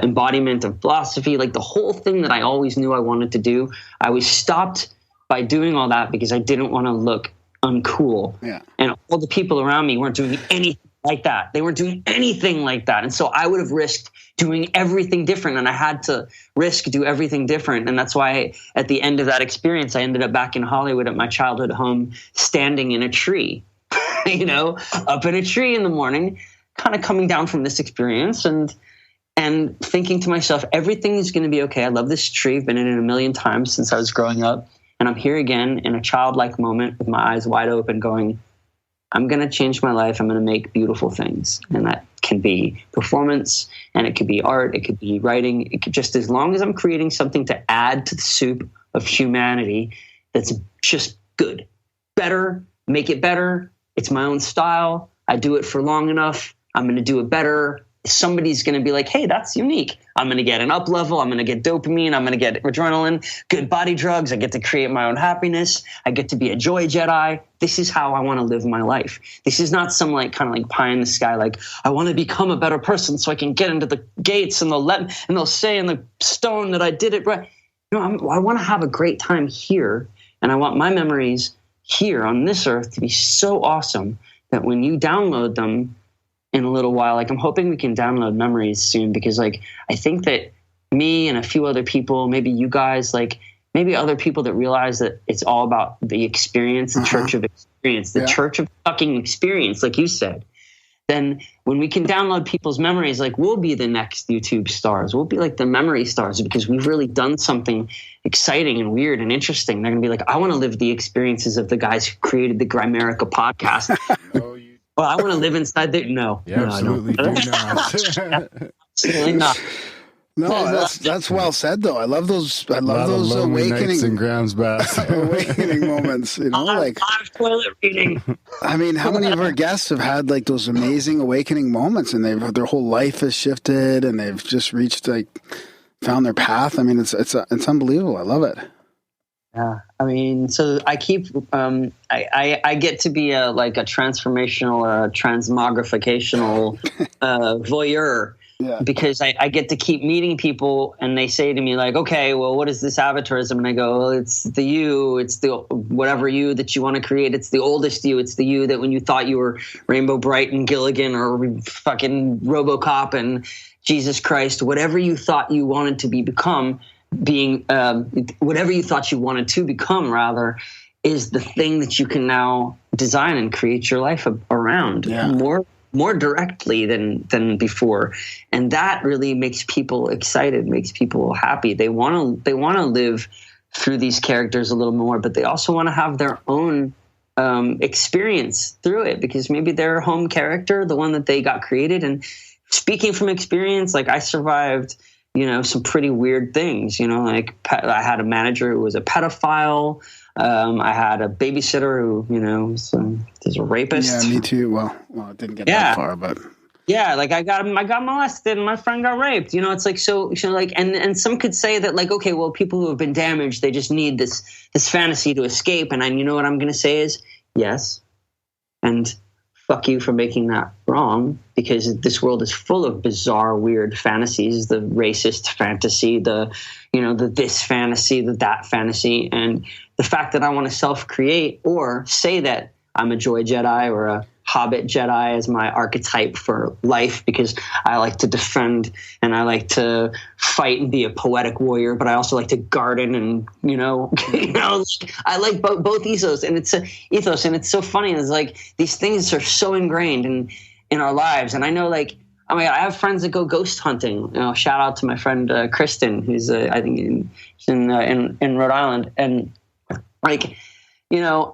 embodiment of philosophy, the whole thing that I always knew I wanted to do. I was stopped by doing all that because I didn't want to look uncool. Yeah. And all the people around me weren't doing anything like that. They weren't doing anything like that. And so I would have risked doing everything different, and I had to do everything different. And that's why at the end of that experience, I ended up back in Hollywood at my childhood home, standing in a tree, up in a tree in the morning, kind of coming down from this experience and thinking to myself, everything is going to be okay. I love this tree. I've been in it a million times since I was growing up. And I'm here again in a childlike moment with my eyes wide open going, I'm going to change my life. I'm going to make beautiful things. And that can be performance, and it could be art. It could be writing. It could just, as long as I'm creating something to add to the soup of humanity that's just good, better, make it better. It's my own style. I do it for long enough. I'm going to do it better. Somebody's going to be like, hey, that's unique. I'm going to get an up level. I'm going to get dopamine. I'm going to get adrenaline, good body drugs. I get to create my own happiness. I get to be a joy Jedi. This is how I want to live my life. This is not some kind of pie in the sky. Like, I want to become a better person so I can get into the gates and they'll say in the stone that I did it right. I want to have a great time here. And I want my memories here on this earth to be so awesome that when you download them, in a little while, I'm hoping we can download memories soon, because I think that me and a few other people, maybe you guys, maybe other people that realize that it's all about the experience, the church of experience, the church of fucking experience, like you said. Then when we can download people's memories, we'll be the next YouTube stars. We'll be the memory stars, because we've really done something exciting and weird and interesting. They're going to be like, I want to live the experiences of the guys who created the Grimerica podcast. Well, I want to live inside there. No, absolutely do not. Absolutely not. No, that's well said though. I love those. I love those awakening and Graham's bath. awakening moments. Live toilet reading. I mean, how many of our guests have had those amazing awakening moments, and their whole life has shifted, and they've just reached found their path. I mean, it's unbelievable. I love it. Yeah, I mean, so I keep I get to be a transformational or a transmogrificational voyeur, because I get to keep meeting people, and they say to me okay, well, what is this avatarism? And I go, well, it's the you, it's the whatever you that you want to create. It's the oldest you. It's the you that when you thought you were Rainbow Bright and Gilligan or fucking RoboCop and Jesus Christ, whatever you thought you wanted to become. Being whatever you thought you wanted to become, rather, is the thing that you can now design and create your life around more directly than before, and that really makes people excited, makes people happy. They want to live through these characters a little more, but they also want to have their own experience through it, because maybe their home character, the one that they got created, and speaking from experience, I survived. Some pretty weird things, I had a manager who was a pedophile. I had a babysitter who, is a rapist. Yeah, me too. Well, it didn't get that far, but yeah, I got molested and my friend got raped. It's so and some could say that okay, well, people who have been damaged, they just need this fantasy to escape. And you know what I'm going to say is yes, and fuck you for making that wrong, because this world is full of bizarre, weird fantasies, the racist fantasy, the this fantasy, the that fantasy. And the fact that I want to self-create or say that I'm a joy Jedi or a Hobbit Jedi as my archetype for life, because I like to defend and I like to fight and be a poetic warrior, but I also like to garden and I like both ethos, and it's so funny. It's these things are so ingrained in our lives, and I know I have friends that go ghost hunting. Shout out to my friend Kristen, who's I think in Rhode Island, and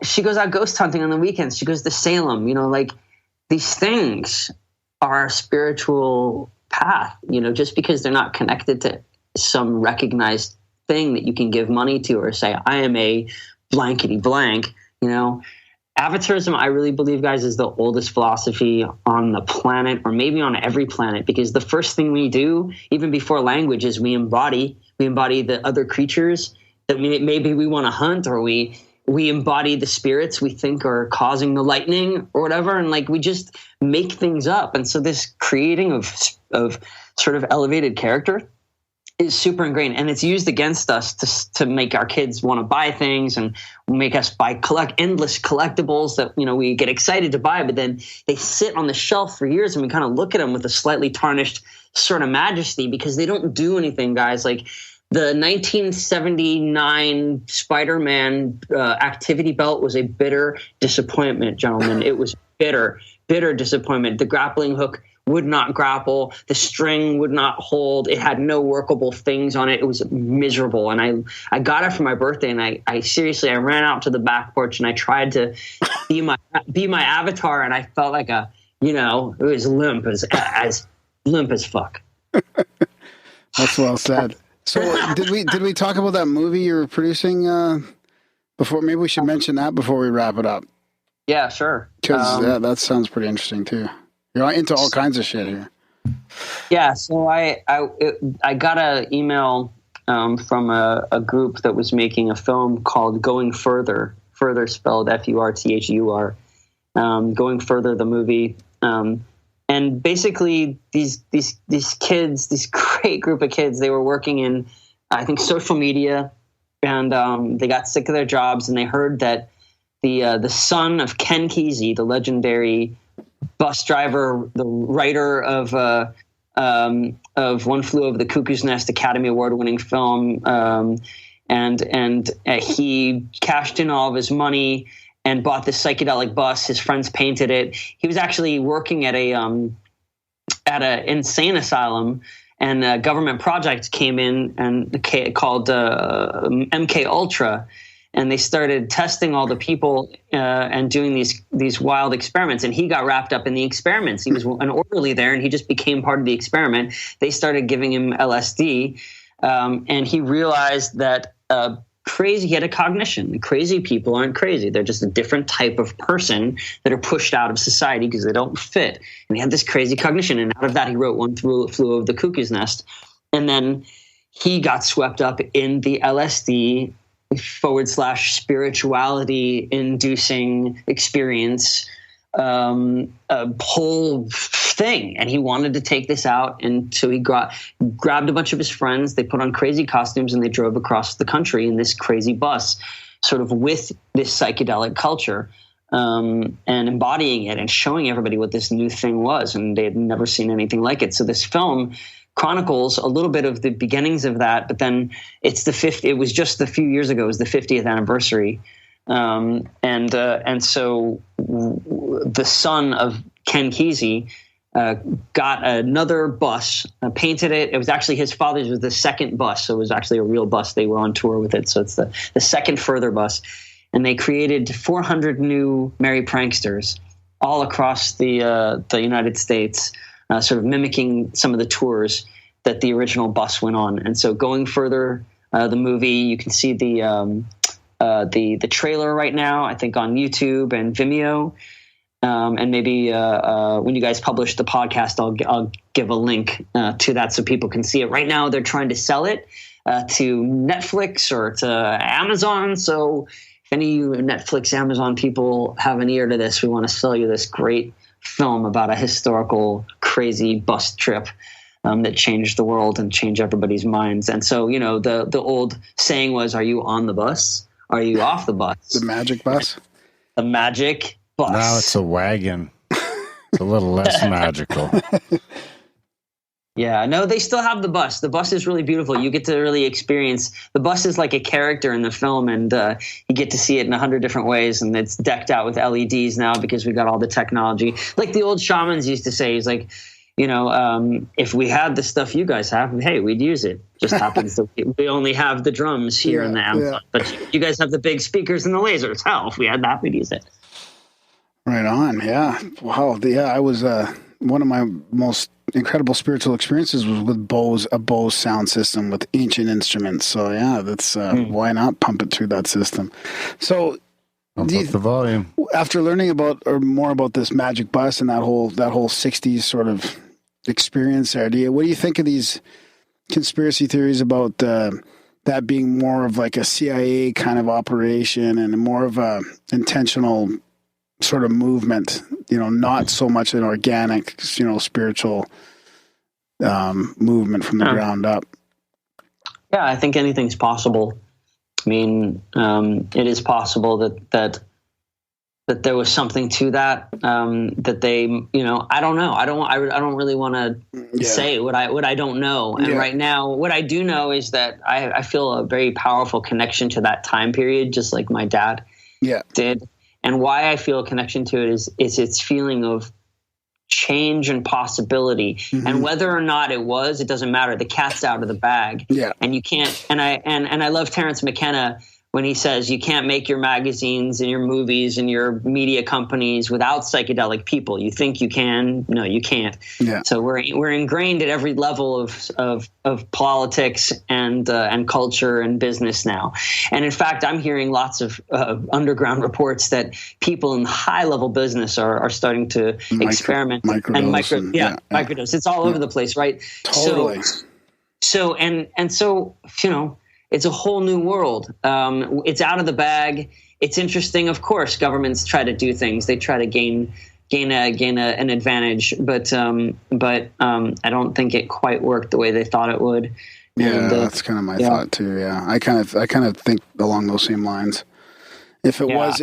she goes out ghost hunting on the weekends. She goes to Salem. These things are a spiritual path, just because they're not connected to some recognized thing that you can give money to or say, I am a blankety blank. Avatarism, I really believe, guys, is the oldest philosophy on the planet, or maybe on every planet, because the first thing we do, even before language, is we embody the other creatures that maybe we want to hunt, or we embody the spirits we think are causing the lightning or whatever, and we just make things up. And so this creating of sort of elevated character is super ingrained, and it's used against us to make our kids want to buy things and make us buy endless collectibles that, you know, we get excited to buy, but then they sit on the shelf for years and we kind of look at them with a slightly tarnished sort of majesty because they don't do anything, guys. Like the 1979 Spider-Man activity belt was a bitter disappointment, gentlemen. It was bitter disappointment. The grappling hook would not grapple. The string would not hold. It had no workable things on it. It was miserable. And I got it for my birthday, and I seriously, I ran out to the back porch and I tried to be my avatar, and I felt like it was limp as limp as fuck. That's well said. So did we talk about that movie you were producing before? Maybe we should mention that before we wrap it up. Yeah, sure. Because that sounds pretty interesting too. You're into all kinds of shit here. Yeah, so I got an email from a group that was making a film called Going Further spelled Furthur, Going Further, the movie. And basically these kids, this great group of kids, they were working in, I think, social media, and they got sick of their jobs, and they heard that the son of Ken Kesey, the legendary bus driver, the writer of One Flew Over the Cuckoo's Nest, Academy Award-winning film, and he cashed in all of his money and bought this psychedelic bus. His friends painted it. He was actually working at an insane asylum, and a government project came in and called MK Ultra. And they started testing all the people and doing these wild experiments. And he got wrapped up in the experiments. He was an orderly there, and he just became part of the experiment. They started giving him LSD, and he realized that he had a cognition. Crazy people aren't crazy. They're just a different type of person that are pushed out of society because they don't fit. And he had this crazy cognition. And out of that, he wrote One Flew Over the Cuckoo's Nest. And then he got swept up in the LSD / spirituality inducing experience, a whole thing. And he wanted to take this out. And so he grabbed a bunch of his friends. They put on crazy costumes and they drove across the country in this crazy bus, sort of with this psychedelic culture, and embodying it and showing everybody what this new thing was. And they had never seen anything like it. So this film chronicles a little bit of the beginnings of that, but then it was just a few years ago, it was the 50th anniversary. And so the son of Ken Kesey got another bus, painted it. It was actually his father's, was the second bus. So it was actually a real bus. They were on tour with it. So it's the second Further bus. And they created 400 new merry pranksters all across the United States, sort of mimicking some of the tours that the original bus went on. And so Going Further, the movie, you can see the trailer right now, I think on YouTube and Vimeo. And maybe when you guys publish the podcast, I'll give a link to that so people can see it. Right now, they're trying to sell it to Netflix or to Amazon. So if any of you Netflix, Amazon people have an ear to this, we want to sell you this great film about a historical, crazy bus trip that changed the world and changed everybody's minds. And so, the old saying was, are you on the bus? Are you off the bus? The magic bus? The magic bus. Now it's a wagon. It's a little less magical. Yeah, no, they still have the bus. The bus is really beautiful. You get to really experience – the bus is like a character in the film, and you get to see it in 100 different ways, and it's decked out with LEDs now because we got all the technology. Like the old shamans used to say, he's like, if we had the stuff you guys have, hey, we'd use it. Just happens that we only have the drums here in the Amazon. Yeah. But you guys have the big speakers and the lasers. Hell, if we had that, we'd use it. Right on, yeah. Wow, I was one of my most incredible spiritual experiences was with a Bose sound system with ancient instruments. So yeah, that's why not pump it through that system? So pump up the volume. After learning more about this magic bus and that whole 60s sort of experience there, what do you think of these conspiracy theories about that being more of like a CIA kind of operation and more of a intentional sort of movement, not so much an organic, spiritual movement from the ground up? Yeah, I think anything's possible. I mean, it is possible that there was something to that. That they, I don't know. I don't really want to say what I don't know. And right now, what I do know is that I feel a very powerful connection to that time period, just like my dad did. And why I feel a connection to it is its feeling of change and possibility. And whether or not it doesn't matter. The cat's out of the bag. Yeah. And you can't. And I love Terence McKenna when he says you can't make your magazines and your movies and your media companies without psychedelic people. You think you can? No, you can't. Yeah. So we're ingrained at every level of politics and culture and business now. And in fact, I'm hearing lots of underground reports that people in high level business are starting to experiment microdose. It's all over the place, right? Totally. So it's a whole new world. It's out of the bag. It's interesting. Of course, governments try to do things. They try to gain an advantage, but I don't think it quite worked the way they thought it would. Yeah, and, that's kind of my thought too. Yeah, I kind of think along those same lines. If it was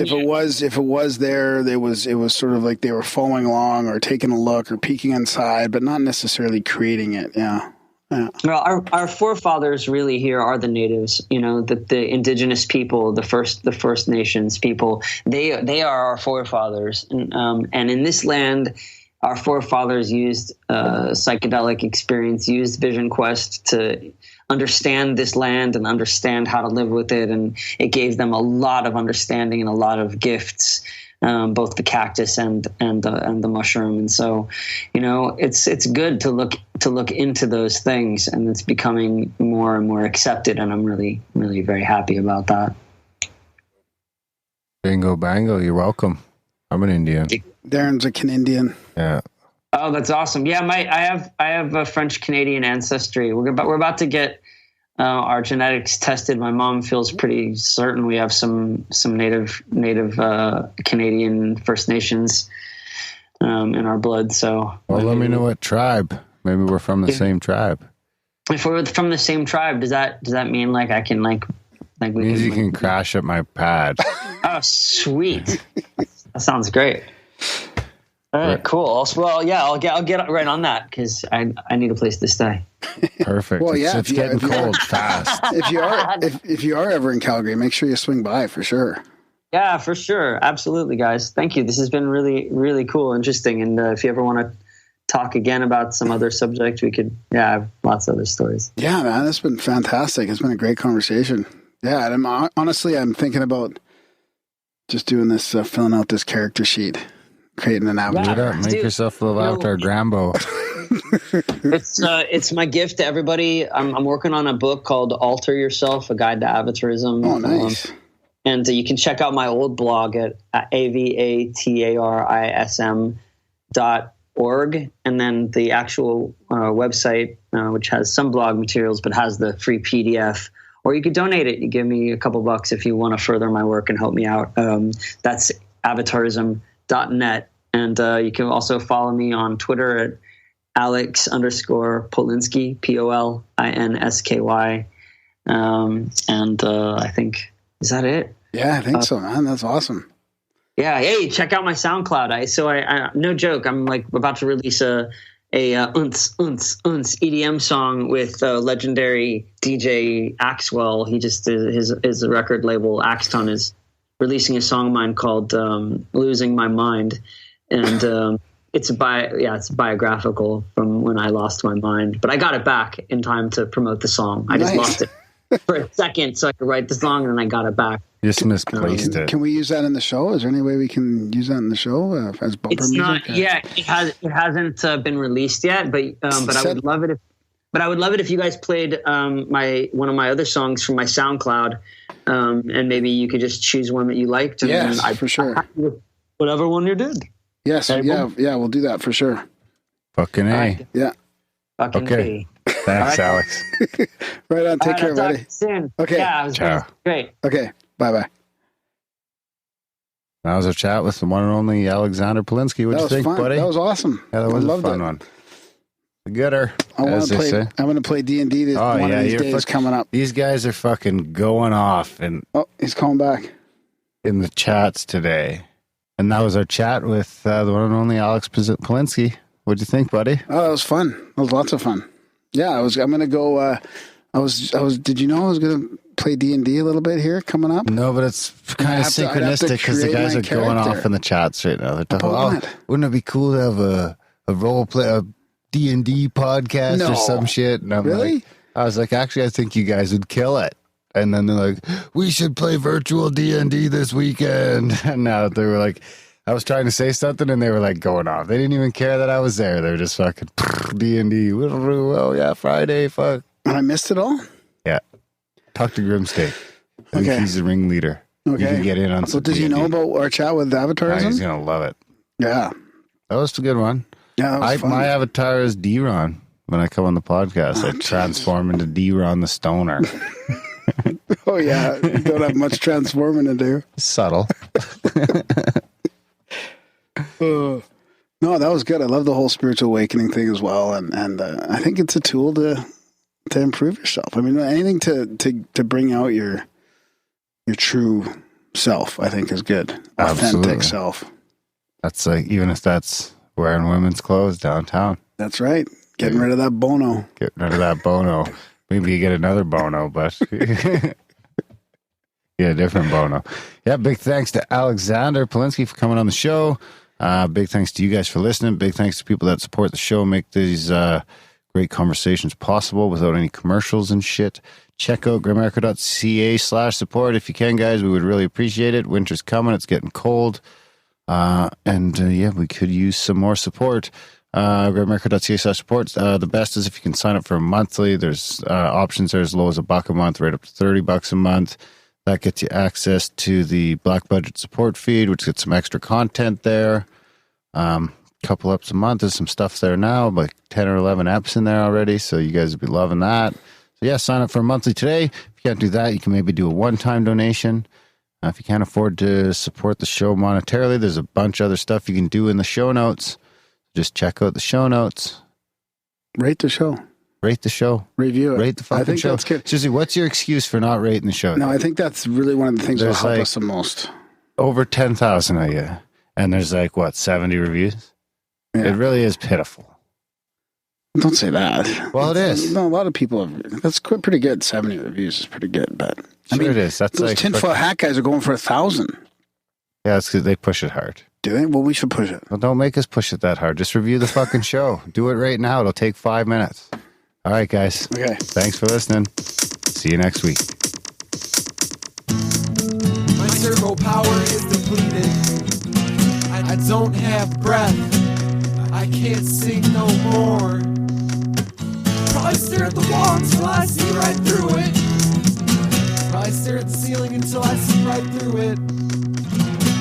there, it was sort of like they were following along or taking a look or peeking inside, but not necessarily creating it. Yeah. Yeah. Well, our forefathers really here are the natives, the indigenous people, the First Nations people. They are our forefathers, and in this land, our forefathers used psychedelic experience, used Vision Quest to understand this land and understand how to live with it, and it gave them a lot of understanding and a lot of gifts. Both the cactus and the mushroom, and so it's good to look into those things, and it's becoming more and more accepted, and I'm really really very happy about that. Bingo bango, you're welcome. I'm an Indian. Darren's a Canadian. Yeah. Oh, that's awesome. Yeah, I have a French Canadian ancestry. We're about to get our genetics tested. My mom feels pretty certain we have some native Canadian First Nations in our blood. So, let me know what tribe. Maybe we're from the same tribe. If we're from the same tribe, does that mean like I can like we means you can crash at my pad? Oh, sweet! That sounds great. All right, cool. Well, yeah, I'll get right on that because I need a place to stay. Perfect. Well, yeah, it's getting cold fast. If you are ever in Calgary, make sure you swing by for sure. Yeah, for sure. Absolutely, guys. Thank you. This has been really, really cool, interesting. And if you ever want to talk again about some other subject, we could. Yeah, I have lots of other stories. Yeah, man, it's been fantastic. It's been a great conversation. Yeah, and I'm thinking about just doing this, filling out this character sheet. Creating an avatar. Make yourself a little avatar, Grambo. It's my gift to everybody. I'm working on a book called Alter Yourself, A Guide to Avatarism. Oh, nice. And you can check out my old blog at avatarism.org. And then the actual website, which has some blog materials, but has the free PDF. Or you could donate it. You give me a couple bucks if you want to further my work and help me out. That's avatarism.net, and you can also follow me on Twitter at Alex_Polinsky, Polinsky, and I think, is that it? Yeah, I think so, man. That's awesome. Yeah, hey, check out my SoundCloud. I no joke, I'm like about to release a EDM song with legendary DJ Axwell. He just his record label Axton is releasing a song of mine called Losing My Mind. And it's biographical from when I lost my mind. But I got it back in time to promote the song. I just lost it for a second so I could write the song, and then I got it back. You just misplaced it. Can we use that in the show? Is there any way we can use that in the show as bumper music? Not, yeah, it hasn't been released yet, but I would love it if. But I would love it if you guys played one of my other songs from my SoundCloud, and maybe you could just choose one that you liked. And yes, for sure. Whatever one you did. Yes, yeah, we'll do that for sure. Fucking A. Right. Yeah. Fucking okay. Thanks, Alex. Right on. Take care, buddy. Soon. Okay. Yeah, it was great. Okay. Bye-bye. That was a chat with the one and only Alexander Polinsky. What do you think, fun. buddy? That was awesome. Yeah, that was a fun one. gooder. I want as to they play. say. I'm going to play D&D one of these days coming up. These guys are fucking going off and Oh, he's calling back. in the chats today. And that was our chat with the one and only Alex Polinsky. What'd you think, buddy? Oh, that was fun. That was lots of fun. Yeah, I'm going to go. Did you know I was going to play D&D a little bit here coming up? No, but it's kind of synchronistic because the guys are going off in the chats right now. They're talking, wouldn't it be cool to have a role play, a D&D podcast or some shit? And I'm really? I was like, actually, I think you guys would kill it. And then they're like, we should play virtual D&D this weekend. And now they were like, I was trying to say something and they were like going off. They didn't even care that I was there. They were just fucking D&D. Oh, yeah, Friday, fuck. And I missed it all? Yeah. Talk to Grimsteak. I think he's the ringleader. Okay. You can get in on some does he know about our chat with Avatarism? He's going to love it. Yeah. That was a good one. Yeah, that was fun. My avatar is D-Ron. When I come on the podcast, I transform into D-Ron the Stoner. Oh, yeah. You don't have much transforming to do. Subtle. No, that was good. I love the whole spiritual awakening thing as well. And I think it's a tool to improve yourself. I mean, anything to bring out your true self, I think is good. Authentic Absolutely. self. That's like, even if that's wearing women's clothes downtown. That's right. Getting rid of that bono. Getting rid of that bono. Maybe you get another bono, but get a different bono. Yeah, big thanks to Alexander Polinsky for coming on the show. Big thanks to you guys for listening. Big thanks to people that support the show, make these great conversations possible without any commercials and shit. Check out grimerica.ca/support if you can, guys. We would really appreciate it. Winter's coming. It's getting cold. Yeah, we could use some more support. Grimerica.ca/support. The best is if you can sign up for a monthly. There's options there as low as $1 a month, right up to $30 a month. That gets you access to the Black Budget support feed, which gets some extra content there. Couple eps a month. There's some stuff there now, like 10 or 11 eps in there already, so you guys will be loving that. So yeah, sign up for a monthly today. If you can't do that, you can maybe do a one-time donation. If you can't afford to support the show monetarily, there's a bunch of other stuff you can do in the show notes. Just check out the show notes. Rate the show. Rate the show. Review it. Rate the fucking I think show. that's good. Susie, what's your excuse for not rating the show? No, I think that's really one of the things that help us the most. Over 10,000 of you. And there's 70 reviews? Yeah. It really is pitiful. Don't say that. Well, it is. No, a lot of people that's pretty good. 70 reviews is pretty good, but I mean, it is. That's those tinfoil hat guys are going for 1,000. Yeah, it's because they push it hard. Do they? Well, we should push it. Well, don't make us push it that hard. Just review the fucking show. Do it right now. It'll take 5 minutes. All right, guys. Okay. Thanks for listening. See you next week. My turbo power is depleted. I don't have breath. I can't sing no more. Probably stare at the wall until I see right through it. Probably stare at the ceiling until I see right through it.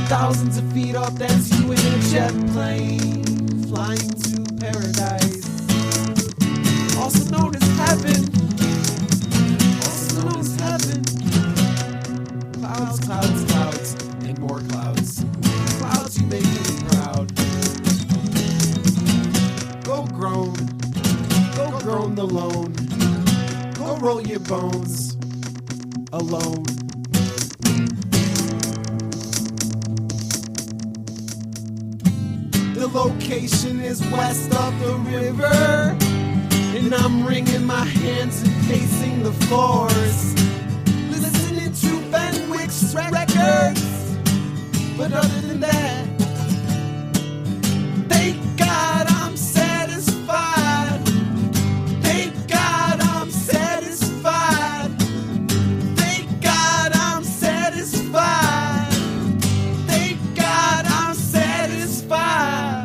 Thousands of feet up, that's you in a jet plane, flying to paradise. Also known as heaven. Also known as heaven. Clouds, clouds, clouds, and more clouds. Clouds, you make me proud. Go groan alone. Go roll your bones alone. The location is west of the river, and I'm wringing my hands and pacing the floors, listening to Benwick's records. But other than that, thank God I'm satisfied. Thank God I'm satisfied. Thank God I'm satisfied. Thank God I'm satisfied.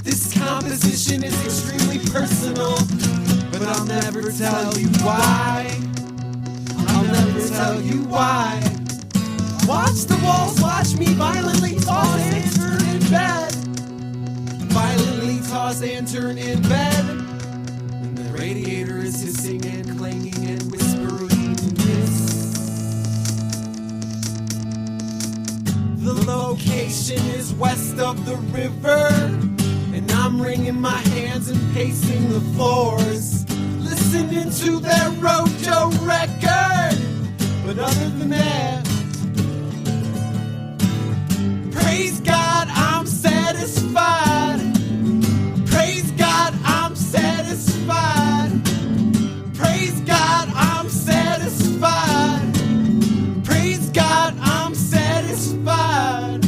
This composition is extremely personal, but I'll never tell you why. I'll never tell you why. Watch the walls watch me violently toss and turn in bed. Violently toss and turn in bed. And the radiator is is hissing and clanging and whispering this. The location is west of the river, and I'm wringing my hands and pacing the floors, listening to their Rojo record. But other than that, praise God, I'm satisfied. Praise God, I'm satisfied. Praise God, I'm satisfied. Praise God, I'm satisfied.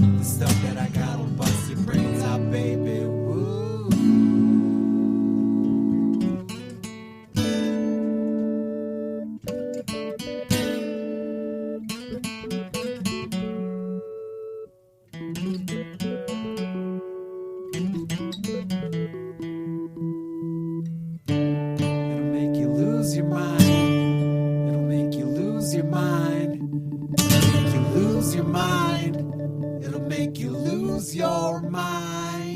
The stuff that I got will bust your brains out, baby. Woo. It'll make you lose your mind. It'll make you lose your mind. It'll make you lose your mind. It'll make you lose your mind.